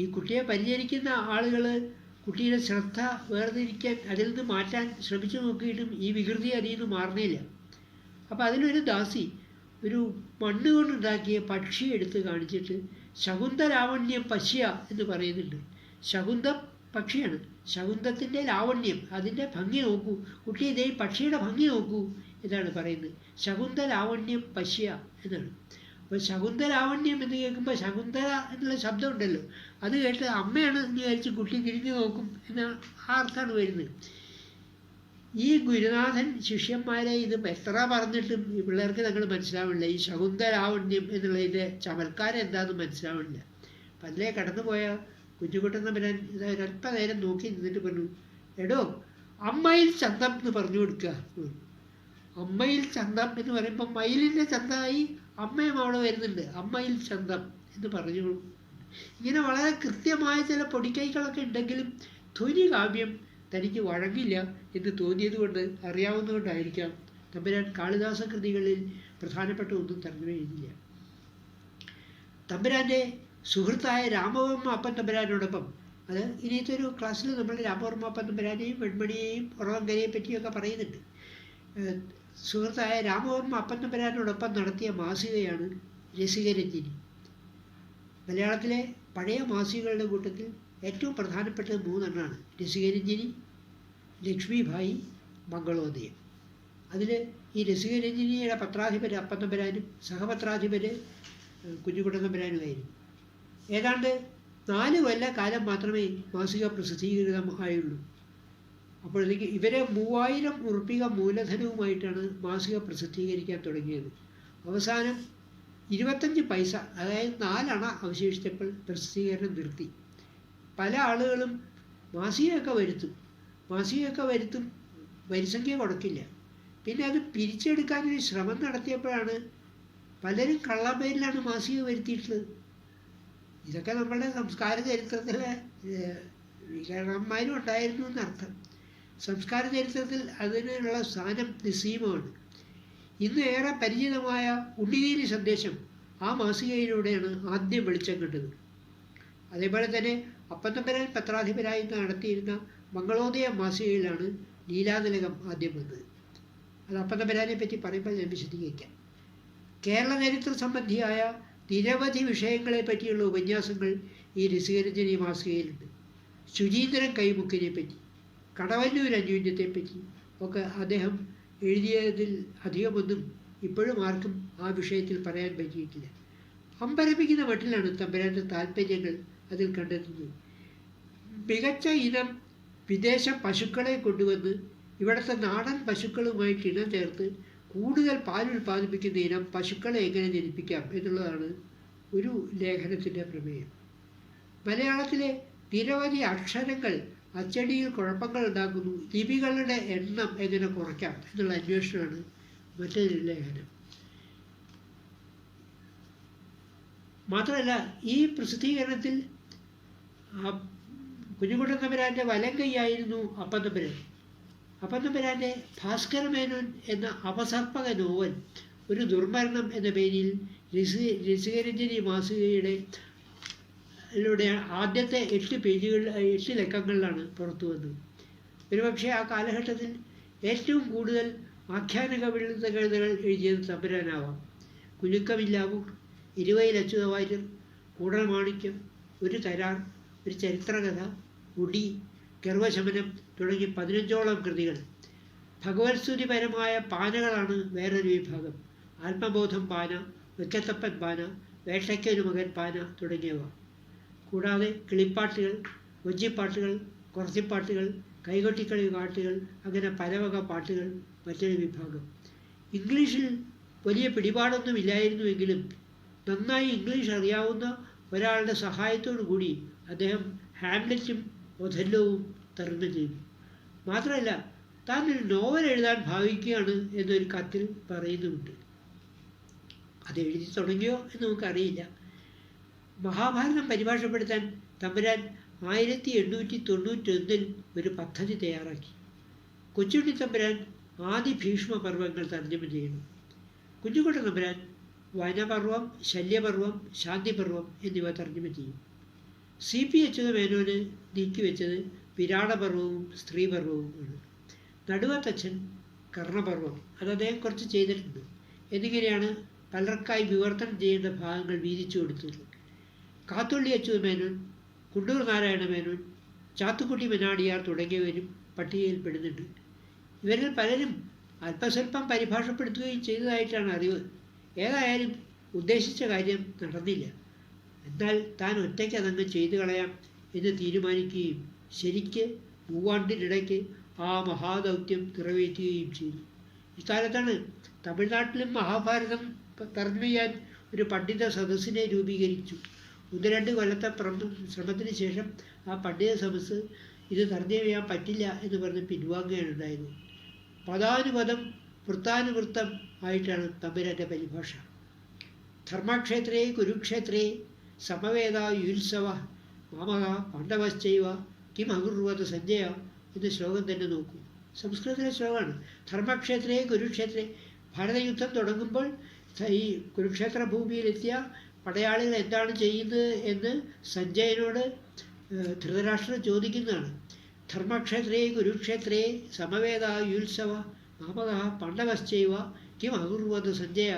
ഈ കുട്ടിയെ പരിചരിക്കുന്ന ആളുകൾ കുട്ടിയുടെ ശ്രദ്ധ വേർതിരിക്കാൻ, അതിൽ നിന്ന് മാറ്റാൻ ശ്രമിച്ചു നോക്കിയിട്ടും ഈ വികൃതി അതിൽ നിന്ന് മാറുന്നില്ല. അപ്പോൾ അതിലൊരു ദാസി ഒരു മണ്ണ് കൊണ്ടുണ്ടാക്കിയ പക്ഷിയെ എടുത്ത് കാണിച്ചിട്ട് ശകുന്തലാവണ്യം പശ്യ എന്ന് പറയുന്നുണ്ട്. ശകുന്തം പക്ഷിയാണ്. ശകുന്തത്തിൻ്റെ ലാവണ്യം, അതിൻ്റെ ഭംഗി നോക്കൂ, കുട്ടി ഇതേ പക്ഷിയുടെ ഭംഗി നോക്കൂ എന്നാണ് പറയുന്നത്. ശകുന്തലാവണ്യം പശ്യ എന്നാണ്. അപ്പോൾ ശകുന്തലാവണ്യം എന്ന് കേൾക്കുമ്പോൾ ശകുന്തല എന്നുള്ള ശബ്ദം ഉണ്ടല്ലോ, അത് കേട്ട് അമ്മയാണ് എന്ന് വിചാരിച്ച് കുട്ടി തിരിഞ്ഞു നോക്കും എന്ന ആ അർത്ഥമാണ് വരുന്നത്. ഈ ഗുരുനാഥൻ ശിഷ്യന്മാരെ ഇത് എത്ര പറഞ്ഞിട്ടും ഈ പിള്ളേർക്ക് തങ്ങൾ മനസ്സിലാവില്ല. ഈ ശകുന്തലാവണ്യം എന്നുള്ളതിൻ്റെ ചമൽക്കാരം എന്താണെന്ന് മനസ്സിലാവില്ല. അപ്പം അതിലേ കടന്നുപോയ കുഞ്ഞുകുട്ടൻ തമ്പുരാൻ ഒരല്പ നേരം നോക്കി നിന്നിട്ട് പറഞ്ഞു, എടോ അമ്മയിൽ ചന്തം എന്ന് പറഞ്ഞു കൊടുക്കുക. അമ്മയിൽ ചന്തം എന്ന് പറയുമ്പോൾ മയിലിൻ്റെ ചന്തമായി അമ്മയും അവിടെ വരുന്നുണ്ട്. അമ്മയിൽ ചന്തം എന്ന് പറഞ്ഞു. ഇങ്ങനെ വളരെ കൃത്യമായ ചില പൊടിക്കൈകളൊക്കെ ഉണ്ടെങ്കിലും ധ്വനി കാവ്യം തനിക്ക് വഴങ്ങില്ല എന്ന് തോന്നിയത് കൊണ്ട്, അറിയാവുന്നതുകൊണ്ടായിരിക്കാം തമ്പുരാൻ കാളിദാസ കൃതികളിൽ പ്രധാനപ്പെട്ട ഒന്നും തർജ്ജമ എഴുതില്ല. തമ്പുരാൻ്റെ സുഹൃത്തായ രാമവർമ്മ അപ്പൻ തമ്പുരാനോടൊപ്പം, അത് ഇനിയത്തെ ഒരു ക്ലാസ്സിൽ നമ്മൾ രാമവർമ്മ അപ്പൻ തമ്പുരാനെയും വെൺമണിയെയും ഉറവങ്കരയെ പറ്റിയൊക്കെ പറയുന്നുണ്ട്. സുഹൃത്തായ രാമവർമ്മ അപ്പൻ തമ്പുരാനോടൊപ്പം നടത്തിയ മാസികയാണ് രസികരഞ്ജിനി. മലയാളത്തിലെ പഴയ മാസികകളുടെ കൂട്ടത്തിൽ ഏറ്റവും പ്രധാനപ്പെട്ടത് 3 എണ്ണമാണ്: രസികരഞ്ജിനി, ലക്ഷ്മിഭായി, മംഗളോദയം. അതിൽ ഈ രസികരഞ്ജിനിയുടെ പത്രാധിപര് അപ്പൻ തമ്പുരാനും സഹപത്രാധിപര് കുഞ്ഞുകുട്ടൻ തമ്പുരാനുമായിരുന്നു. ഏതാണ്ട് 4 കൊല്ലക്കാലം മാത്രമേ മാസിക പ്രസിദ്ധീകൃതമായുള്ളൂ. അപ്പോഴത്തേക്ക് ഇവരെ 3000 ഉറുപ്പിക മൂലധനവുമായിട്ടാണ് മാസിക പ്രസിദ്ധീകരിക്കാൻ തുടങ്ങിയത്. അവസാനം 25 പൈസ, അതായത് 4 അണ അവശേഷിച്ചപ്പോൾ പ്രസിദ്ധീകരണം നിർത്തി. പല ആളുകളും മാസികയൊക്കെ വരുത്തും, വരിസംഖ്യ കൊടുക്കില്ല. പിന്നെ അത് പിരിച്ചെടുക്കാനൊരു ശ്രമം നടത്തിയപ്പോഴാണ് പലരും കള്ളപ്പേരിലാണ് മാസിക വരുത്തിയിട്ടുള്ളത്. ഇതൊക്കെ നമ്മളുടെ സംസ്കാര ചരിത്രത്തിലെ വികരണന്മാരും ഉണ്ടായിരുന്നു എന്നർത്ഥം. സംസ്കാര ചരിത്രത്തിൽ അതിനുള്ള സ്ഥാനം നിസ്സീമമാണ്. ഇന്ന് ഏറെ പരിചിതമായ ഉണ്ണിനീലി സന്ദേശം ആ മാസികയിലൂടെയാണ് ആദ്യം വെളിച്ചം കണ്ടത്. അതേപോലെ തന്നെ അപ്പൻ തമ്പുരാൻ പത്രാധിപരായി നടത്തിയിരുന്ന മംഗളോദയ മാസികയിലാണ് ലീലാതിലകം ആദ്യം വന്നത്. അത് അപ്പൻ തമ്പുരാനെ പറ്റി പറയുമ്പോൾ ഞാൻ വിശദീകരിക്കാം. കേരള ചരിത്ര സംബന്ധിയായ നിരവധി വിഷയങ്ങളെ പറ്റിയുള്ള ഉപന്യാസങ്ങൾ ഈ രസികരഞ്ജനി മാസികയിലുണ്ട്. ശുചീന്ദ്രൻ കൈമുക്കിനെ പറ്റി, കടവല്ലൂർ അന്യോന്യത്തെപ്പറ്റി ഒക്കെ അദ്ദേഹം എഴുതിയതിൽ അധികമൊന്നും ഇപ്പോഴും ആർക്കും ആ വിഷയത്തിൽ പറയാൻ പറ്റിയിട്ടില്ല. അമ്പരപ്പിക്കുന്ന മട്ടിലാണ് തമ്പുരാൻ്റെ താല്പര്യങ്ങൾ അതിൽ കണ്ടെത്തുന്നത്. മികച്ച ഇനം വിദേശ പശുക്കളെ കൊണ്ടുവന്ന് ഇവിടുത്തെ നാടൻ പശുക്കളുമായിട്ട് ഇനം ചേർത്ത് കൂടുതൽ പാൽ ഉൽപ്പാദിപ്പിക്കുന്ന ഇനം പശുക്കളെ എങ്ങനെ ജനിപ്പിക്കാം എന്നുള്ളതാണ് ഒരു ലേഖനത്തിൻ്റെ പ്രമേയം. മലയാളത്തിലെ നിരവധി അക്ഷരങ്ങൾ അച്ചടിയിൽ കുഴപ്പങ്ങൾ ഉണ്ടാക്കുന്നു, ലിപികളുടെ എണ്ണം എങ്ങനെ കുറയ്ക്കാം എന്നുള്ള അന്വേഷണമാണ് മറ്റൊരു ലേഖനം. മാത്രമല്ല, ഈ പ്രസിദ്ധീകരണത്തിൽ കുഞ്ഞുകുട്ടൻ തമ്പുരാൻ്റെ വലം കൈയായിരുന്നു അപ്പൻ തമ്പുരാൻ. അപ്പൻ തമ്പുരാൻ്റെ ഭാസ്കരമേനോൻ എന്ന അപസർപ്പക നോവൽ ഒരു ദുർമരണം എന്ന പേരിൽ രസികരഞ്ജനി മാസികയുടെ ആദ്യത്തെ 8 ലക്കങ്ങളിലാണ് പുറത്തു വന്നത്. ഒരുപക്ഷെ ആ കാലഘട്ടത്തിൽ ഏറ്റവും കൂടുതൽ ആഖ്യാന കവിതകൾ എഴുതിയത് തമ്പുരാനാവാം. കുലുക്കമില്ലാവൂർ, ഇരുവയിൽ അച്യുതവാര്യർ, കൂടൽ മാണിക്യം, ഒരു കരാർ, ഒരു ചരിത്രകഥ, ഉടി, ഗർവശമനം തുടങ്ങി 15ഓളം കൃതികൾ. ഭഗവത്സ്തുതിപരമായ പാനകളാണ് വേറൊരു വിഭാഗം. ആത്മബോധം പാന, വെക്കത്തപ്പൻ പാന, വേട്ടയ്ക്കൊരു മകൻ പാന തുടങ്ങിയവ. കൂടാതെ കിളിപ്പാട്ടുകൾ, വഞ്ചിപ്പാട്ടുകൾ, കുറച്ചിപ്പാട്ടുകൾ, കൈകൊട്ടിക്കളി പാട്ടുകൾ, അങ്ങനെ പലവക പാട്ടുകൾ മറ്റൊരു വിഭാഗം. ഇംഗ്ലീഷിൽ വലിയ പിടിപാടൊന്നുമില്ലായിരുന്നുവെങ്കിലും നന്നായി ഇംഗ്ലീഷ് അറിയാവുന്ന ഒരാളുടെ സഹായത്തോടു കൂടി അദ്ദേഹം ഹാംലെറ്റും ഒഥല്ലോവും തർജ്ജമ ചെയ്തു. മാത്രമല്ല, താൻ ഒരു നോവൽ എഴുതാൻ ഭാവിക്കുകയാണ് എന്നൊരു കത്തിൽ പറയുന്നുമുണ്ട്. അത് എഴുതി തുടങ്ങിയോ എന്ന് നമുക്കറിയില്ല. മഹാഭാരതം പരിഭാഷപ്പെടുത്താൻ തമ്പുരാൻ 1891 ഒരു പദ്ധതി തയ്യാറാക്കി. കൊച്ചുണ്ണി തമ്പുരാൻ ആദി ഭീഷ്മ പർവ്വങ്ങൾ തർജ്ജമ ചെയ്യണം. കുഞ്ഞുകുട്ടൻ തമ്പുരാൻ വനപർവം, ശല്യപർവം, ശാന്തിപർവം എന്നിവ തർജ്ജമ ചെയ്യും. CP അച്യുതമേനോന് നീക്കിവെച്ചത് വിരാടപർവവും സ്ത്രീപർവവുമാണ്. നടുവത്തച്ഛൻ കർണപർവം, അത് അദ്ദേഹം കുറച്ച് ചെയ്തിട്ടുണ്ട്. എന്നിങ്ങനെയാണ് പലർക്കായി വിവർത്തനം ചെയ്യേണ്ട ഭാഗങ്ങൾ വീതിച്ചു കൊടുത്തത്. കാത്തുള്ളി അച്യുതമേനോൻ, കുണ്ടൂർ നാരായണ മേനോൻ, ചാത്തുക്കുട്ടി മെനാടിയാർ തുടങ്ങിയവരും പട്ടികയിൽ പെടുന്നുണ്ട്. ഇവരിൽ പലരും അല്പസ്വല്പം പരിഭാഷപ്പെടുത്തുകയും ചെയ്തതായിട്ടാണ് അറിവ്. ഏതായാലും ഉദ്ദേശിച്ച കാര്യം നടന്നില്ല. എന്നാൽ താൻ ഒറ്റയ്ക്ക് അതങ്ങ് ചെയ്തു കളയാം എന്ന് തീരുമാനിക്കുകയും ശരിക്ക് മൂവാണ്ടിനിടയ്ക്ക് ആ മഹാദൗത്യം നിറവേറ്റുകയും ചെയ്തു. ഇക്കാലത്താണ് തമിഴ്നാട്ടിലും മഹാഭാരതം തർജ്ജമ ചെയ്യാൻ ഒരു പണ്ഡിത സദസ്സിനെ രൂപീകരിച്ചു. 1-2 കൊല്ലത്തെ ശ്രമത്തിന് ശേഷം ആ പണ്ഡിത സദസ്സ് ഇത് തർജ്ജമ ചെയ്യാൻ പറ്റില്ല എന്ന് പറഞ്ഞ് പിൻവാങ്ങുകയാണ് ഉണ്ടായത്. പദാനുപദം വൃത്താനുവൃത്തം ആയിട്ടാണ് തമ്പുരാൻ്റെ പരിഭാഷ. ധർമ്മക്ഷേത്രേ കുരുക്ഷേത്രേ സമവേദ യുത്സവ മാമക പാണ്ഡവശ്ചൈവ കിം അകുർവത സഞ്ജയ എന്ന ശ്ലോകം തന്നെ നോക്കൂ. സംസ്കൃതത്തിലെ ശ്ലോകമാണ്. ധർമ്മക്ഷേത്രേ കുരുക്ഷേത്രേ, ഭാരതയുദ്ധം തുടങ്ങുമ്പോൾ ഈ കുരുക്ഷേത്ര ഭൂമിയിലെത്തിയ പടയാളികൾ എന്താണ് ചെയ്യുന്നത് എന്ന് സഞ്ജയനോട് ധൃതരാഷ്ട്രർ ചോദിക്കുന്നതാണ്. ധർമ്മക്ഷേത്രേ കുരുക്ഷേത്രേ സമവേദ യുത്സവ മാമക പാണ്ഡവശ്ചൈവ കിം അകുർവത സഞ്ജയ.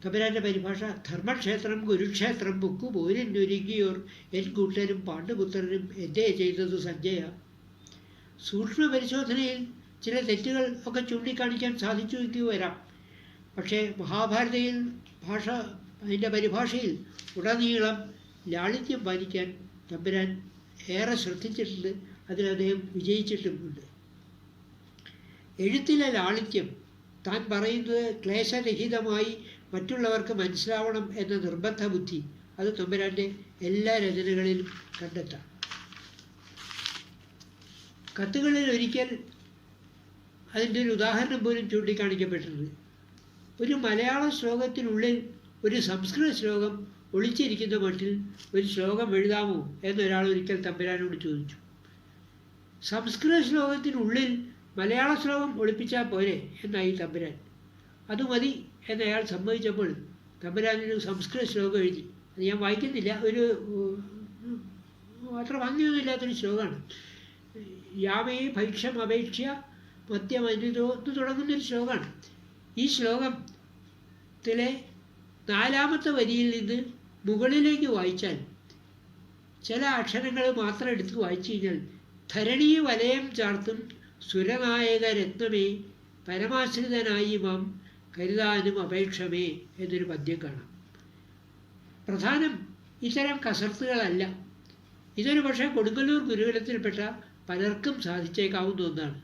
തമ്പുരാൻ്റെ പരിഭാഷ: ധർമ്മക്ഷേത്രം കുരുക്ഷേത്രം ബുക്കു പോരിനൊരുങ്ങിയോർ എൻ കൂട്ടരും പാണ്ഡുപുത്രരും എന്തേ ചെയ്തത് സഞ്ജയ. സൂക്ഷ്മ പരിശോധനയിൽ ചില തെറ്റുകൾ ഒക്കെ ചൂണ്ടിക്കാണിക്കാൻ സാധിച്ചു വരാം. പക്ഷേ മഹാഭാരതയിൽ അതിൻ്റെ പരിഭാഷയിൽ ഉടനീളം ലാളിത്യം പാലിക്കാൻ തമ്പുരാൻ ഏറെ ശ്രദ്ധിച്ചിട്ടുണ്ട്. അതിൽ അദ്ദേഹം വിജയിച്ചിട്ടുമുണ്ട്. എഴുത്തിലെ ലാളിത്യം, താൻ പറയുന്നത് ക്ലേശരഹിതമായി മറ്റുള്ളവർക്ക് മനസ്സിലാവണം എന്ന നിർബന്ധ ബുദ്ധി, അത് തമ്പുരാൻ്റെ എല്ലാ രചനകളിലും കണ്ടെത്താം. കത്തുകളിൽ ഒരിക്കൽ അതിൻ്റെ ഒരു ഉദാഹരണം പോലും ചൂണ്ടിക്കാണിക്കപ്പെട്ടിട്ടുണ്ട്. ഒരു മലയാള ശ്ലോകത്തിനുള്ളിൽ ഒരു സംസ്കൃത ശ്ലോകം ഒളിച്ചിരിക്കുന്ന മട്ടിൽ ഒരു ശ്ലോകം എഴുതാമോ എന്നൊരാൾ ഒരിക്കൽ തമ്പുരാനോട് ചോദിച്ചു. സംസ്കൃത ശ്ലോകത്തിനുള്ളിൽ മലയാള ശ്ലോകം ഒളിപ്പിച്ചാൽ പോരെ എന്നായി തമ്പുരാൻ. അത് മതി എന്നയാൾ സമ്മതിച്ചപ്പോൾ തമ്പുരാനൊരു സംസ്കൃത ശ്ലോകം എഴുതി. അത് ഞാൻ വായിക്കുന്നില്ല, ഒരു അത്ര ഭംഗിയൊന്നുമില്ലാത്തൊരു ശ്ലോകമാണ്. യാമേ ഭൈക്ഷം അപേക്ഷ്യ മദ്യമനിതോ എന്ന് തുടങ്ങുന്നൊരു ശ്ലോകമാണ്. ഈ ശ്ലോകത്തിലെ 4ാമത്തെ വരിയിൽ നിന്ന് മുകളിലേക്ക് വായിച്ചാൽ, ചില അക്ഷരങ്ങൾ മാത്രം എടുത്ത് വായിച്ചു കഴിഞ്ഞാൽ, ധരണീ വലയം ചാർത്തും സുരനായക രത്നമേ പരമാശ്രിതനായി മാം കരുതാനും അപേക്ഷമേ എന്നൊരു പദ്യം കാണാം. പ്രധാനം ഇത്തരം കസർത്തുകളല്ല. ഇതൊരു പക്ഷേ കൊടുങ്ങല്ലൂർ ഗുരുകുലത്തിൽപ്പെട്ട പലർക്കും സാധിച്ചേക്കാവുന്ന ഒന്നാണ്.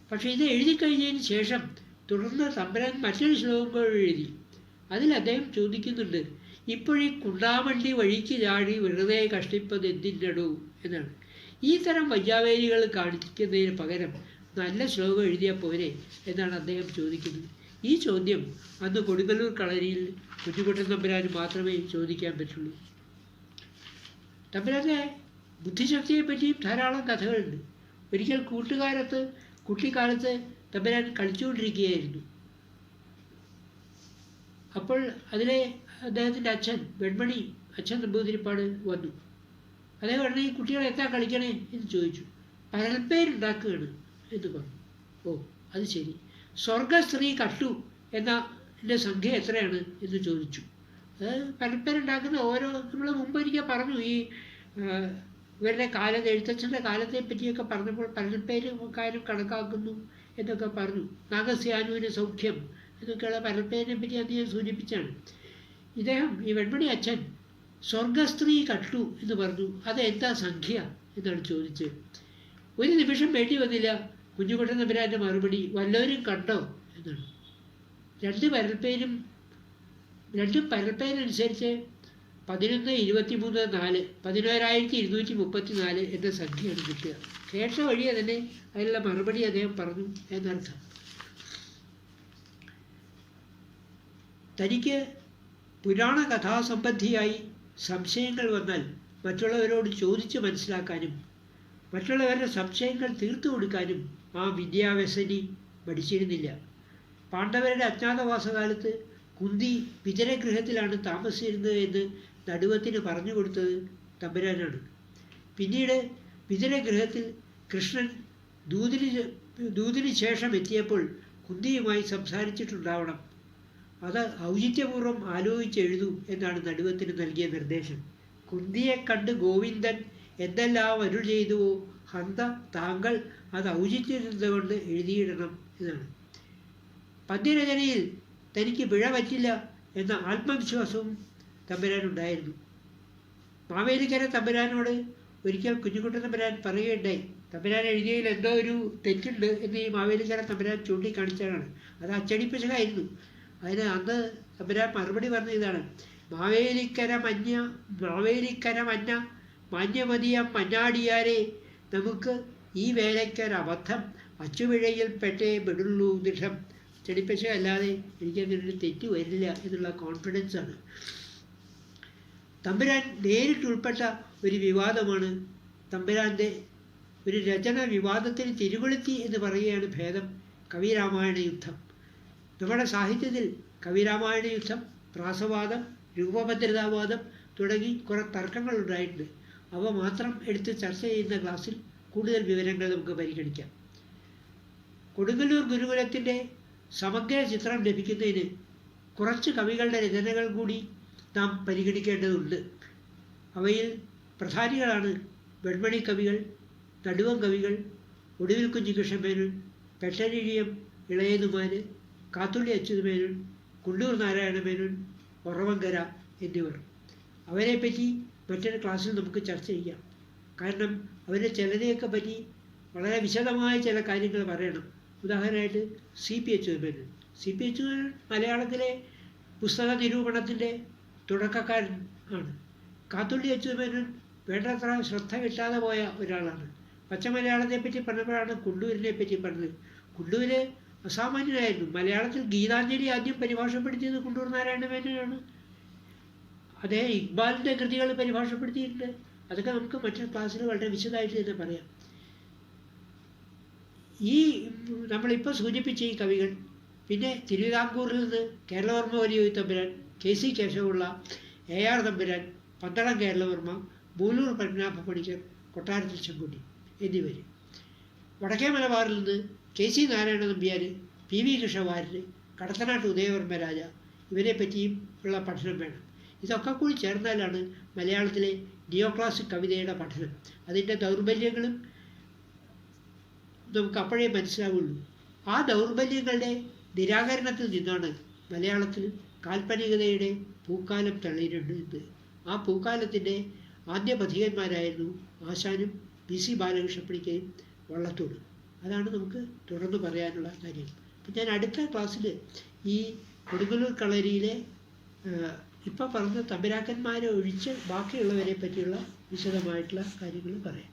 പക്ഷേ ഇത് എഴുതിക്കഴിഞ്ഞതിന് ശേഷം തുടർന്ന് തമ്പുരാൻ മറ്റൊരു ശ്ലോകം കൂടെ എഴുതി. അതിൽ അദ്ദേഹം ചോദിക്കുന്നുണ്ട്, ഇപ്പോഴീ കുണ്ടാമണ്ടി വഴിക്ക് ചാടി വെറുതെ കഷ്ടിപ്പത് എന്തിൻ്റെടൂ എന്നാണ്. ഈ തരം വയ്യാവേലികൾ കാണിക്കുന്നതിന് പകരം നല്ല ശ്ലോകം എഴുതിയാൽ പോരെ എന്നാണ് അദ്ദേഹം ചോദിക്കുന്നത്. ഈ ചോദ്യം അന്ന് കൊടുങ്ങല്ലൂർ കളരിയിൽ കുഞ്ഞുകുട്ടൻ തമ്പുരാന് മാത്രമേ ചോദിക്കാൻ പറ്റുള്ളൂ. തമ്പുരാൻ്റെ ബുദ്ധിശക്തിയെ പറ്റിയും ധാരാളം കഥകളുണ്ട്. ഒരിക്കൽ കുട്ടിക്കാലത്ത് തമ്പുരാൻ കളിച്ചുകൊണ്ടിരിക്കുകയായിരുന്നു. അപ്പോൾ അതിലെ അദ്ദേഹത്തിൻ്റെ അച്ഛൻ വെൺമണി അച്ഛൻ നമ്പൂതിരിപ്പാട് വന്നു. അദ്ദേഹം ഉടനെ ഈ കുട്ടികളെ എത്താ കളിക്കണേ എന്ന് ചോദിച്ചു. പരൽപ്പേരുണ്ടാക്കുകയാണ് എന്ന് പറഞ്ഞു. ഓ, അത് ശരി. സ്വർഗസ്ത്രീ കട്ടു എന്നതിൻ്റെ സംഖ്യ എത്രയാണ് എന്ന് ചോദിച്ചു. അത് പരൽപ്പേരുണ്ടാക്കുന്ന നമ്മൾ മുമ്പൊരിക്കൽ പറഞ്ഞു. ഈ ഇവരുടെ എഴുത്തച്ഛൻ്റെ കാലത്തെ പറ്റിയൊക്കെ പറഞ്ഞപ്പോൾ പരൽപ്പേരുകാരും കണക്കാക്കുന്നു എന്നൊക്കെ പറഞ്ഞു. നാഗസ്യാനുവിന് സൗഖ്യം എന്നൊക്കെയുള്ള പരൽപ്പേരിനെ പറ്റി അന്ന് ഞാൻ സൂചിപ്പിച്ചാണ്. ഇദ്ദേഹം ഈ വെൺമണി അച്ഛൻ സ്വർഗസ്ത്രീ കട്ടു എന്ന് പറഞ്ഞു. അതെന്താ സംഖ്യ എന്നാണ് ചോദിച്ചത്. ഒരു നിമിഷം വേണ്ടി വന്നില്ല. കുഞ്ഞുകുട്ടൻ തമ്പുരാൻ്റെ മറുപടി, വല്ലവരും കണ്ടോ എന്നാണ്. രണ്ട് പരൽപ്പേരനുസരിച്ച് 1123 11,234 എന്ന സംഖ്യയാണ് കിട്ടുക. കേട്ട വഴിയെ തന്നെ അതിനുള്ള മറുപടി അദ്ദേഹം പറഞ്ഞു എന്നർത്ഥം. തനിക്ക് പുരാണ കഥാസംബന്ധിയായി സംശയങ്ങൾ വന്നാൽ മറ്റുള്ളവരോട് ചോദിച്ച് മനസ്സിലാക്കാനും മറ്റുള്ളവരുടെ സംശയങ്ങൾ തീർത്തു കൊടുക്കാനും ആ വിദ്യാവ്യസനി മടിച്ചിരുന്നില്ല. പാണ്ഡവരുടെ അജ്ഞാതവാസകാലത്ത് കുന്തി വിജനഗൃഹത്തിലാണ് താമസിച്ചിരുന്നത് എന്ന് നടുവത്തിന് പറഞ്ഞു കൊടുത്തത് തമ്പുരാനാണ്. പിന്നീട് വിജനഗൃഹത്തിൽ കൃഷ്ണൻ ദൂതിന് ശേഷം എത്തിയപ്പോൾ കുന്തിയുമായി സംസാരിച്ചിട്ടുണ്ടാവണം. അത് ഔചിത്യപൂർവ്വം ആലോചിച്ചെഴുതൂ എന്നാണ് നടുവത്തിന് നൽകിയ നിർദ്ദേശം. കുന്തിയെ കണ്ട് ഗോവിന്ദൻ എന്തെല്ലാം അരുൾ ചെയ്തുവോ ഹന്ത താങ്കൾ അത് ഔചിത്യകൊണ്ട് എഴുതിയിടണം എന്നാണ്. പദ്യരചനയിൽ തനിക്ക് പിഴ പറ്റില്ല എന്ന ആത്മവിശ്വാസവും തമ്പുരാനുണ്ടായിരുന്നു. മാവേലിക്കര തമ്പുരാനോട് ഒരിക്കൽ കുഞ്ഞുകുട്ടൻ തമ്പുരാൻ പറയുകയുണ്ടായി, തമ്പുരാൻ എഴുതിയതിൽ എന്തോ ഒരു തെറ്റുണ്ട് എന്ന് ഈ മാവേലിക്കര തമ്പുരാൻ ചൂണ്ടിക്കാണിച്ചതാണ്. അത് അച്ചടിപ്പിച്ചതായിരുന്നു. അതിന് അന്ന് തമ്പുരാൻ മറുപടി പറഞ്ഞ ഇതാണ്: മാവേലിക്കര മഞ്ഞ മാന്യമതിയം മഞ്ഞാടിയാരെ നമുക്ക് ഈ വേലയ്ക്കൊരബദ്ധം അച്ചുപിഴയിൽ പെട്ടേ പെടുള്ളൂ ദൃഢം. അച്ചടിപ്പിച്ച അല്ലാതെ എനിക്കതിനൊരു തെറ്റ് വരില്ല എന്നുള്ള കോൺഫിഡൻസാണ്. തമ്പുരാൻ നേരിട്ടുൾപ്പെട്ട ഒരു വിവാദമാണ് തമ്പുരാൻ്റെ ഒരു രചന വിവാദത്തിന് തിരുകൊളുത്തി എന്ന് പറയുകയാണ് ഭേദം കവിരാമായണ യുദ്ധം. നമ്മുടെ സാഹിത്യത്തിൽ കവിരാമായണ യുദ്ധം, പ്രാസവാദം, രൂപഭദ്രതാവാദം തുടങ്ങി കുറേ തർക്കങ്ങളുണ്ടായിട്ടുണ്ട്. അവ മാത്രം എടുത്ത് ചർച്ച ചെയ്യുന്ന ക്ലാസ്സിൽ കൂടുതൽ വിവരങ്ങൾ നമുക്ക് പരിഗണിക്കാം. കൊടുങ്ങല്ലൂർ ഗുരുകുലത്തിൻ്റെ സമഗ്ര ചിത്രം ലഭിക്കുന്നതിന് കുറച്ച് കവികളുടെ രചനകൾ കൂടി നാം പരിഗണിക്കേണ്ടതുണ്ട്. അവയിൽ പ്രധാനികളാണ് വെൺമണി കവികൾ, നടുവം കവികൾ, ഒടുവിൽ കുഞ്ഞികൃഷ്ണൻ മേനോൻ, പെട്ടനിഴിയം ഇളയതുമാൻ, കാത്തുള്ളി അച്യുതമേനോൻ, കുണ്ടൂർ നാരായണ മേനോൻ, ഒറവങ്കര എന്നിവർ. അവരെപ്പറ്റി മറ്റൊരു ക്ലാസ്സിൽ നമുക്ക് ചർച്ച ചെയ്യാം. കാരണം അവരെ ചിലരെയൊക്കെ പറ്റി വളരെ വിശദമായ ചില കാര്യങ്ങൾ പറയണം. ഉദാഹരണമായിട്ട് CP അച്യുതമേനോൻ മലയാളത്തിലെ പുസ്തക നിരൂപണത്തിൻ്റെ തുടക്കക്കാരൻ ആണ്. കാത്തുള്ളി അച്യുതമേനോൻ വേണ്ടത്ര ശ്രദ്ധ കിട്ടാതെ പോയ ഒരാളാണ്. പച്ചമലയാളത്തെപ്പറ്റി പറഞ്ഞപ്പോഴാണ് കുണ്ടൂരിനെ പറ്റി പറഞ്ഞത്. കുണ്ടൂര് അസാമാന്യനായിരുന്നു. മലയാളത്തിൽ ഗീതാഞ്ജലി ആദ്യം പരിഭാഷപ്പെടുത്തിയത് കുണ്ടൂർ നാരായണ മേനോനാണ്. അദ്ദേഹം ഇക്ബാലിൻ്റെ കൃതികൾ പരിഭാഷപ്പെടുത്തിയിട്ടുണ്ട്. അതൊക്കെ നമുക്ക് മറ്റൊരു ക്ലാസ്സിൽ വളരെ വിശദമായിട്ട് തന്നെ പറയാം. ഈ നമ്മളിപ്പോൾ സൂചിപ്പിച്ച ഈ കവികൾ, പിന്നെ തിരുവിതാംകൂറിൽ നിന്ന് കേരളവർമ്മ വലിയ തമ്പുരാൻ, KC കേശവപിള്ള, AR തമ്പുരാൻ, പന്തളം കേരളവർമ്മ, മൂലൂർ പത്മനാഭ പണിക്കർ, കൊട്ടാരത്തിൽ ചെങ്കുട്ടി എന്നിവർ. വടക്കേ മലബാറിൽ നിന്ന് KC നാരായണ നമ്പ്യാർ, PV കൃഷ്ണവാര്യർ, കടത്തനാട്ട് ഉദയവർമ്മ രാജ, ഇവരെ പറ്റിയും ഉള്ള പഠനം വേണം. ഇതൊക്കെ കൂടി ചേർന്നാലാണ് മലയാളത്തിലെ നിയോക്ലാസിക് കവിതയുടെ പഠനം. അതിൻ്റെ ദൗർബല്യങ്ങളും നമുക്ക് അപ്പോഴേ മനസ്സിലാവുള്ളൂ. ആ ദൗർബല്യങ്ങളുടെ നിരാകരണത്തിൽ നിന്നാണ് മലയാളത്തിൽ കാൽപ്പനികതയുടെ പൂക്കാലം തളിരുന്നത്. ആ പൂക്കാലത്തിൻ്റെ ആദ്യ പഥികന്മാരായിരുന്നു ആശാനും PC ബാലകൃഷ്ണപ്പണിക്കയും വള്ളത്തോടും. അതാണ് നമുക്ക് തുടർന്ന് പറയാനുള്ള കാര്യം. അപ്പം ഞാൻ അടുത്ത ക്ലാസ്സിൽ ഈ കൊടുങ്ങല്ലൂർ കളരിയിലെ ഇപ്പോൾ പറഞ്ഞ തമ്പുരാക്കന്മാരെ ഒഴിച്ച് ബാക്കിയുള്ളവരെ പറ്റിയുള്ള വിശദമായിട്ടുള്ള കാര്യങ്ങൾ പറയാം.